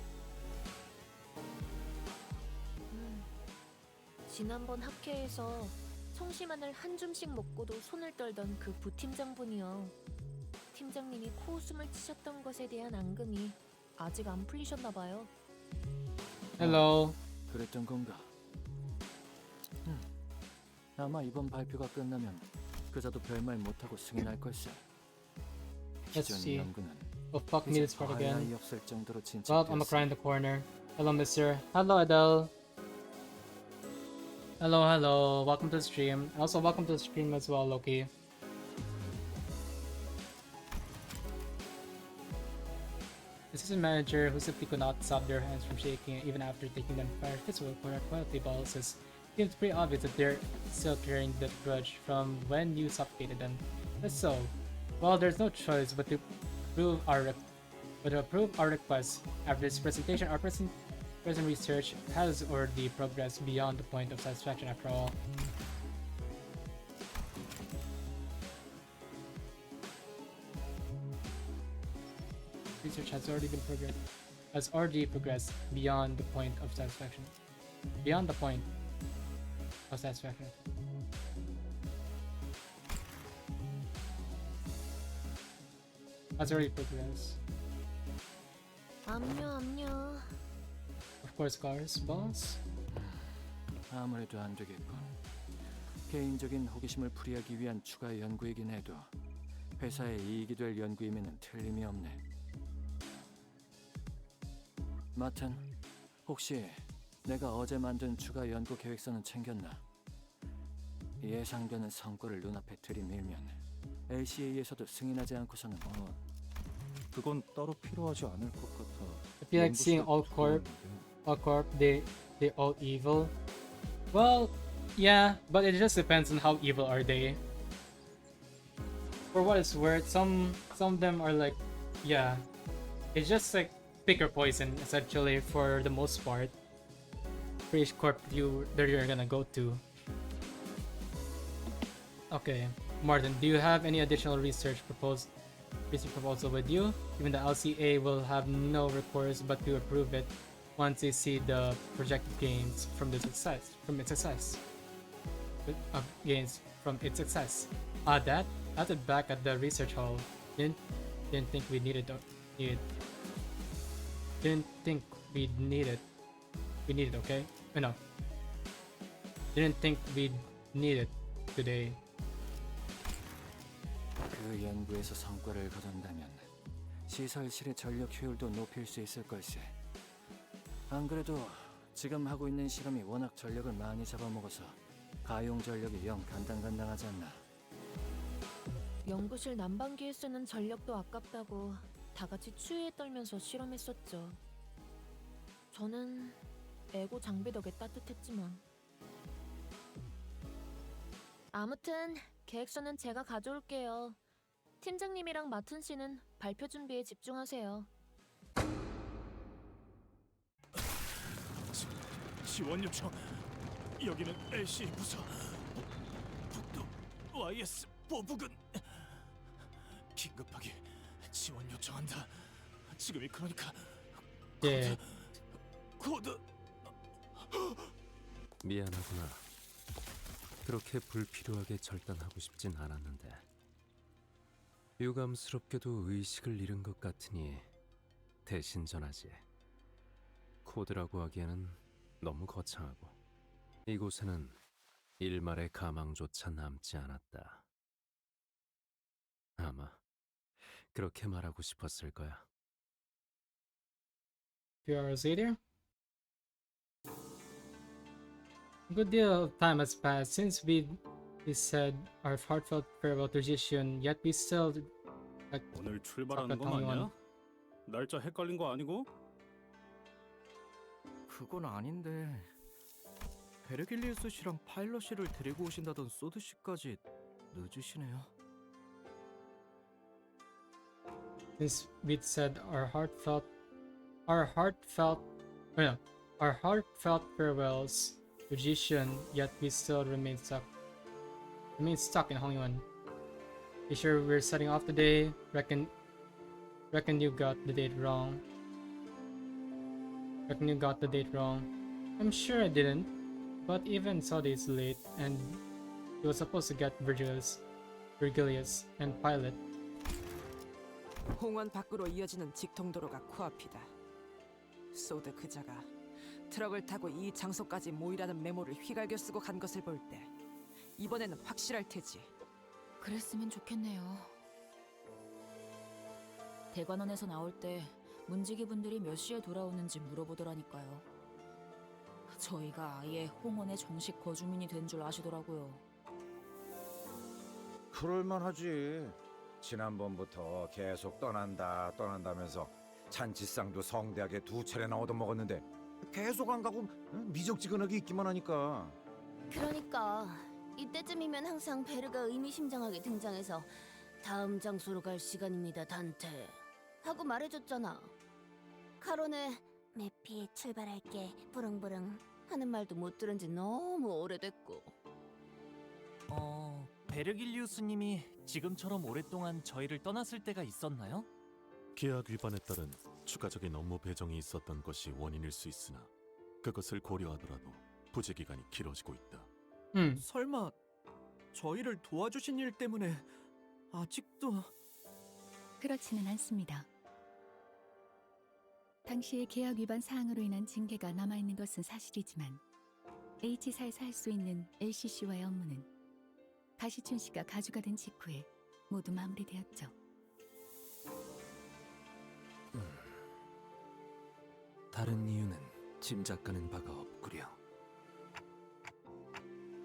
지난번 학회에서 청심환을 한 줌씩 먹고도 손을 떨던 그 부팀장분이요. 팀장님이 코웃음을 치셨던 것에 대한 앙금이 아직 안 풀리셨나 봐요. Hello. 그랬던 건가? 아마 이번 발표가 끝나면 그자도 별말 못하고 승인할 걸세. Let's 기존 see. 연구는 Oh fuck me 이제 this part 더할 again. 나위 없을 정도로 Well, I'm gonna cry 진척되었어. in the corner. Hello, mister. Hello, Adele. Hello, hello. Welcome to the stream. Also, welcome to the stream as well, Loki. Assistant manager who simply could not stop their hands from shaking even after taking the entire physical quality ball says it's pretty obvious that they're still carrying that grudge from when you suffocated them. That's so. Well, there's no choice but to approve our request. After this presentation, our present research has already progressed beyond the point of satisfaction after all. Research has already progressed beyond the point of satisfaction. Beyond the point of satisfaction. Has already progressed. 압류. Of course, cars, boss. 아무래도 안 되겠군. 개인적인 호기심을 풀이하기 위한 추가 연구이긴 해도 회사에 이익이 될 연구임에는 틀림이 없네. 마튼, 혹시 내가 어제 만든 추가 연구 계획서는 챙겼나? 예상되는 성과를 눈앞에 들이밀면 LCA에서도 승인하지 않고서는 그건 따로 필요하지 않을 것 같아. I feel like seeing all corp, they all evil. Well, yeah, but it just depends on how evil are they. For what it's worth, some of them are like, yeah, it's just like pick your poison essentially for the most part. For each corp you're gonna go to. Okay, Martin, do you have any additional research proposal with you? Even the LCA will have no recourse but to approve it once they see the projected gains from its success. Gains from its success. That's it back at the research hall. Didn't think we needed it. Didn't think we'd need it. We need it, okay? No. Didn't think we'd need it today. 그 연구에서 성과를 거둔다면 시설실의 전력 효율도 높일 수 있을 걸세. 안 그래도 지금 하고 있는 실험이 워낙 전력을 많이 잡아먹어서 가용 전력이 영 간당간당하지 않나. 연구실 난방기에 쓰는 전력도 아깝다고 다 같이 추위에 떨면서 실험했었죠. 저는 에고 장비 덕에 따뜻했지만. 아무튼 계획서는 제가 가져올게요. 팀장님이랑 마튼 씨는 발표 준비에 집중하세요. 지원 요청. 여기는 LCA 부서. 북도 YS 보부근. 긴급하게 지원 요청한다. 지금이 그러니까. Yeah. 코드. 미안하구나. 그렇게 불필요하게 절단하고 싶진 않았는데. 유감스럽게도 의식을 잃은 것 같으니 대신 전하지. 코드라고 하기에는 너무 거창하고 이곳에는 일말의 가망조차 남지 않았다. 아마 그렇게 말하고 싶었을 거야. Few hours later. A good deal of time has passed since we said our heartfelt farewell to Xichun, yet we still 오늘 출발하는 거 맞냐? 날짜 헷갈린 거 아니고? 그건 아닌데 베르길리우스 씨랑 파일럿 씨를 데리고 오신다던 소드 씨까지 늦으시네요. since we said our heartfelt farewells to Xichun, yet we still remain stuck in Hongyuan. Be sure we're setting off today. Reckon you got the date wrong. I'm sure I didn't, but even Saudi's late, and he was supposed to get Virgilius and Pilot. 홍원 밖으로 이어지는 직통도로가 코앞이다. 소드 그자가 트럭을 타고 이 장소까지 모이라는 메모를 휘갈겨 쓰고 간 것을 볼 때 이번에는 확실할 테지. 그랬으면 좋겠네요. 대관원에서 나올 때 문지기 분들이 몇 시에 돌아오는지 물어보더라니까요. 저희가 아예 홍원의 정식 거주민이 된 줄 아시더라고요. 그럴만하지. 지난번부터 계속 떠난다면서 잔치상도 성대하게 2차례나 얻어먹었는데 계속 안 가고 미적지근하게 있기만 하니까. 그러니까 이때쯤이면 항상 베르가 의미심장하게 등장해서 다음 장소로 갈 시간입니다, 단테 하고 말해줬잖아. 카론의 메피 출발할게 부릉부릉 하는 말도 못 들은 지 너무 오래됐고. 베르길리우스님이 지금처럼 오랫동안 저희를 떠났을 때가 있었나요? 계약 위반에 따른 추가적인 업무 배정이 있었던 것이 원인일 수 있으나 그것을 고려하더라도 부재 기간이 길어지고 있다. 설마 저희를 도와주신 일 때문에 아직도... 그렇지는 않습니다. 당시의 계약 위반 사항으로 인한 징계가 남아있는 것은 사실이지만 H사에서 할 수 있는 LCC와의 업무는 가시춘 씨가 가주가 된 직후에 모두 마무리되었죠. 다른 이유는 짐작가는 바가 없구려.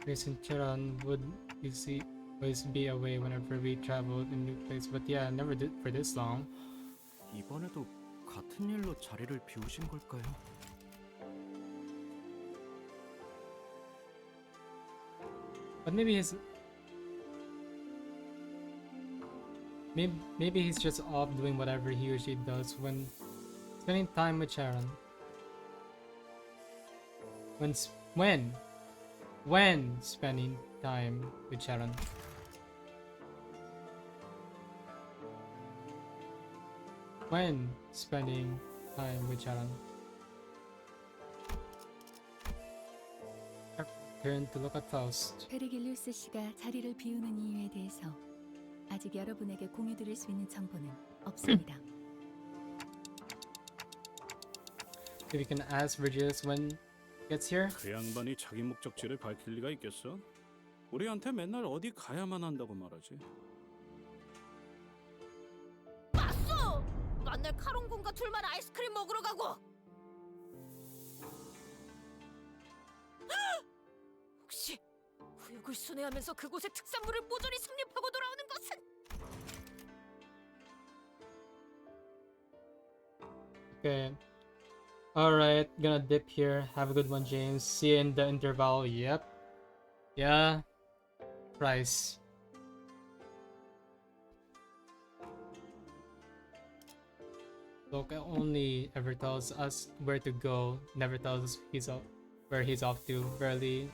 Chris and Chiron would usually always be away whenever we traveled in new place, but yeah, never did for this long. 이번에도 같은 일로 자리를 비우신 걸까요? But maybe he's just off doing whatever he usually does when spending time with Sharon. When spending time with Sharon. When spending time with Sharon. Turn to look at Faust. 베르길리우스 씨가 자리를 비우는 이유에 대해서 아직 여러분에게 공유드릴 수 있는 정보는 없습니다. If you can ask Virgilius when he gets here. 그 양반이 자기 목적지를 밝힐 리가 있겠어? 우리한테 맨날 어디 가야만 한다고 말하지. 맞소! 맨날 카론군과 둘만 아이스크림 먹으러 가고. 혹시 후육을 순회하면서 그곳의 특산물을 모조리 섭렵하고 돌아오는 것은? Okay. Alright, gonna dip here. Have a good one, James. See you in the interval. Yep. Yeah. Price. Look only ever tells us where to go, never tells us where he's off to, barely.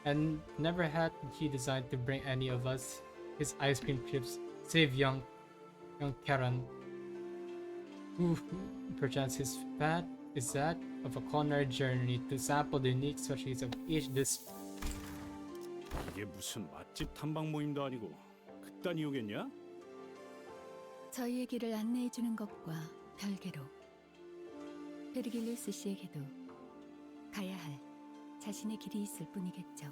And never had he designed to bring any of us his ice cream chips, save young Karen. Who perchance his path is that of a culinary journey to sample the unique specialties of each dish. 이게 무슨 맛집 탐방 모임도 아니고 그딴 이유겠냐? 저희의 길을 안내해주는 것과 별개로 베르길리우스 씨에게도 가야 할 자신의 길이 있을 뿐이겠죠.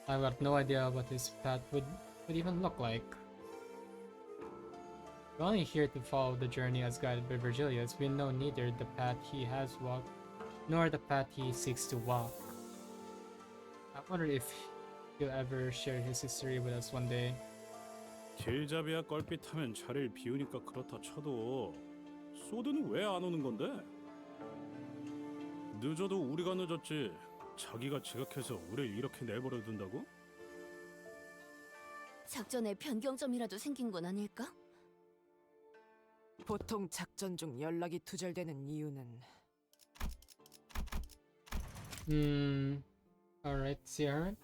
I've got no idea what his path would even look like. We're only here to follow the journey as guided by Virgilius. We know neither the path he has walked nor the path he seeks to walk. I wonder if he'll ever share his history with us one day. 길잡이야 껄핏하면 자리를 비우니까 그렇다 쳐도 소드는 왜 안 오는 건데? 늦어도 우리가 늦었지. 자기가 지각해서 우리를 이렇게 내버려 둔다고? 작전에 변경점이라도 생긴 건 아닐까? 보통 작전 중 연락이 두절되는 이유는 Alright, see her.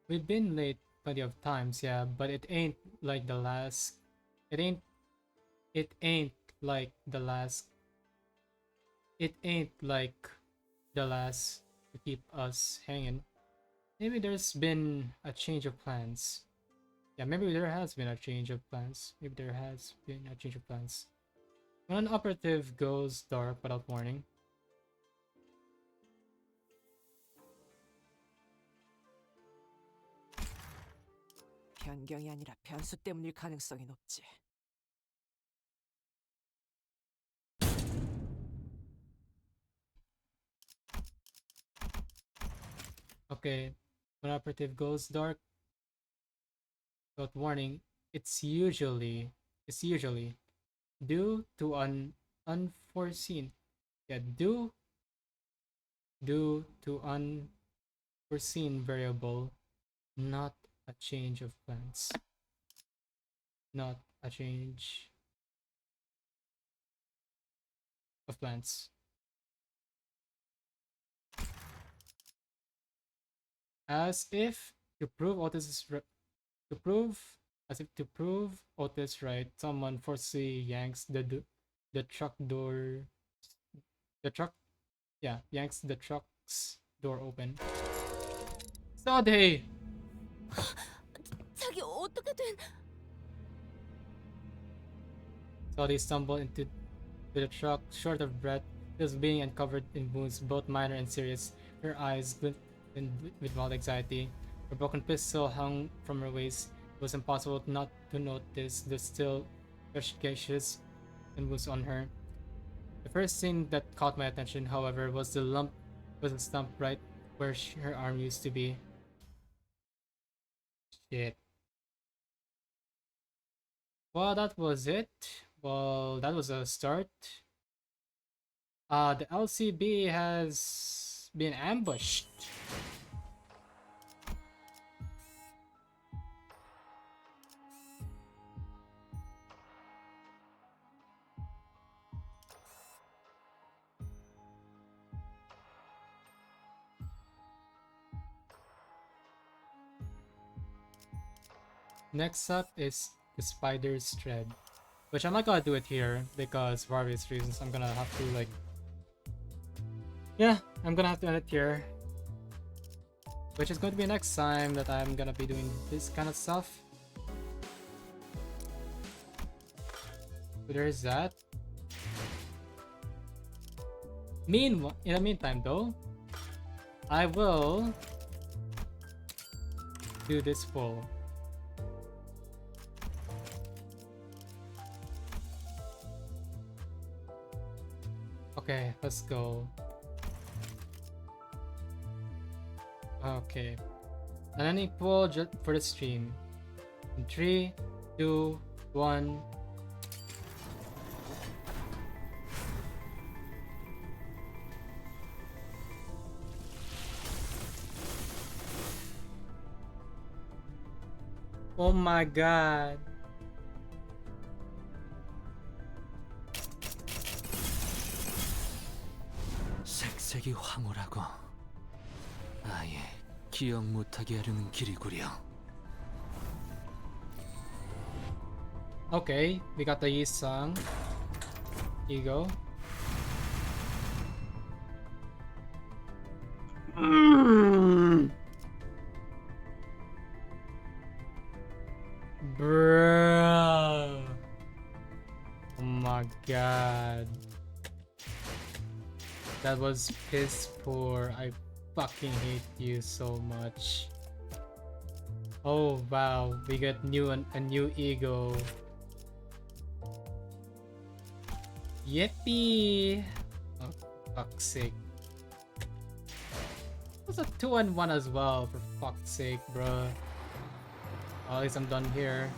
We've been late plenty of times, yeah, but it ain't like the last. It ain't like the last. It ain't like the last to keep us hanging. Maybe there's been a change of plans. Yeah, maybe there has been a change of plans. Maybe there has been a change of plans. When an operative goes dark without warning, 변경이 아니라 변수 때문일 가능성이 높지. okay, when an operative goes dark without warning, it's usually due to an unforeseen, yeah, due to unforeseen variable, not a change of plans, not a change of plans. As if to prove Otis is to prove as if to prove Otis right, someone forcefully yanks the truck door, the truck, yeah, yanks the truck's door open. Sade! 자기 어떻게 된? Sade stumbled into the truck, short of breath, just being uncovered in wounds, both minor and serious. Her eyes glistened with wild anxiety. Her broken pistol hung from her waist. It was impossible not to notice the still fresh gashes and wounds on her. The first thing that caught my attention, however, was a stump right where her arm used to be. Shit. Well, that was it. Well, that was a start. The LCB has been ambushed. Next up is the Spider's Tread, which I'm not gonna do it here because for obvious reasons. I'm gonna have to like, yeah, I'm gonna have to end it here, which is going to be next time that I'm gonna be doing this kind of stuff. So there's that. In the meantime though, I will do this full. Okay, let's go. Okay. And then equal for the stream. In 3, 2, 1. Oh my god. 색색이 황홀하고 아예 기억 못하게 하려는 길이구려. Okay, we got the Yi-Sung. Ego. Bro. Oh my god. That was piss poor. I fucking hate you so much. Oh wow, we got a new ego. Yippee! Oh fuck's sake. It was a 2-on-1 as well, for fuck's sake, bro. Well, at least I'm done here.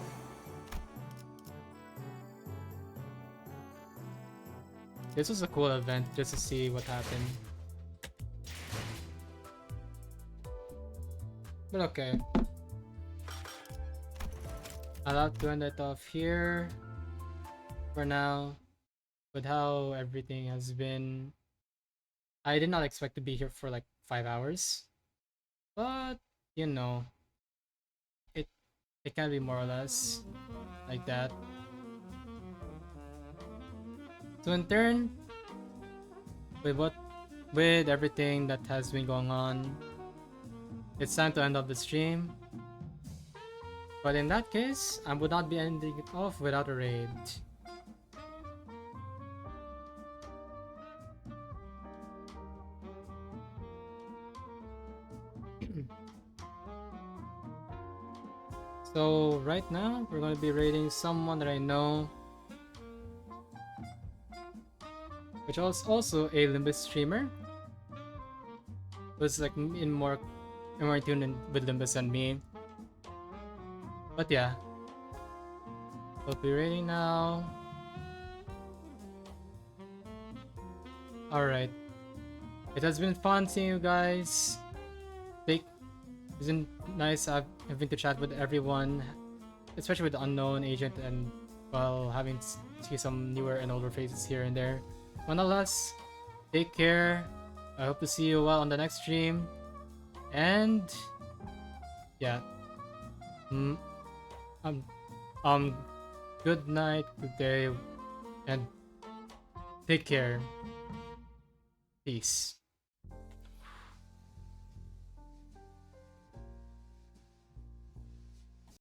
This was a cool event just to see what happened. But okay. I'll have to end it off here for now. With how everything has been, I did not expect to be here for like 5 hours. But, you know, it can be more or less like that. So in turn, with everything that has been going on, it's time to end off the stream. But in that case, I would not be ending it off without a raid. So right now we're gonna be rating someone that I know, which was also a Limbus streamer. Was like more in tune with Limbus than me. But yeah, we'll be rating now. All right, it has been fun seeing you guys. It's been nice having to chat with everyone, especially with the unknown agent, and while having to see some newer and older faces here and there. Nonetheless, take care. I hope to see you well on the next stream. And yeah, mm, um, um, good night, good day, and take care. Peace.